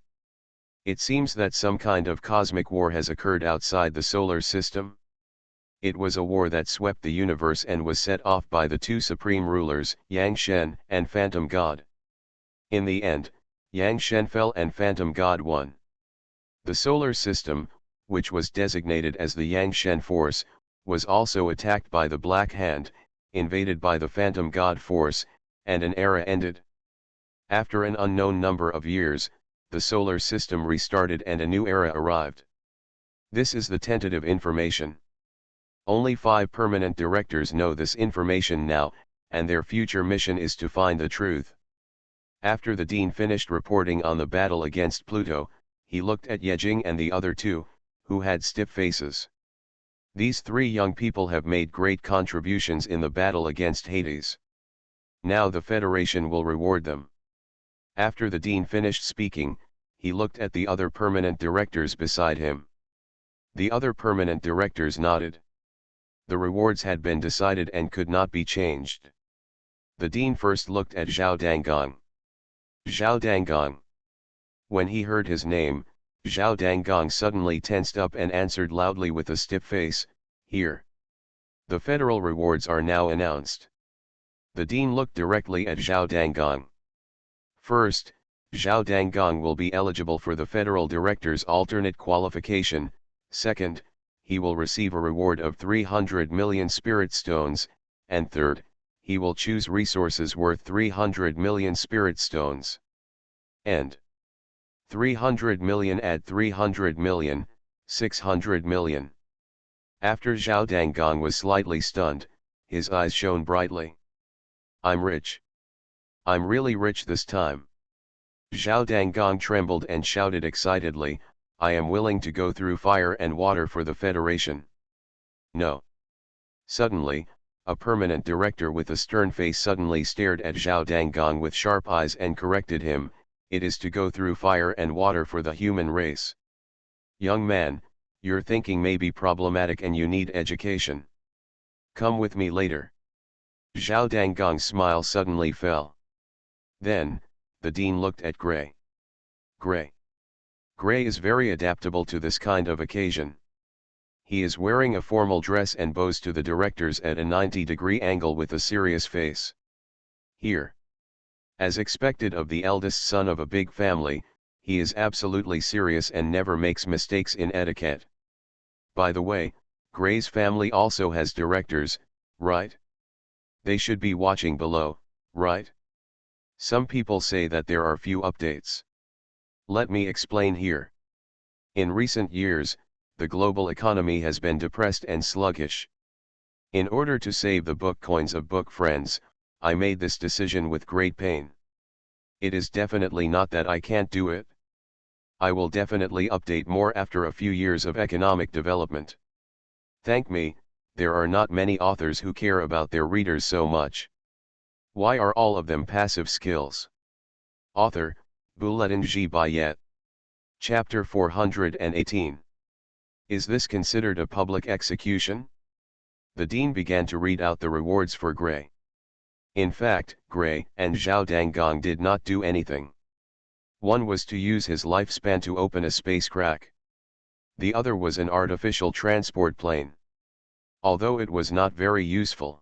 It seems that some kind of cosmic war has occurred outside the solar system. It was a war that swept the universe and was set off by the 2 supreme rulers, Yang Shen and Phantom God. In the end, Yang Shen fell and Phantom God won. The solar system, which was designated as the Yang Shen force, was also attacked by the Black Hand, invaded by the Phantom God force, and an era ended. After an unknown number of years, the solar system restarted and a new era arrived. This is the tentative information. Only 5 permanent directors know this information now, and their future mission is to find the truth. After the Dean finished reporting on the battle against Pluto, he looked at Yejing and the other 2, who had stiff faces. These 3 young people have made great contributions in the battle against Hades. Now the Federation will reward them. After the Dean finished speaking, he looked at the other permanent directors beside him. The other permanent directors nodded. The rewards had been decided and could not be changed. The Dean first looked at Zhao Danggong. Zhao Danggong. When he heard his name, Zhao Danggong suddenly tensed up and answered loudly with a stiff face, "Here. The federal rewards are now announced." The Dean looked directly at Zhao Danggong. First, Zhao Danggong will be eligible for the federal director's alternate qualification. Second, he will receive a reward of 300 million spirit stones, and third, he will choose resources worth 300 million spirit stones. End. 300 million add 300 million, 600 million. After Zhao Danggong was slightly stunned, his eyes shone brightly. "I'm rich. I'm really rich this time." Zhao Danggong trembled and shouted excitedly, "I am willing to go through fire and water for the Federation." "No." Suddenly, a permanent director with a stern face suddenly stared at Zhao Danggong with sharp eyes and corrected him, "It is to go through fire and water for the human race. Young man, your thinking may be problematic and you need education. Come with me later." Zhao Danggong's smile suddenly fell. Then, the Dean looked at Gray. Gray is very adaptable to this kind of occasion. He is wearing a formal dress and bows to the directors at a 90-degree angle with a serious face. Here. As expected of the eldest son of a big family, he is absolutely serious and never makes mistakes in etiquette. By the way, Gray's family also has directors, right? They should be watching below, right? Some people say that there are few updates. Let me explain here. In recent years, the global economy has been depressed and sluggish. In order to save the book coins of book friends, I made this decision with great pain. It is definitely not that I can't do it. I will definitely update more after a few years of economic development. Thank me, there are not many authors who care about their readers so much. Why are all of them passive skills? Author, Bulletin G. Bayet. Chapter 418. Is this considered a public execution? The Dean began to read out the rewards for Gray. In fact, Gray and Zhao Danggong did not do anything. One was to use his lifespan to open a space crack. The other was an artificial transport plane. Although it was not very useful.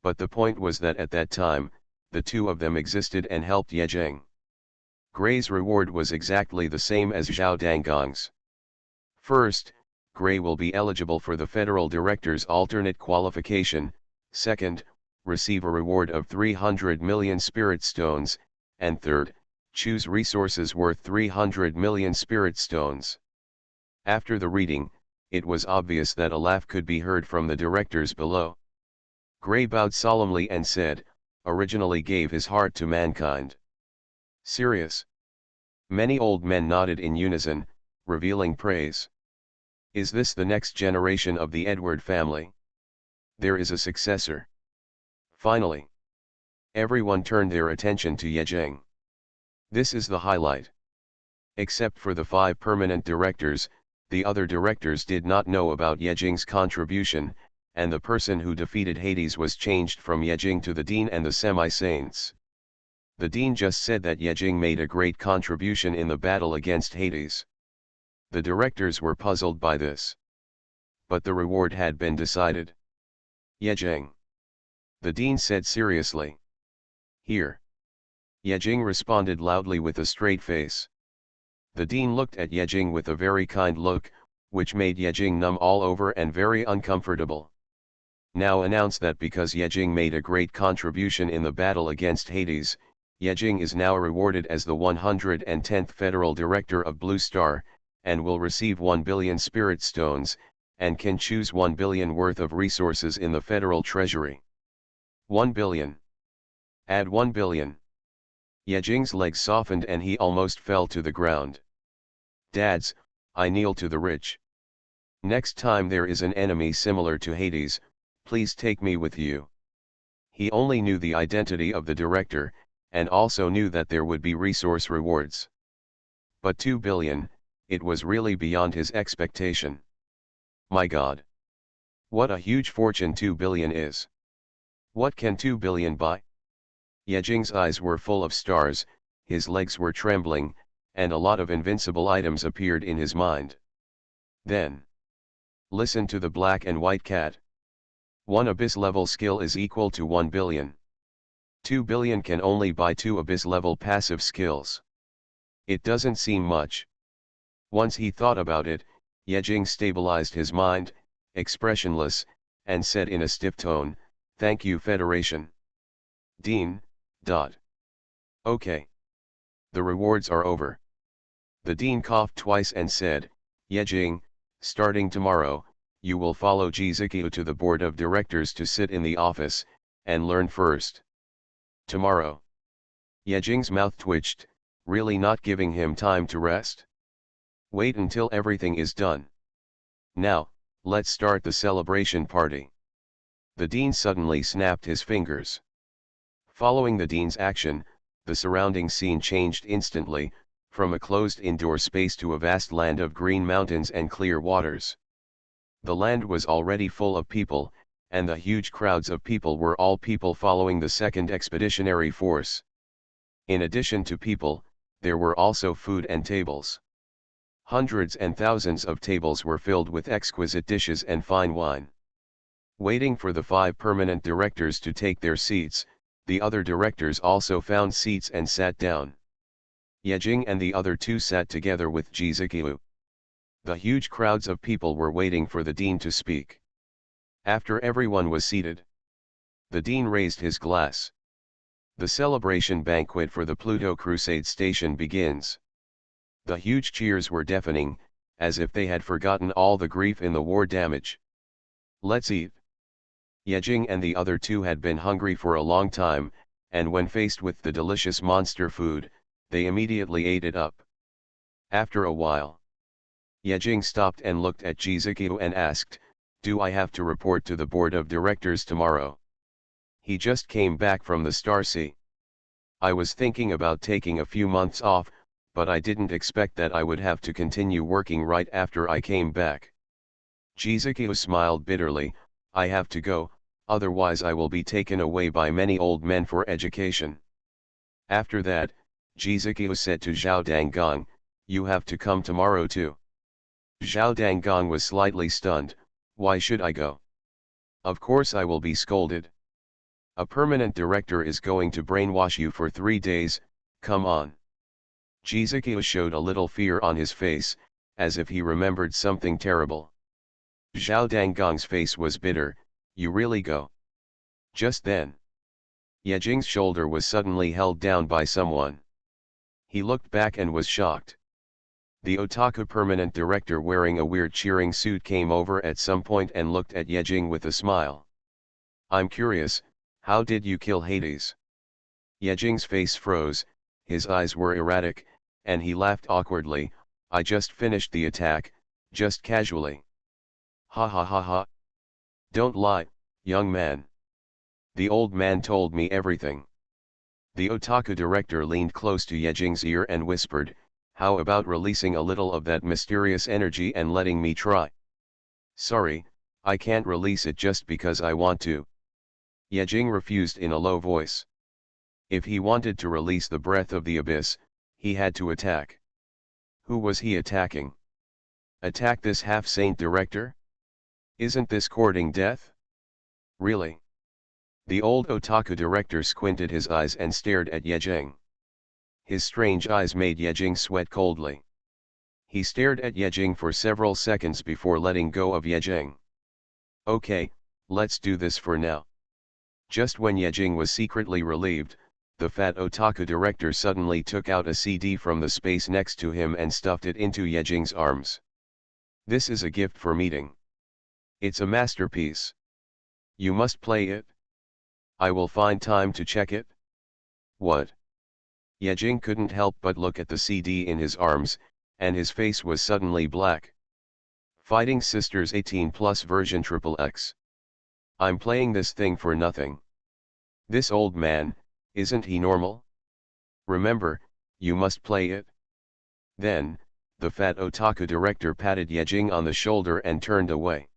But the point was that at that time, the two of them existed and helped Yejing. Gray's reward was exactly the same as Zhao Dangong's. First, Gray will be eligible for the Federal Director's alternate qualification. Second, receive a reward of 300 million Spirit Stones, and third, choose resources worth 300 million Spirit Stones. After the reading, it was obvious that a laugh could be heard from the directors below. Gray bowed solemnly and said, "Originally gave his heart to mankind." Serious? Many old men nodded in unison, revealing praise. Is this the next generation of the Edward family? There is a successor. Finally, everyone turned their attention to Yejing. This is the highlight. Except for the 5 permanent directors, the other directors did not know about Yejing's contribution, and the person who defeated Hades was changed from Yejing to the Dean and the Semi-Saints. The Dean just said that Yejing made a great contribution in the battle against Hades. The directors were puzzled by this. But the reward had been decided. Yejing. The Dean said seriously. Here. Yejing responded loudly with a straight face. The Dean looked at Yejing with a very kind look, which made Yejing numb all over and very uncomfortable. Now announce that because Yejing made a great contribution in the battle against Hades, Yejing is now rewarded as the 110th Federal Director of Blue Star, and will receive 1 billion Spirit Stones, and can choose 1 billion worth of resources in the Federal Treasury. 1 billion. Add 1 billion. Yejing's legs softened and he almost fell to the ground. Dads, I kneel to the rich. Next time there is an enemy similar to Hades, please take me with you. He only knew the identity of the director, and also knew that there would be resource rewards. But 2 billion, it was really beyond his expectation. My God! What a huge fortune 2 billion is. What can 2 billion buy? Yejing's eyes were full of stars, his legs were trembling, and a lot of invincible items appeared in his mind. Then, listen to the black and white cat. 1 abyss level skill is equal to 1 billion. 2 billion can only buy 2 abyss level passive skills. It doesn't seem much. Once he thought about it, Yejing stabilized his mind, expressionless, and said in a stiff tone, "Thank you, Federation." Dean. Okay. The rewards are over. The Dean coughed twice and said, "Yejing, starting tomorrow, you will follow Jizukiu to the board of directors to sit in the office, and learn first." Tomorrow. Yejing's mouth twitched, really not giving him time to rest? Wait until everything is done. Now, let's start the celebration party. The Dean suddenly snapped his fingers. Following the Dean's action, the surrounding scene changed instantly, from a closed indoor space to a vast land of green mountains and clear waters. The land was already full of people, and the huge crowds of people were all people following the 2nd Expeditionary Force. In addition to people, there were also food and tables. Hundreds and thousands of tables were filled with exquisite dishes and fine wine. Waiting for the 5 permanent directors to take their seats, the other directors also found seats and sat down. Yejing and the other 2 sat together with Jizukiu. The huge crowds of people were waiting for the Dean to speak. After everyone was seated, the Dean raised his glass. The celebration banquet for the Pluto Crusade Station begins. The huge cheers were deafening, as if they had forgotten all the grief in the war damage. Let's eat. Yejing and the other 2 had been hungry for a long time, and when faced with the delicious monster food, they immediately ate it up. After a while, Yejing stopped and looked at Jizukiu and asked, "Do I have to report to the board of directors tomorrow?" He just came back from the Star Sea. "I was thinking about taking a few months off, but I didn't expect that I would have to continue working right after I came back." Jizukiu smiled bitterly, "I have to go, otherwise I will be taken away by many old men for education." After that, Jizukiu said to Zhao Danggong, "You have to come tomorrow too." Zhao Danggong was slightly stunned. "Why should I go? Of course I will be scolded." A permanent director is going to brainwash you for 3 days, come on. Jizuki showed a little fear on his face, as if he remembered something terrible. Zhao Danggong's face was bitter, you really go? Just then, Yejing's shoulder was suddenly held down by someone. He looked back and was shocked. The otaku permanent director wearing a weird cheering suit came over at some point and looked at Yejing with a smile. I'm curious, how did you kill Hades? Yejing's face froze, his eyes were erratic, and he laughed awkwardly. I just finished the attack, just casually. Ha ha ha ha. Don't lie, young man. The old man told me everything. The otaku director leaned close to Yejing's ear and whispered, how about releasing a little of that mysterious energy and letting me try? Sorry, I can't release it just because I want to. Yejing refused in a low voice. If he wanted to release the breath of the abyss, he had to attack. Who was he attacking? Attack this half-saint director? Isn't this courting death? Really? The old otaku director squinted his eyes and stared at Yejing. His strange eyes made Yejing sweat coldly. He stared at Yejing for several seconds before letting go of Yejing. Okay, let's do this for now. Just when Yejing was secretly relieved, the fat otaku director suddenly took out a CD from the space next to him and stuffed it into Yejing's arms. This is a gift for meeting. It's a masterpiece. You must play it. I will find time to check it. What? Yejing couldn't help but look at the CD in his arms, and his face was suddenly black. Fighting Sisters 18+ version XXX. I'm playing this thing for nothing. This old man, isn't he normal? Remember, you must play it. Then, the fat otaku director patted Yejing on the shoulder and turned away.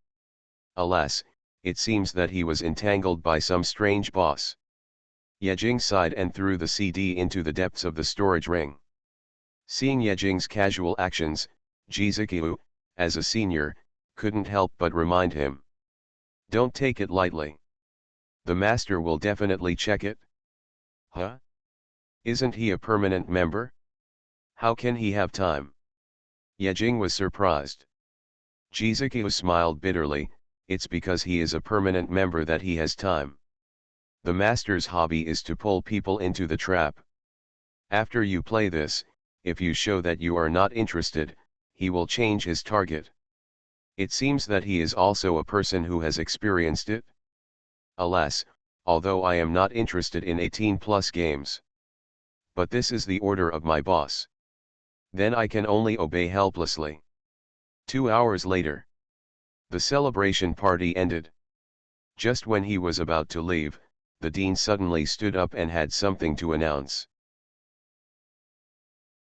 Alas, it seems that he was entangled by some strange boss. Yejing sighed and threw the CD into the depths of the storage ring. Seeing Yejing's casual actions, Jizuki, as a senior, couldn't help but remind him. Don't take it lightly. The master will definitely check it. Huh? Isn't he a permanent member? How can he have time? Yejing was surprised. Jizuki smiled bitterly, it's because he is a permanent member that he has time. The master's hobby is to pull people into the trap. After you play this, if you show that you are not interested, he will change his target. It seems that he is also a person who has experienced it. Alas, although I am not interested in 18+ games. But this is the order of my boss. Then I can only obey helplessly. 2 hours later. The celebration party ended. Just when he was about to leave, the dean suddenly stood up and had something to announce.